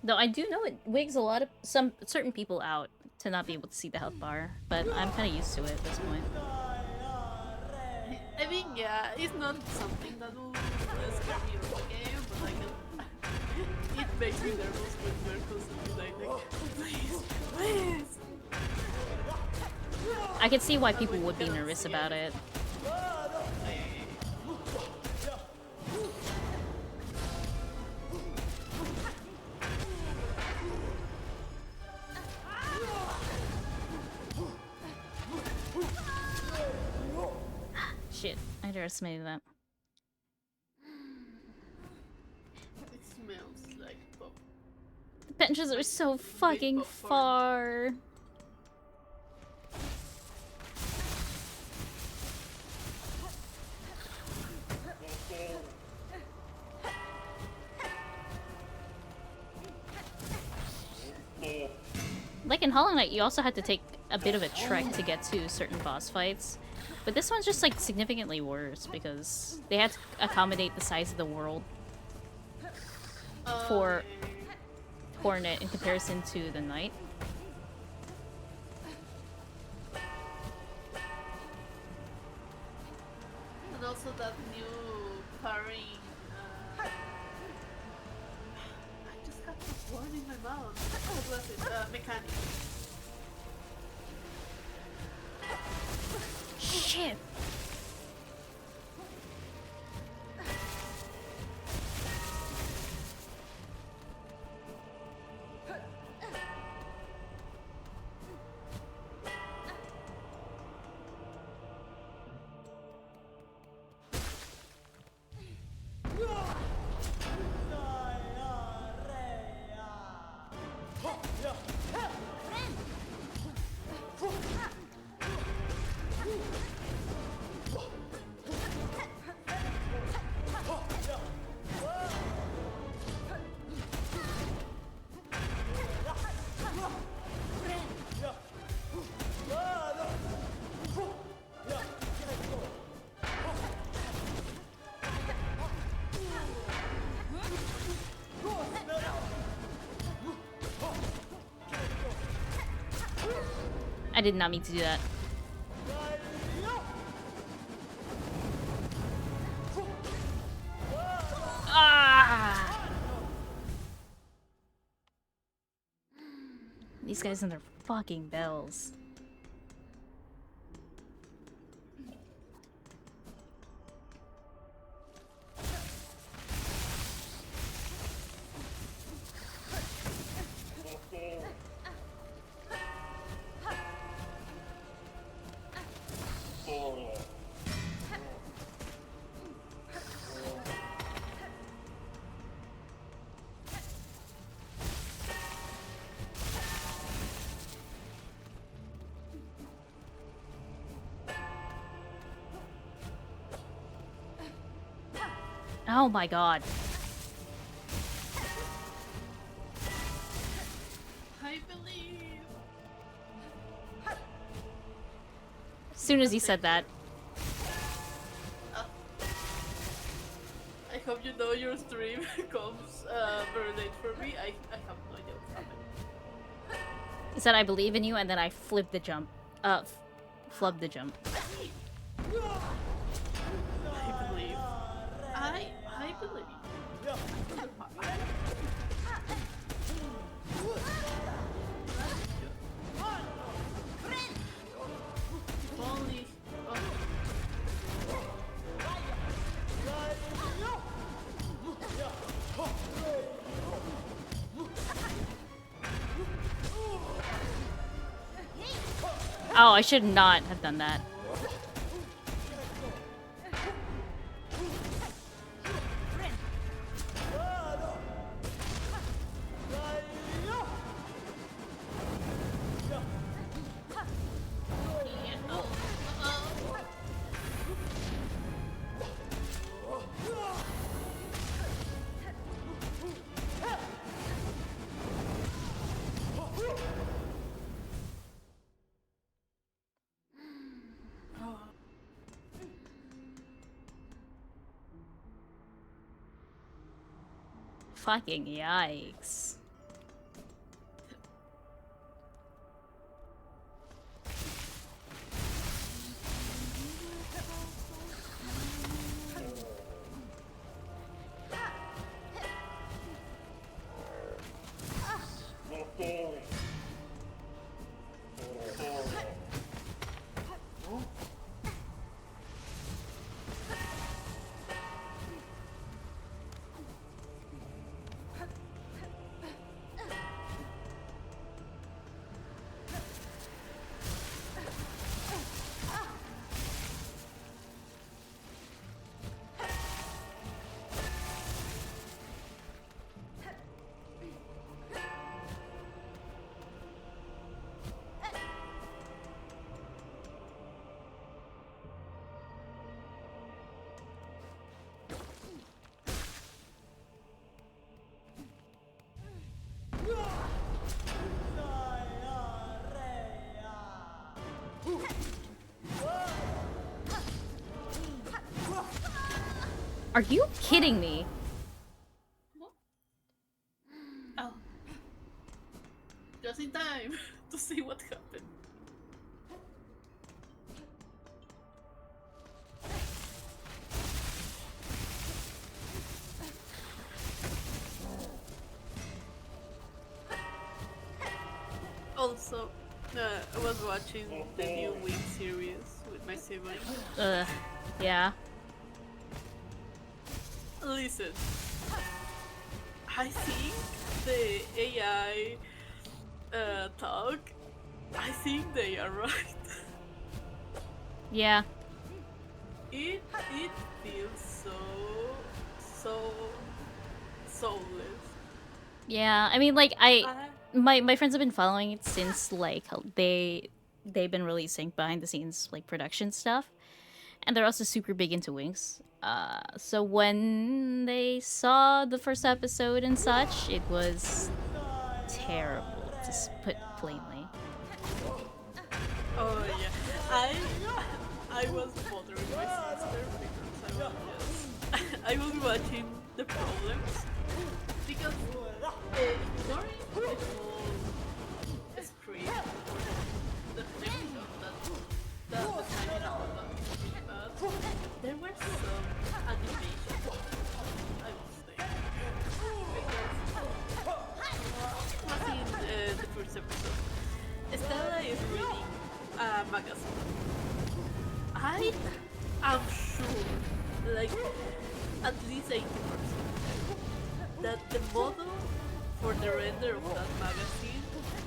S1: Though I do know it wigs a lot of some certain people out to not be able to see the health bar, but I'm kind of used to it at this point.
S2: I mean, yeah, it's not something that will scare me off the game, but like, it makes me nervous when you're constantly like, please, please.
S1: I can see why people would be nervous about it. Shit, I underestimated that.
S2: It smells like pop.
S1: The benches are so fucking far. Like in Hollow Knight, you also had to take a bit of a trek to get to certain boss fights. But this one's just like significantly worse because they had to accommodate the size of the world for Hornet in comparison to the Knight.
S2: And also that new parrying. I just got this word in my mouth. What was it? Mechanic.
S1: Shit! I did not mean to do that. Ah! These guys and their fucking bells. Oh my god.
S2: I believe.
S1: As soon as he said that.
S2: I hope you know your stream comes very late for me. I have no idea what's happening.
S1: He said I believe in you and then I flipped the jump. Flubbed the jump.
S2: I believe. I believe. Only.
S1: Oh, I should not have done that. Fucking yikes. Are you kidding me?
S2: What? Oh. Just in time to see what happened. Also, I was watching the new Wing series with my siblings.
S1: Yeah.
S2: Listen, I think the AI talk, I think they are right.
S1: Yeah.
S2: It feels so soulless.
S1: Yeah, I mean, like,
S2: I
S1: my friends have been following it since, like, they've been releasing behind the scenes, like, production stuff. And they're also super big into wings. So when they saw the first episode and such, it was terrible, to put plainly.
S2: Oh yeah, I was bothering my sister because I was watching the problems because ignoring the whole script or the episode that the timing of but there were some animations I would say because was in the first episode. Stella is reading a magazine. I am sure, like at least 80%, that the model for the render of that magazine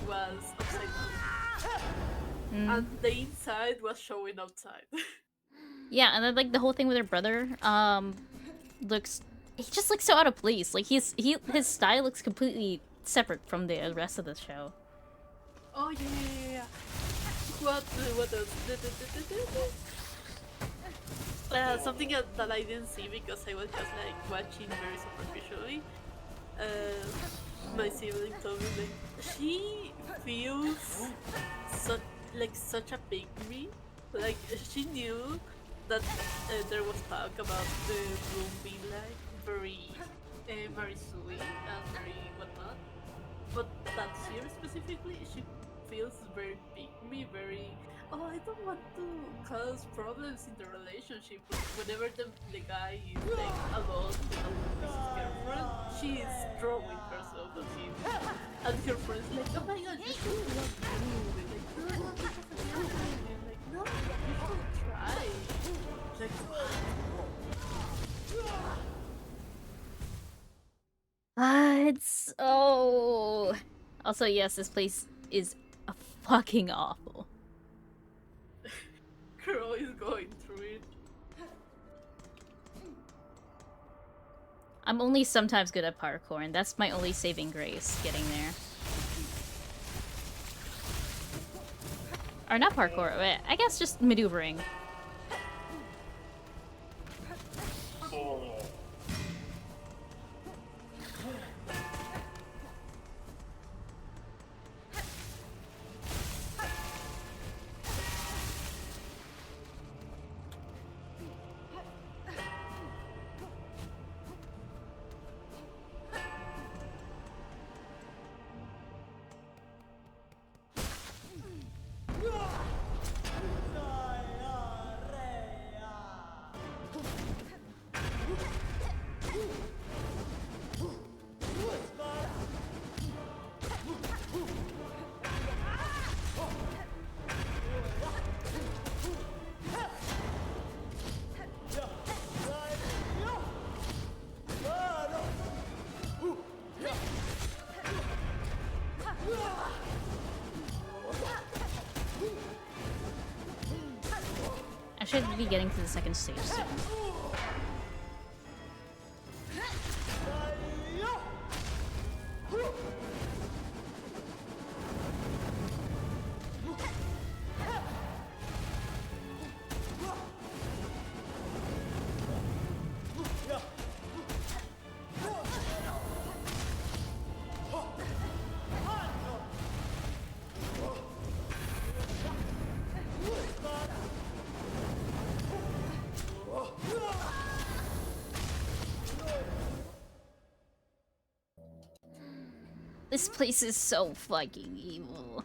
S2: was upside down. And the inside was showing outside.
S1: Yeah, and then, like, the whole thing with her brother, looks... He just looks so out of place. Like, his style looks completely separate from the rest of the show.
S2: Oh yeah. What else? Something that I didn't see because I was just like watching very superficially. My sibling told me like she feels such a pygmy. Like she knew that there was talk about the room being like very sweet and very whatnot. But that year specifically, she feels very pygmy, very. Oh, I don't want to cause problems in the relationship. But whenever the guy is like alone with his girlfriend, she is throwing herself at him, and her friends like, "Oh my god, you should love me." Like, no, you have a girlfriend. Like, no, you should try. Like,
S1: It's... Oh... Also, yes, this place is fucking awful.
S2: girl is going through it.
S1: I'm only sometimes good at parkour, and that's my only saving grace, getting there. Or not parkour, but I guess just maneuvering. should be getting to the second stage soon. This place is so fucking evil.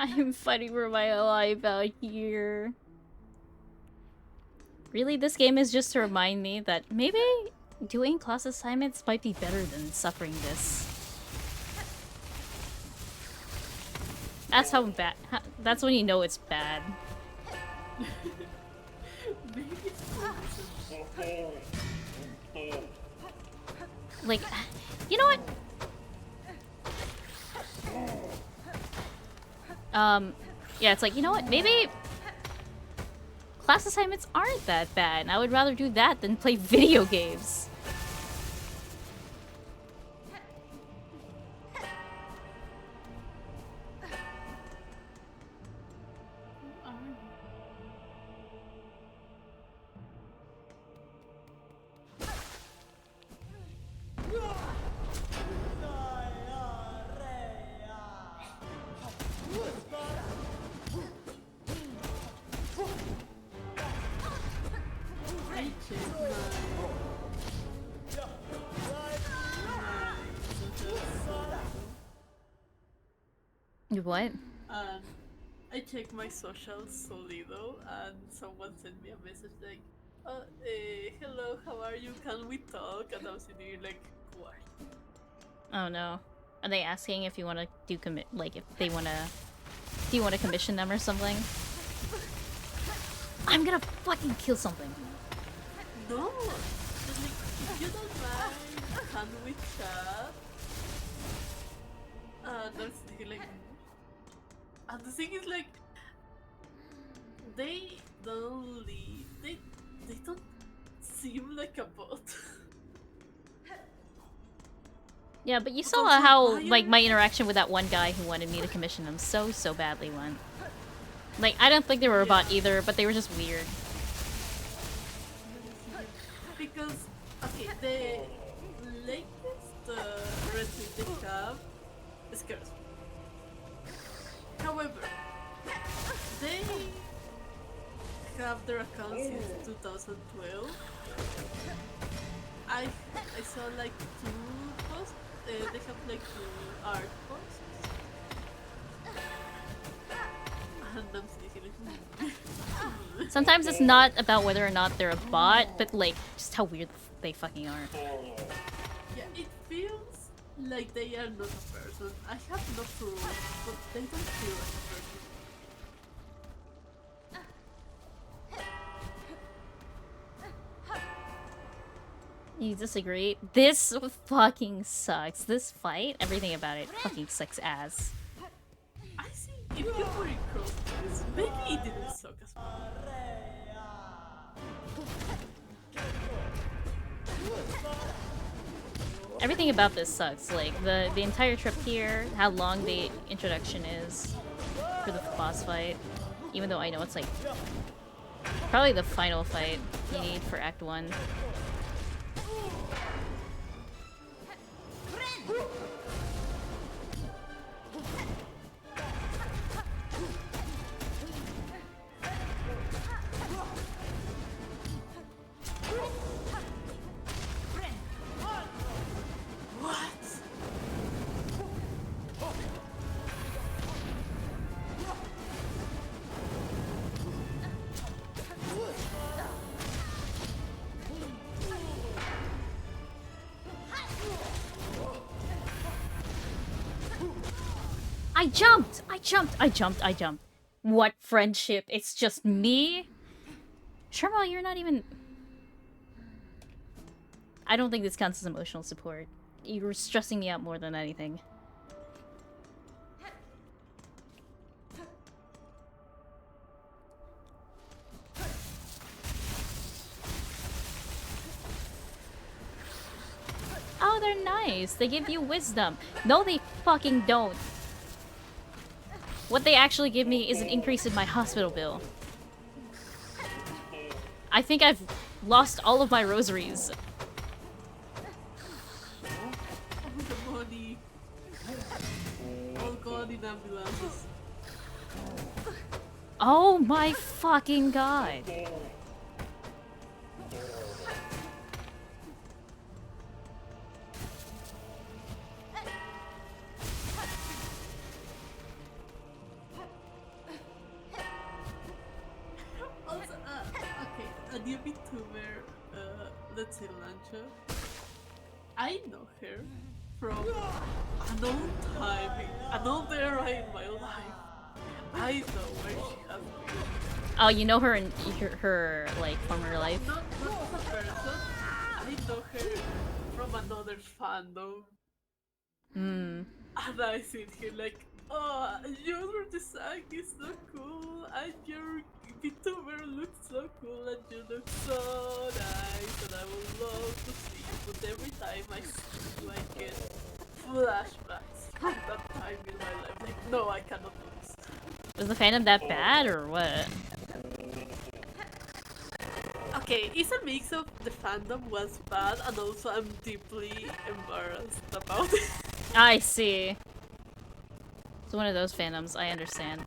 S1: I'm fighting for my life out here. Really, this game is just to remind me that maybe doing class assignments might be better than suffering this. That's how bad. That's when you know it's bad. Like, you know what? Yeah, it's like, you know what? Maybe class assignments aren't that bad, and I would rather do that than play video games. What?
S2: I checked my social Solido and someone sent me a message like, hello, how are you? Can we talk? And I was sitting here like, what?
S1: Oh no. Are they asking if you want to do like if they want to do you want to commission them or something? I'm gonna fucking kill something.
S2: No. Just like, if you don't mind, can we chat? And I was thinking like, and the thing is like, they don't leave. They don't seem like a bot.
S1: Yeah, but you saw how like my interaction with that one guy who wanted me to commission them so badly went. Like, I don't think they were a bot either, but they were just weird.
S2: Because, okay, the latest retweet they have scares me. However, they have their account since 2012, I saw like two posts. They have like two art posts, and I'm thinking,
S1: Sometimes it's not about whether or not they're a bot, but like just how weird they fucking are.
S2: yeah, it feels like they are not a person. I have no proof, but they don't feel like a person.
S1: You disagree? This fucking sucks. This fight, everything about it fucking sucks ass.
S2: I think if you were in crossfires, maybe it didn't suck as much.
S1: Everything about this sucks. Like the entire trip here, how long the introduction is for the boss fight. Even though I know it's like probably the final fight you need for Act 1. I jumped! I jumped! I jumped! I jumped! What friendship? It's just me? Sherma, you're not even... I don't think this counts as emotional support. You were stressing me out more than anything. Oh, they're nice. They give you wisdom. No, they fucking don't. What they actually give me is an increase in my hospital bill. I think I've lost all of my rosaries.
S2: The money. All gone in ambulances.
S1: Oh my fucking god.
S2: Also, okay, a new VTuber, let's say Lancha. I know her from an old time, an old era in my life. I know where she has been.
S1: Oh, you know her in her like former life?
S2: Not as a person. I know her from another fandom.
S1: Hmm.
S2: And I sit here like, oh, your design is so cool, and your VTuber looks so cool, and you look so nice, and I would love to see you. But every time I see you, I get flashbacks from that time in my life. Like, no, I cannot do this.
S1: Was the fandom that bad or what?
S2: Okay, it's a mix of the fandom was bad, and also I'm deeply embarrassed about it.
S1: I see. It's one of those fandoms, I understand.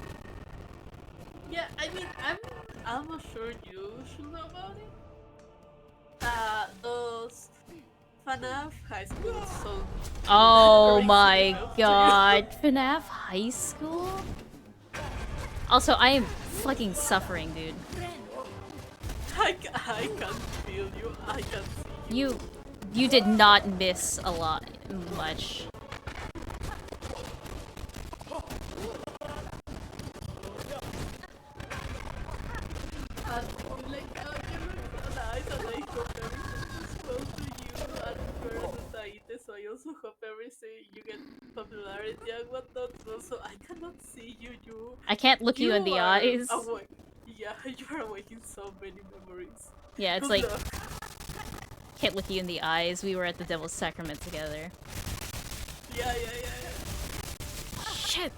S2: Yeah, I mean, I'm almost sure you should know about it. Those FNAF high school songs.
S1: Oh
S2: rings
S1: my
S2: any bells to you?
S1: god. FNAF High School? Also, I am fucking suffering, dude.
S2: I can feel you. I can see you.
S1: You did not miss a lot, much.
S2: And you're like, oh, you look so nice, and I hope everything is well to you. And you're society, so I also hope everything you get popularity and whatnot. But also, I cannot see you.
S1: I can't look you in the
S2: are
S1: eyes.
S2: awake. Yeah, you are making so many memories.
S1: Yeah, it's
S2: Good
S1: like,
S2: luck.
S1: can't look you in the eyes. We were at the Devil's Sacrament together.
S2: Yeah.
S1: Shit!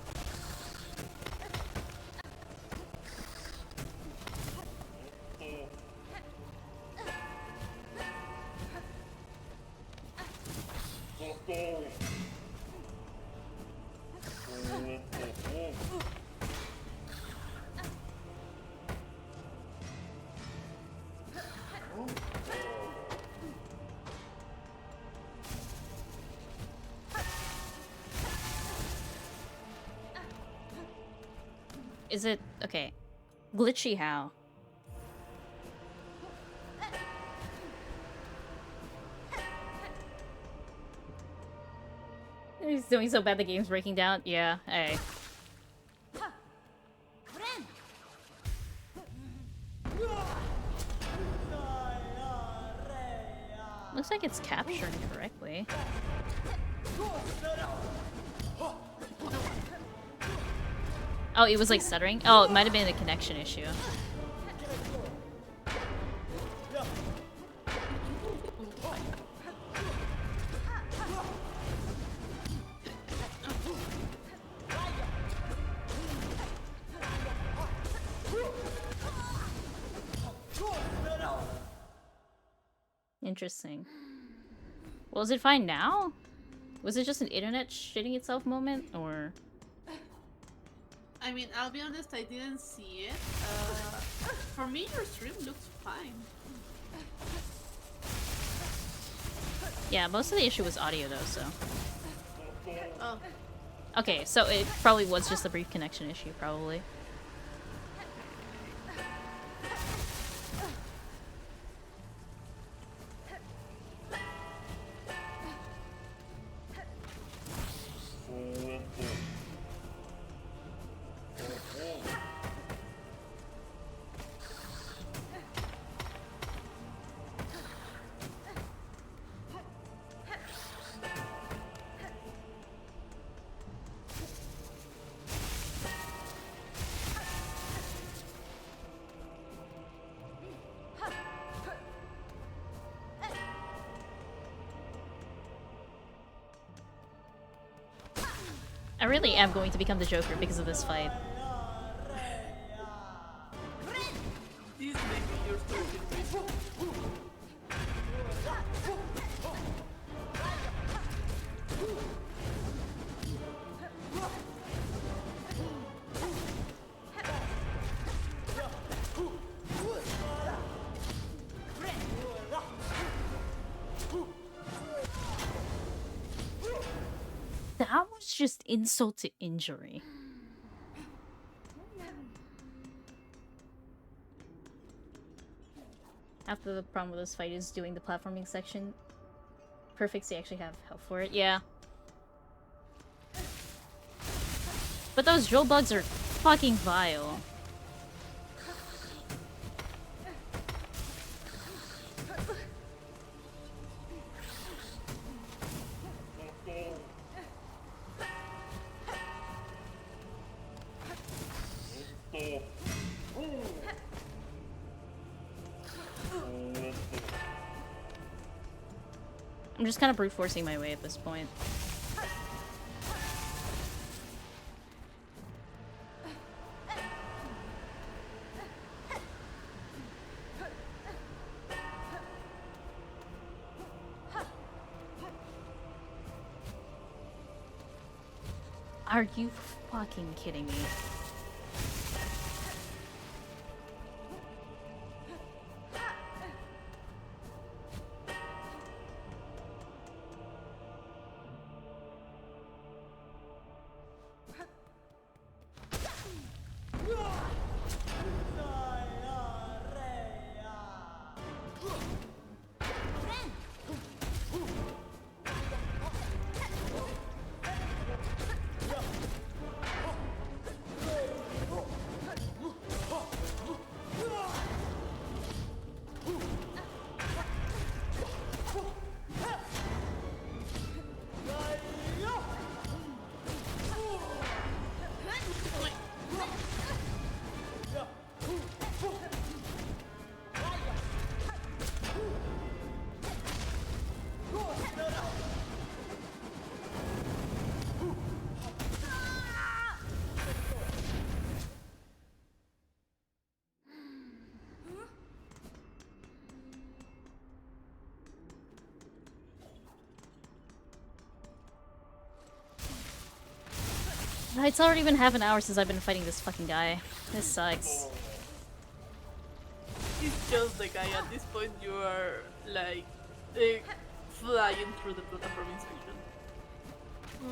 S1: Is it... Okay. Glitchy how? He's doing so bad the game's breaking down? Yeah, hey. Looks like it's captured correctly. Oh, it was like stuttering? Oh, it might have been a connection issue. Interesting. Well, is it fine now? Was it just an internet shitting itself moment, or...?
S2: I mean, I'll be honest, I didn't see it. For me, your stream looks fine.
S1: Yeah, most of the issue was audio though, so...
S2: Oh.
S1: Okay, so it probably was just a brief connection issue, probably. I really am going to become the Joker because of this fight.
S2: This may be your starting reason.
S1: That was just insult to injury. After the problem with this fight is doing the platforming section. Perfect, so you actually have help for it. Yeah. But those drill bugs are fucking vile. I'm just kind of brute forcing my way at this point. Are you fucking kidding me? It's already been half an hour since I've been fighting this fucking guy. This sucks.
S2: He's just the guy. At this point, you are like flying through the platforming section.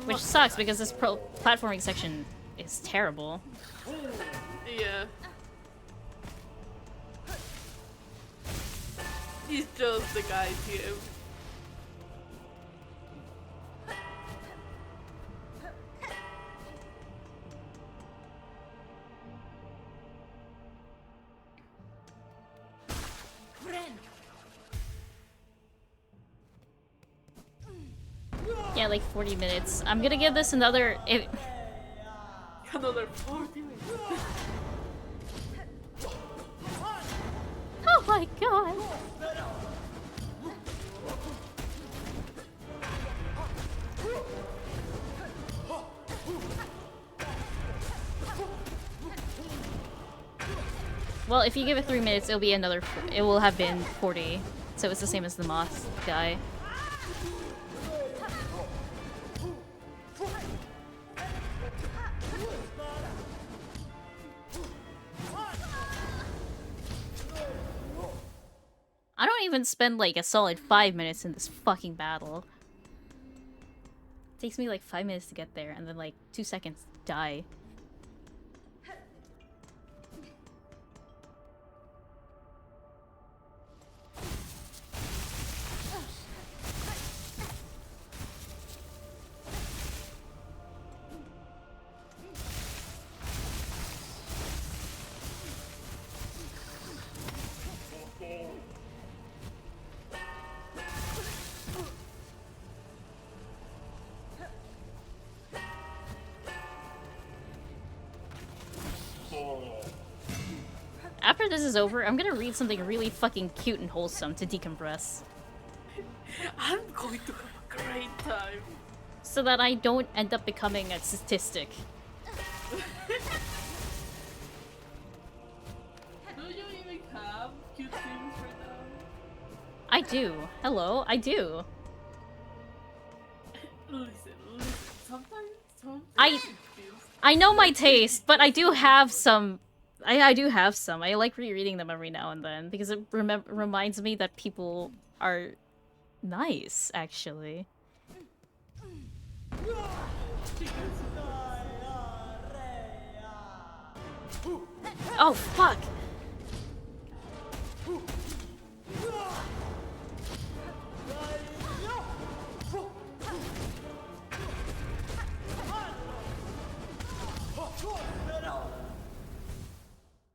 S1: Which sucks because this platforming section is terrible.
S2: Yeah. He's just the guy TM.
S1: Yeah, like 40 minutes. I'm gonna give this another...
S2: Another 40 minutes.
S1: Oh my god! Well, if you give it 3 minutes, it'll be another... It will have been 40. So it's the same as the moth guy. I don't even spend like a solid 5 minutes in this fucking battle. It takes me like 5 minutes to get there, and then like 2 seconds to die. After this is over, I'm gonna read something really fucking cute and wholesome to decompress.
S2: I'm going to have a great time.
S1: So that I don't end up becoming a statistic.
S2: Do you even have cute things right now?
S1: I do. Hello, I do.
S2: Listen. Sometimes
S1: I know my taste, but I do have some... I do have some. I like rereading them every now and then, because it reminds me that people are nice, actually. Oh, fuck!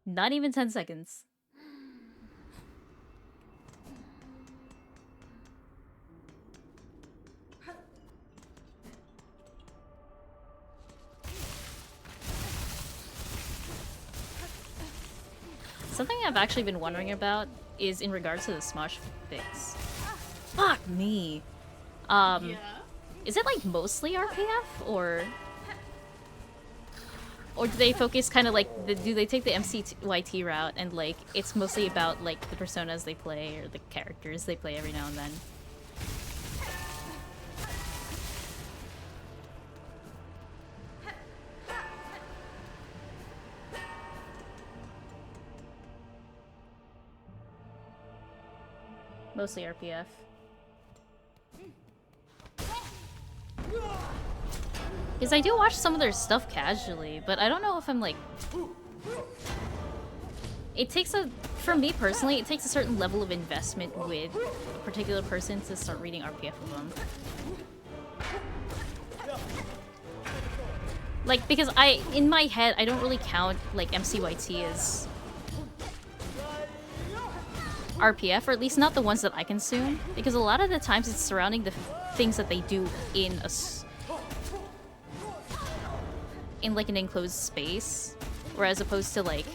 S1: Not even 10 seconds. Something I've actually been wondering about is in regards to the Smosh fix. Fuck me.
S2: Yeah.
S1: Is it like mostly RPF, or do they focus kind of like do they take the MCYT route and like it's mostly about like the personas they play or the characters they play every now and then? Mostly RPF. Because I do watch some of their stuff casually, but I don't know if I'm like... It takes a... For me personally, it takes a certain level of investment with a particular person to start reading RPF of them. Like, because in my head, I don't really count, like, MCYT as RPF, or at least not the ones that I consume, because a lot of the times it's surrounding the things that they do in like an enclosed space, whereas opposed to like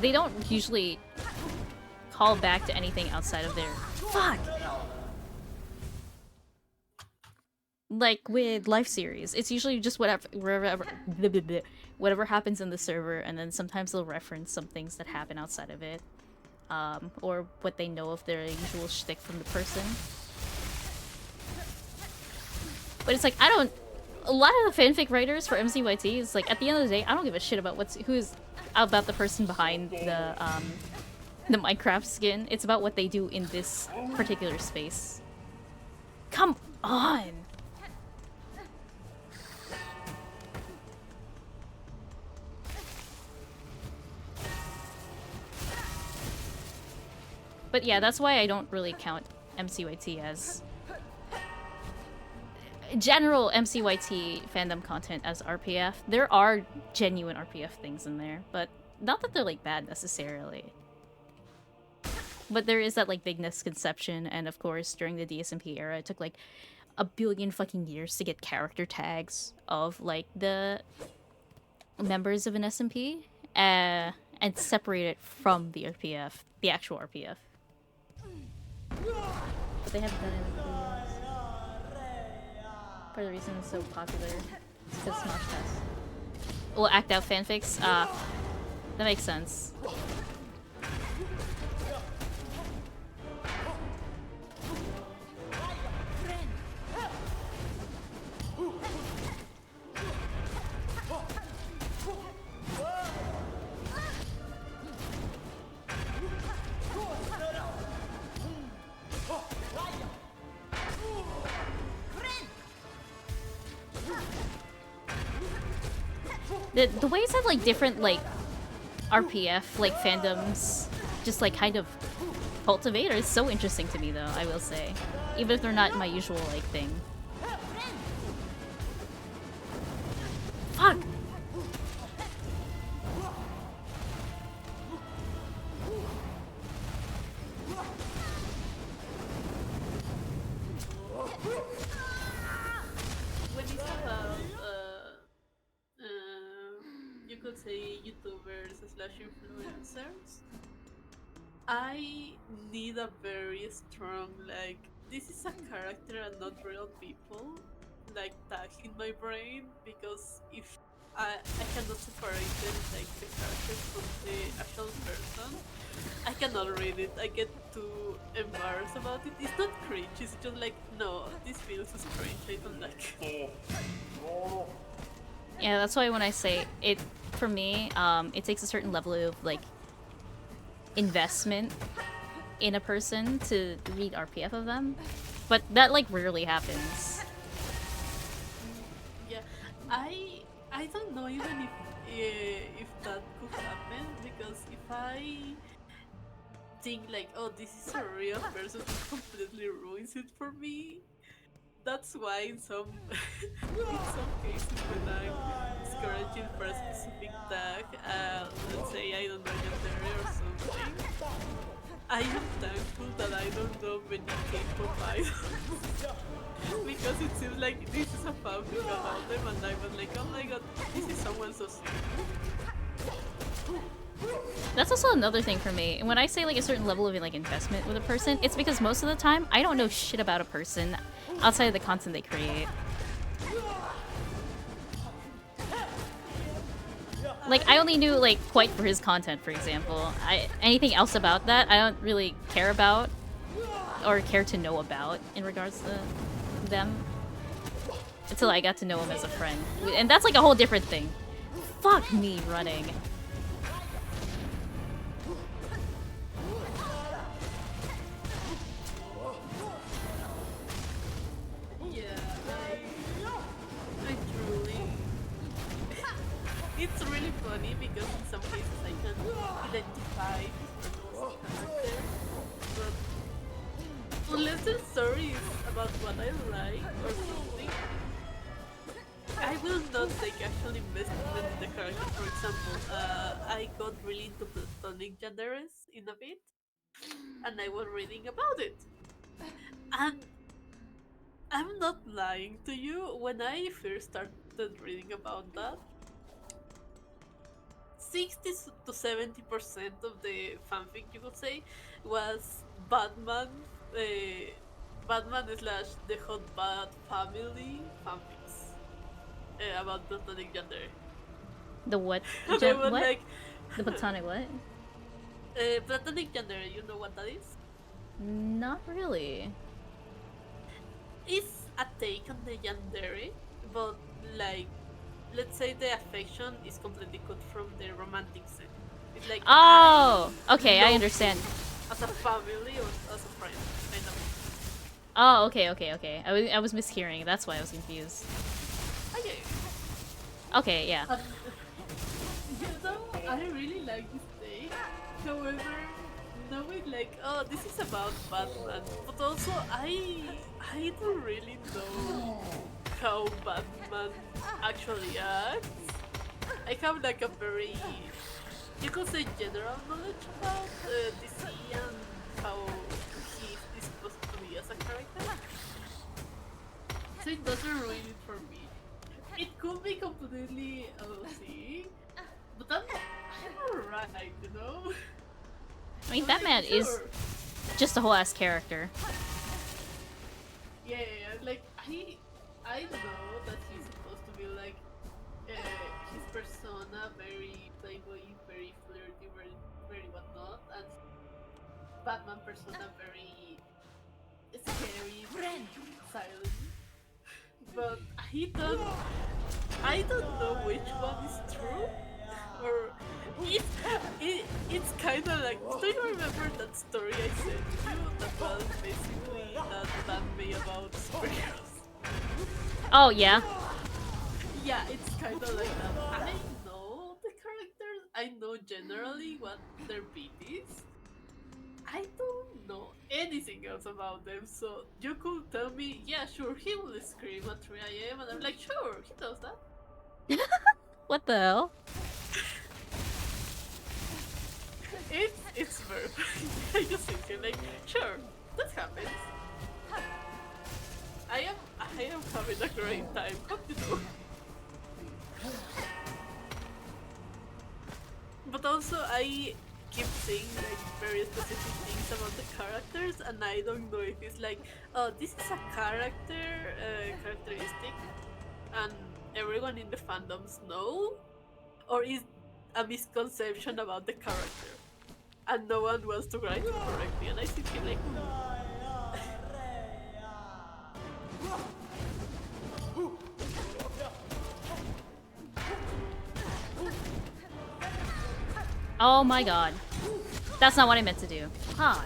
S1: they don't usually call back to anything outside of their like with life series. It's usually just whatever happens in the server, and then sometimes they'll reference some things that happen outside of it, or what they know of their usual shtick from the person. But it's like, a lot of the fanfic writers for MCYT is like, at the end of the day, I don't give a shit about who's about the person behind the Minecraft skin. It's about what they do in this particular space. Come on! But yeah, that's why I don't really count MCYT as general MCYT fandom content as RPF. There are genuine RPF things in there, but not that they're like bad necessarily. But there is that like big misconception, and of course during the DSMP era, it took like a billion fucking years to get character tags of like the members of an SMP, and separate it from the RPF, the actual RPF. But they haven't done anything part of the reason it's so popular is because Smash Pass. Well, act out fanfics. That makes sense. The ways that like different like RPF like fandoms just like kind of cultivate is so interesting to me though, I will say. Even if they're not my usual like thing. Fuck!
S2: When it's about, you could say YouTubers slash influencers, I need a very strong, like, this is a character and not real people, like, tag in my brain, because if I cannot separate them, like, the character from the actual person, I cannot read it. I get too embarrassed about it. It's not cringe, it's just like, no, this feels strange, I don't like it.
S1: Yeah, that's why when I say it, for me, it takes a certain level of like investment in a person to read RPF of them, but that like rarely happens.
S2: Yeah, I don't know even if that could happen, because if I think like, oh, this is a real person, it completely ruins it for me. That's why in some in some cases when I'm discouraging for a specific tag, let's say I don't know Yandere or something, I am thankful that I don't know many K-pop idols. Because it seems like this is a fanfic about them, and I was like, oh my god, this is someone so sweet.
S1: That's also another thing for me. When I say like a certain level of like investment with a person, it's because most of the time I don't know shit about a person outside of the content they create. Like I only knew like Quite for his content, for example. Anything else about that I don't really care about or care to know about in regards to them until I got to know him as a friend, and that's like a whole different thing. Fuck me running.
S2: Yeah, I truly. It's really funny because in some cases I can identify with those characters, but unless the story is about what I like or something, I will not take actual investment in the character. For example, I got really into platonic genres in a bit, and I was reading about it. And I'm not lying to you, when I first started reading about that, 60 to 70% of the fanfic, you could say, was Batman, uh, Batman slash the Hot Bat family fanfics about platonic gender.
S1: The what?
S2: And I was
S1: What?
S2: like,
S1: The platonic what?
S2: platonic gender, you know what that is?
S1: Not really.
S2: It's a take on the yandere, but like, let's say the affection is completely cut from the romantic sense. It's like, I
S1: Oh, okay, I
S2: love
S1: understand.
S2: you as a family or as a friend, kind of.
S1: Oh, okay. I was mishearing. That's why I was confused.
S2: Okay.
S1: Okay, yeah.
S2: You know, I really like this take. However, knowing like, oh, this is about Batman, but also I don't really know how Batman actually acts. I have like a very, you could say, general knowledge about DC and how he's supposed to be as a character, so it doesn't ruin it for me. It could be completely OC, but I'm alright, you know.
S1: I mean,
S2: I'm like,
S1: Batman is
S2: sure.
S1: just a whole ass character.
S2: Yeah. Like I know that he's supposed to be like his persona very playboy, very flirty, very whatnot, and Batman persona very scary, very silent. But I don't know which one is true, or it, it's kind of like. Do you remember that story I sent you that was basically that fanmade about superheroes?
S1: Oh, yeah.
S2: Yeah, it's kind of like that. I know the characters. I know generally what their beat is. I don't know anything else about them, so you could tell me, yeah, sure, he will scream at 3 a.m., and I'm like, sure, he does that.
S1: What the hell?
S2: It's very funny. I just think like, sure, that happens. I am having a great time. How do you know? But also I keep saying like very specific things about the characters, and I don't know if it's like, oh, this is a characteristic, and everyone in the fandoms know, or is a misconception about the character, and no one wants to write to correct me, and I think like,
S1: Oh my god. That's not what I meant to do. Fuck.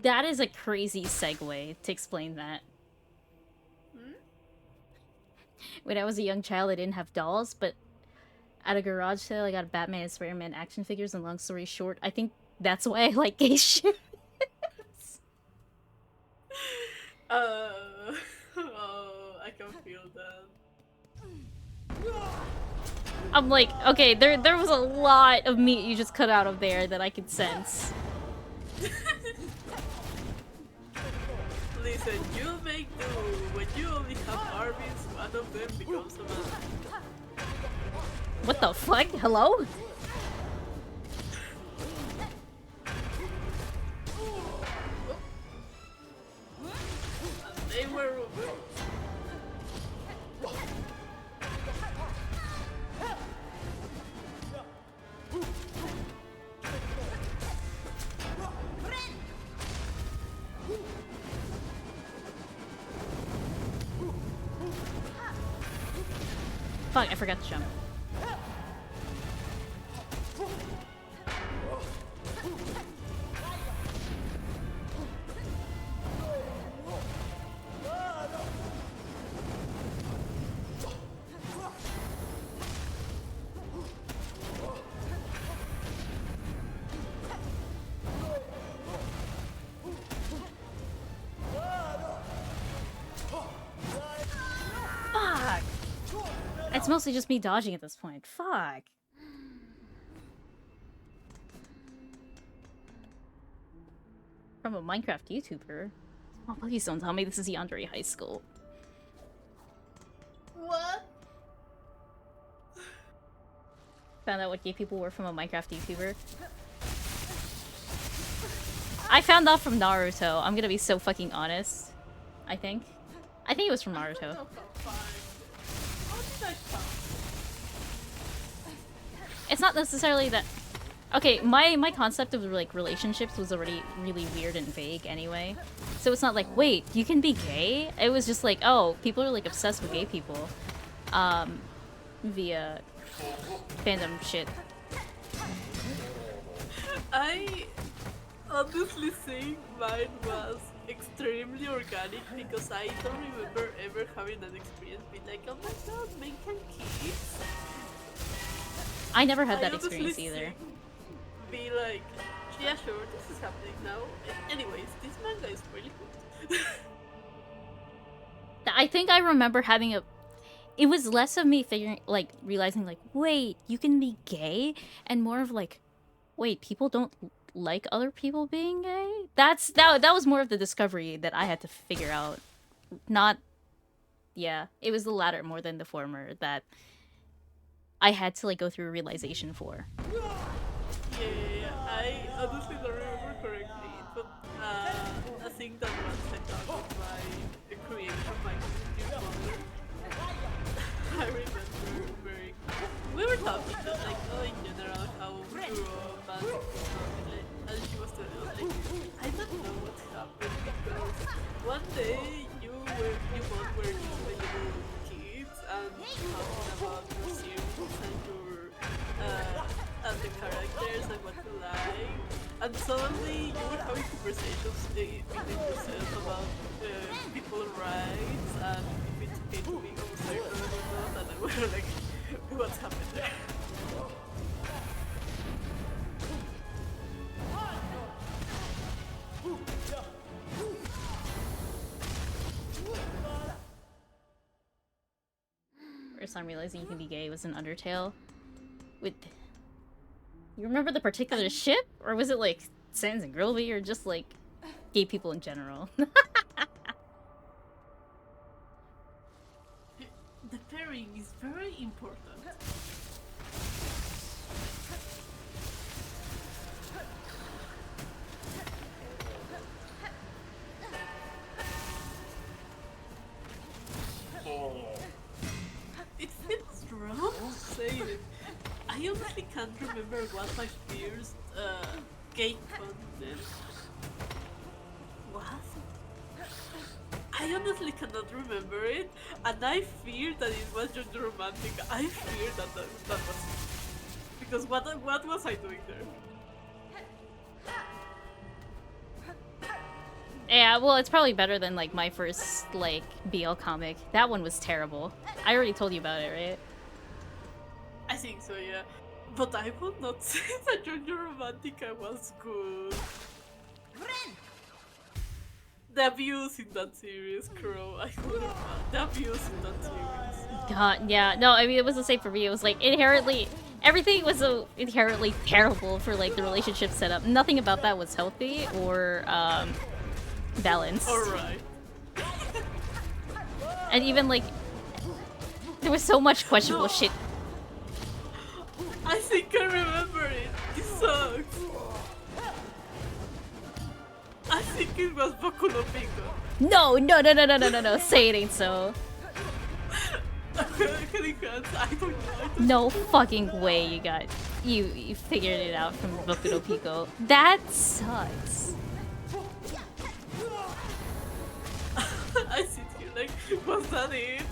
S1: That is a crazy segue to explain that.
S2: hmm?
S1: When I was a young child, I didn't have dolls, but at a garage sale, I got Batman and Spider-Man action figures, and long story short, I think that's why I like gay shit.
S2: uh, oh, I can feel that.
S1: I'm like, okay, there was a lot of meat you just cut out of there that I could sense.
S2: Listen, you make do. When you only have armies, one of them becomes a man.
S1: What the fuck? Hello?
S2: And they were roommates.
S1: Fuck, I forgot to jump. Fuck! It's mostly just me dodging at this point. Fuck. From a Minecraft YouTuber. Oh, please don't tell me this is Yandere High School.
S2: What?
S1: Found out what gay people were from a Minecraft YouTuber. I found out from Naruto. I'm gonna be so fucking honest. I think it was from Naruto. It's not necessarily that. Okay, my concept of like relationships was already really weird and vague anyway. So it's not like, wait, you can be gay? It was just like, oh, people are like obsessed with gay people. Via fandom shit.
S2: I honestly think mine was extremely organic because I don't remember ever having an experience being like, oh my god, men can kiss.
S1: I never had
S2: I
S1: that
S2: honestly
S1: experience either.
S2: think be like, yeah, sure, this is happening now. Anyways, this manga is really good.
S1: I think I remember having a. It was less of me figuring, like, realizing, like, wait, you can be gay, and more of like, wait, people don't like other people being gay. That was more of the discovery that I had to figure out. Not, yeah, it was the latter more than the former that I had to like go through a realization for.
S2: Yeah. I honestly don't remember correctly, but I think that once I thought of my creation, my YouTube folder, I remember very. We were talking just like, oh, in general, how we grew up, and she was telling us like, I don't know what happened because one day you both were just like little kids and talking about your series and your and the characters and what you like, and suddenly you were having conversations between yourselves about people's rights and if it's okay to be homosexual or not, and we were like, what's happened there?
S1: First time realizing you can be gay was in Undertale. With, you remember the particular ship, or was it like Sans and Grilby, or just like gay people in general?
S2: The pairing is very important. It feels wrong to say it. I honestly can't remember what my first gay content was. I honestly cannot remember it, and I fear that it was just romantic. I fear that that was it. Because what was I doing there?
S1: Yeah, well, it's probably better than like my first like BL comic. That one was terrible. I already told you about it, right?
S2: I think so, yeah. But I would not say that Jojo Romantica was good. The abuse in that series, Crow. I couldn't. The abuse in that series.
S1: God, yeah. No, I mean, it was the same for me. It was like inherently, everything was so inherently terrible for like the relationship setup. Nothing about that was healthy or balanced.
S2: Alright.
S1: And even like, there was so much questionable shit.
S2: I think I remember it. It sucks. I think it was Boku no Pico.
S1: No. Say it ain't so.
S2: I don't know.
S1: No fucking way you figured it out from Boku no Pico. That sucks.
S2: I sit here like, was that it?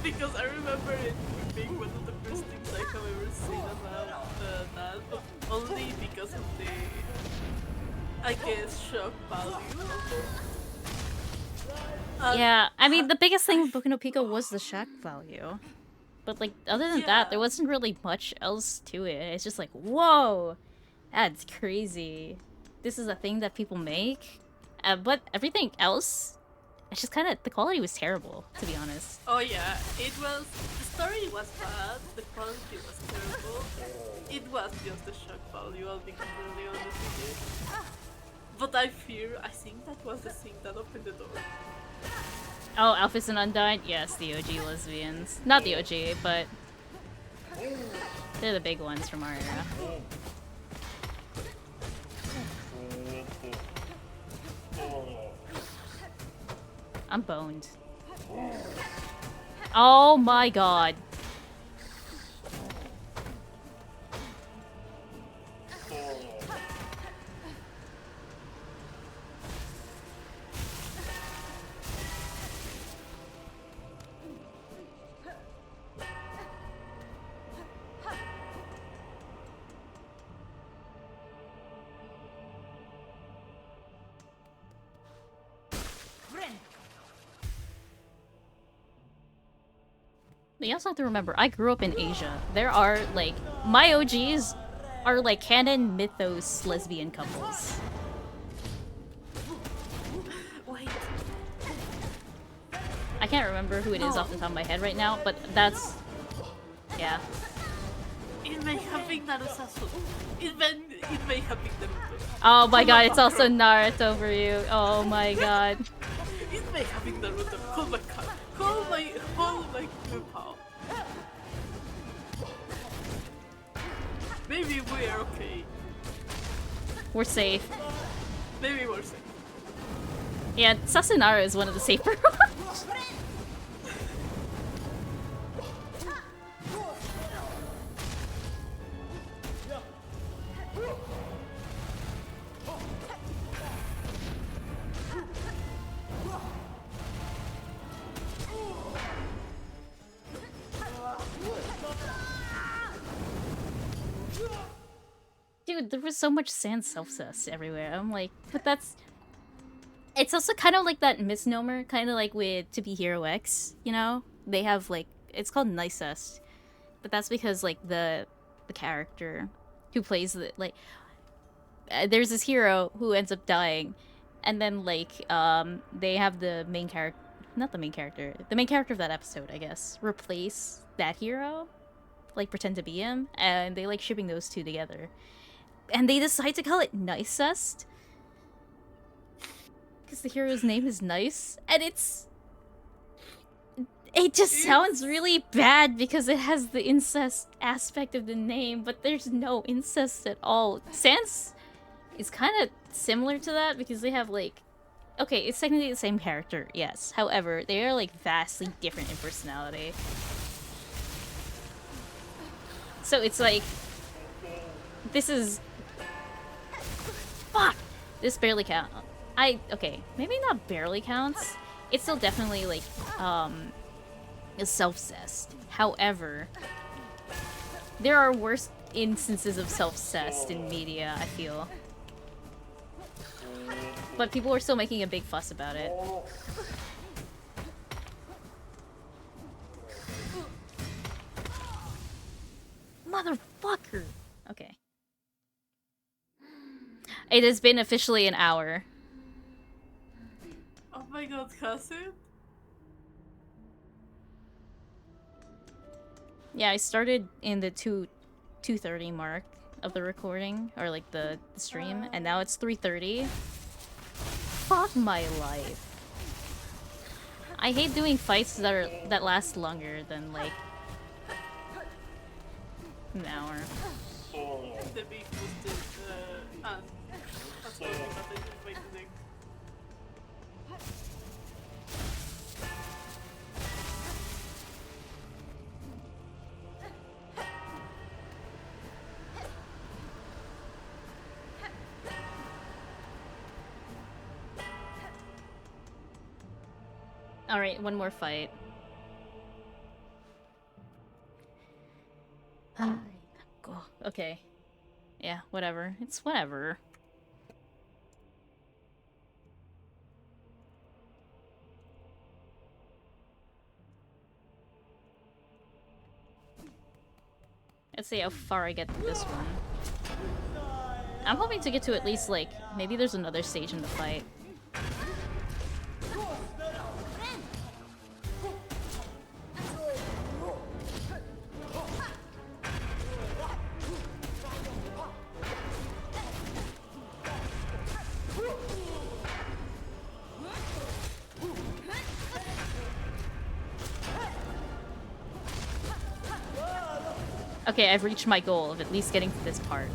S2: Because I remember it being one of the first things I have ever seen about that, but only because of the, I guess, shock value.
S1: Yeah, I mean, the biggest thing with Boku no Pico was the shock value. But, like, other than that, there wasn't really much else to it. It's just like, whoa! That's crazy. This is a thing that people make? But everything else, it's just kind of, the quality was terrible, to be honest.
S2: Oh yeah, it was, the story was bad, the quality was terrible. It was just the shock value, I'll be completely honest with you. But I think that was the thing that opened the door.
S1: Oh, Alphys and Undyne? Yes, the OG lesbians. Not the OG, but they're the big ones from our era. I'm boned. Oh my god. But you also have to remember, I grew up in Asia. There are, like, my OGs are, like, canon mythos lesbian couples.
S2: Wait.
S1: I can't remember who it is off the top of my head right now, but that's... yeah.
S2: It may have been Naruto. It may have been Naruto.
S1: Oh my god, it's also Naruto for you. Oh my god.
S2: It may have been Naruto. Call my car. Call my pal. Maybe we're okay.
S1: We're safe.
S2: Maybe we're safe.
S1: Yeah, Sasunaru is one of the safer ones. Dude, there was so much sand self-cess everywhere. I'm like, but that's... It's also kind of like that misnomer, kind of like with To Be Hero X, you know? They have, like... It's called Nicest. But that's because, like, the character who plays the... Like, there's this hero who ends up dying. And then, like, they have the main character... Not the main character. The main character of that episode, I guess. Replace that hero. Like, pretend to be him. And they like shipping those two together. And they decide to call it Nicest. Because the hero's name is Nice. And it's... It just sounds really bad because it has the incest aspect of the name, but there's no incest at all. Sans is kind of similar to that because they have, like... Okay, it's technically the same character, yes. However, they are, like, vastly different in personality. So it's like... This is... Fuck! This barely counts. Okay, maybe not barely counts. It's still definitely, like, is self-cessed. However, there are worse instances of self-cessed in media, I feel. But people are still making a big fuss about it. Motherfucker! Okay. It has been officially an hour.
S2: Oh my god, has it?
S1: Yeah, I started in the 2:30 mark of the recording, or like the stream, and now it's 3:30. Fuck my life. I hate doing fights that last longer than like an hour.
S2: The beef was the and that's what I didn't wait the next.
S1: Alright, one more fight. Okay. Yeah, whatever. It's whatever. Let's see how far I get to this one. I'm hoping to get to at least, like, maybe there's another stage in the fight. Okay, I've reached my goal of at least getting to this part.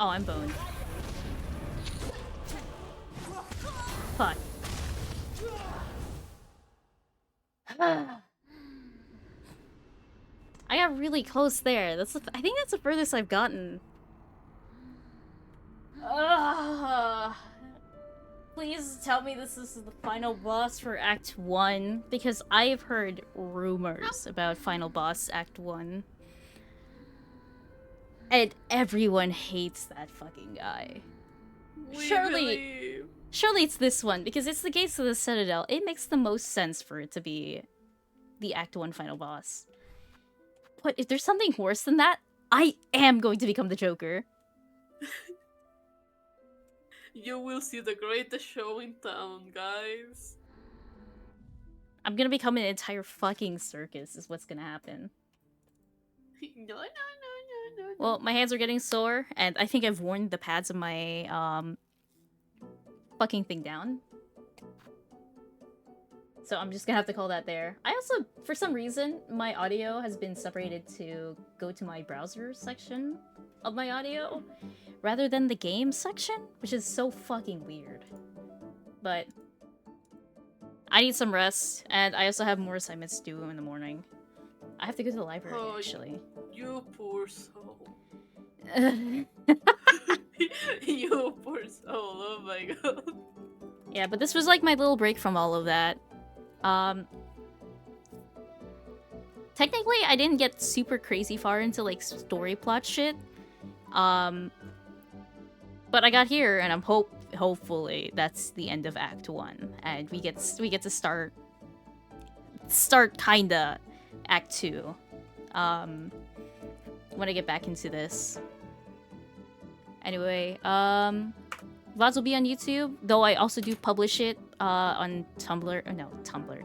S1: Oh, I'm boned. Fuck. I got really close there. I think that's the furthest I've gotten. Please tell me this is the final boss for Act 1, because I've heard rumors about final boss Act 1. And everyone hates that fucking guy. Surely it's this one, because it's the Gates of the Citadel. It makes the most sense for it to be the Act 1 final boss. But if there's something worse than that, I am going to become the Joker.
S2: You will see the greatest show in town, guys.
S1: I'm gonna become an entire fucking circus is what's gonna happen.
S2: No.
S1: Well, my hands are getting sore, and I think I've worn the pads of my, fucking thing down. So I'm just gonna have to call that there. I also, for some reason, my audio has been separated to go to my browser section of my audio, rather than the game section, which is so fucking weird. But I need some rest, and I also have more assignments to do in the morning. I have to go to the library, actually.
S2: You poor soul. You poor soul, oh my god.
S1: Yeah, but this was like my little break from all of that. Technically, I didn't get super crazy far into like story plot shit. But I got here, and I'm hopefully that's the end of Act 1, and we get to start kinda Act 2. When I get back into this. Anyway, VODs will be on YouTube, though I also do publish it on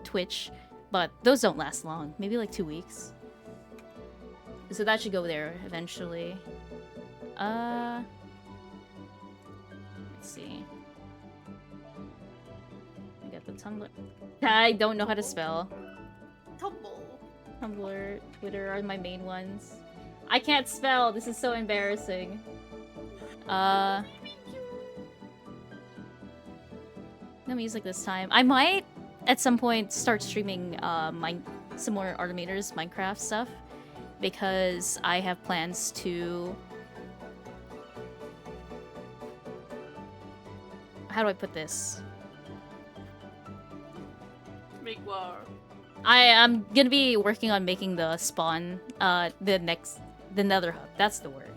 S1: Twitch, but those don't last long, maybe like 2 weeks. So that should go there eventually. Let's see. I got the Tumblr. I don't know how to spell. Tumblr, Twitter are my main ones. I can't spell, this is so embarrassing. No music this time. I might, at some point, start streaming some more Automators Minecraft stuff, because I have plans to... How do I put this?
S2: Make war.
S1: I'm gonna be working on making the spawn, the nether hub. That's the word.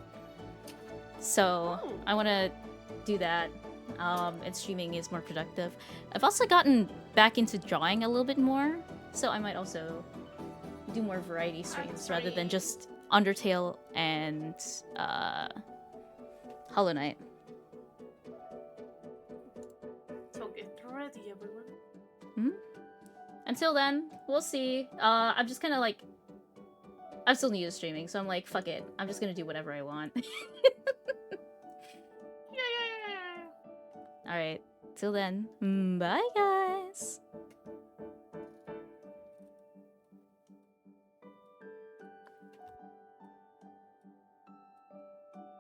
S1: So I want to do that, and streaming is more productive. I've also gotten back into drawing a little bit more, so I might also do more variety streams rather than just Undertale and Hollow Knight.
S2: So get ready, everyone.
S1: Until then, we'll see. I'm just kind of like... I'm still new to streaming, so I'm like, fuck it. I'm just gonna do whatever I want. Alright, till then, bye guys!